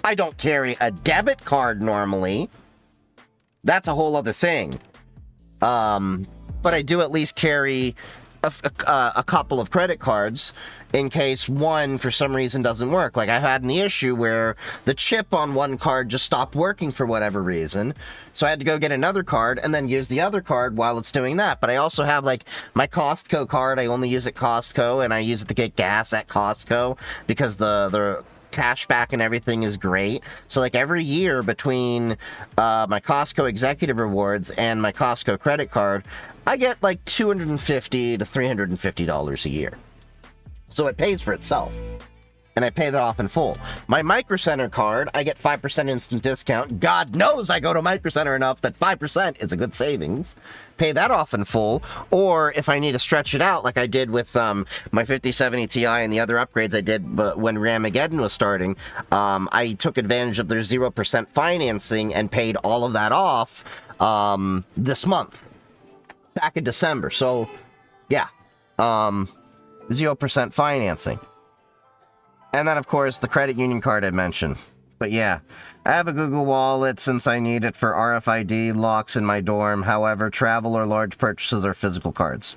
I don't carry a debit card normally. That's a whole other thing. But I do at least carry a couple of credit cards in case one, for some reason, doesn't work. Like, I've had an issue where the chip on one card just stopped working for whatever reason. So I had to go get another card and then use the other card while it's doing that. But I also have, like, my Costco card. I only use at Costco, and I use it to get gas at Costco because the cashback and everything is great. So, like, every year between my Costco executive rewards and my Costco credit card, I get like $250 to $350 a year. So it pays for itself. And I pay that off in full. My Micro Center card, I get 5% instant discount. God knows I go to Micro Center enough that 5% is a good savings. Pay that off in full. Or if I need to stretch it out, like I did with my 5070 Ti and the other upgrades I did when Ramageddon was starting, I took advantage of their 0% financing and paid all of that off this month. back in December. So, yeah, 0% financing. And then, of course, the credit union card I mentioned. But yeah, I have a Google Wallet since I need it for RFID locks in my dorm. However, travel or large purchases are physical cards.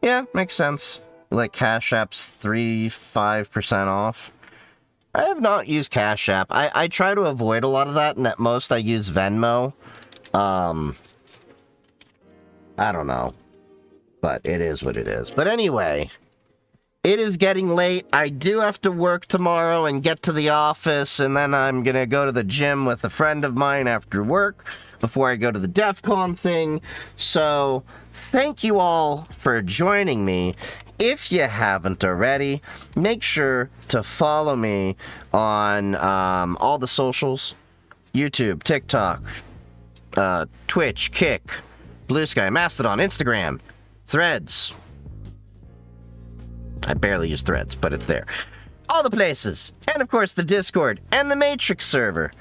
Yeah, makes sense. Like Cash App's 5% off. I have not used Cash App. I try to avoid a lot of that, and at most I use Venmo. I don't know. But it is what it is. But anyway, it is getting late. I do have to work tomorrow and get to the office, and then I'm going to go to the gym with a friend of mine after work before I go to the DEF CON thing. So, thank you all for joining me. If you haven't already, make sure to follow me on all the socials. YouTube, TikTok, Twitch, Kick, Blue Sky, Mastodon, Instagram, Threads. I barely use Threads, but it's there. All the places. And of course the Discord and the Matrix server.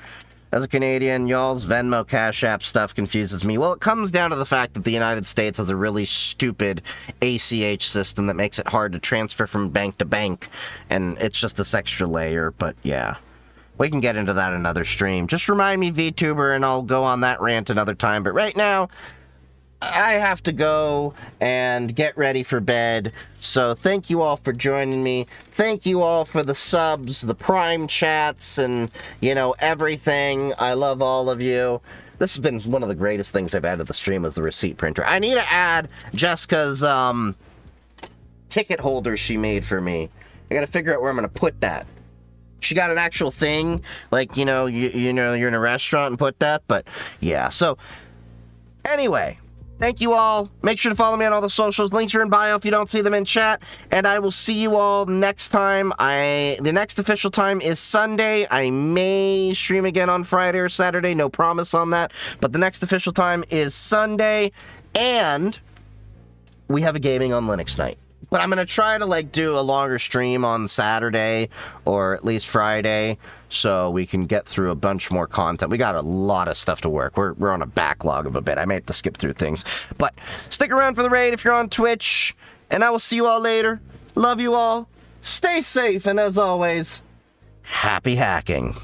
As a Canadian, y'all's Venmo Cash App stuff confuses me. Well, it comes down to the fact that the United States has a really stupid ACH system that makes it hard to transfer from bank to bank. And it's just this extra layer, but yeah. We can get into that another stream. Just remind me, VTuber, and I'll go on that rant another time. But right now, I have to go and get ready for bed. So thank you all for joining me. Thank you all for the subs, the Prime chats, and, you know, everything. I love all of you. This has been one of the greatest things I've added to the stream was the receipt printer. I need to add Jessica's ticket holder she made for me. I gotta figure out where I'm gonna put that. She got an actual thing, like, you know, you know, you're in a restaurant and put that, but yeah. So anyway, thank you all. Make sure to follow me on all the socials. Links are in bio if you don't see them in chat. And I will see you all next time. The next official time is Sunday. I may stream again on Friday or Saturday. No promise on that. But the next official time is Sunday. And we have a gaming on Linux night. But I'm going to try to, like, do a longer stream on Saturday or at least Friday so we can get through a bunch more content. We got a lot of stuff to work. We're on a backlog of a bit. I may have to skip through things. But stick around for the raid if you're on Twitch. And I will see you all later. Love you all. Stay safe. And as always, happy hacking.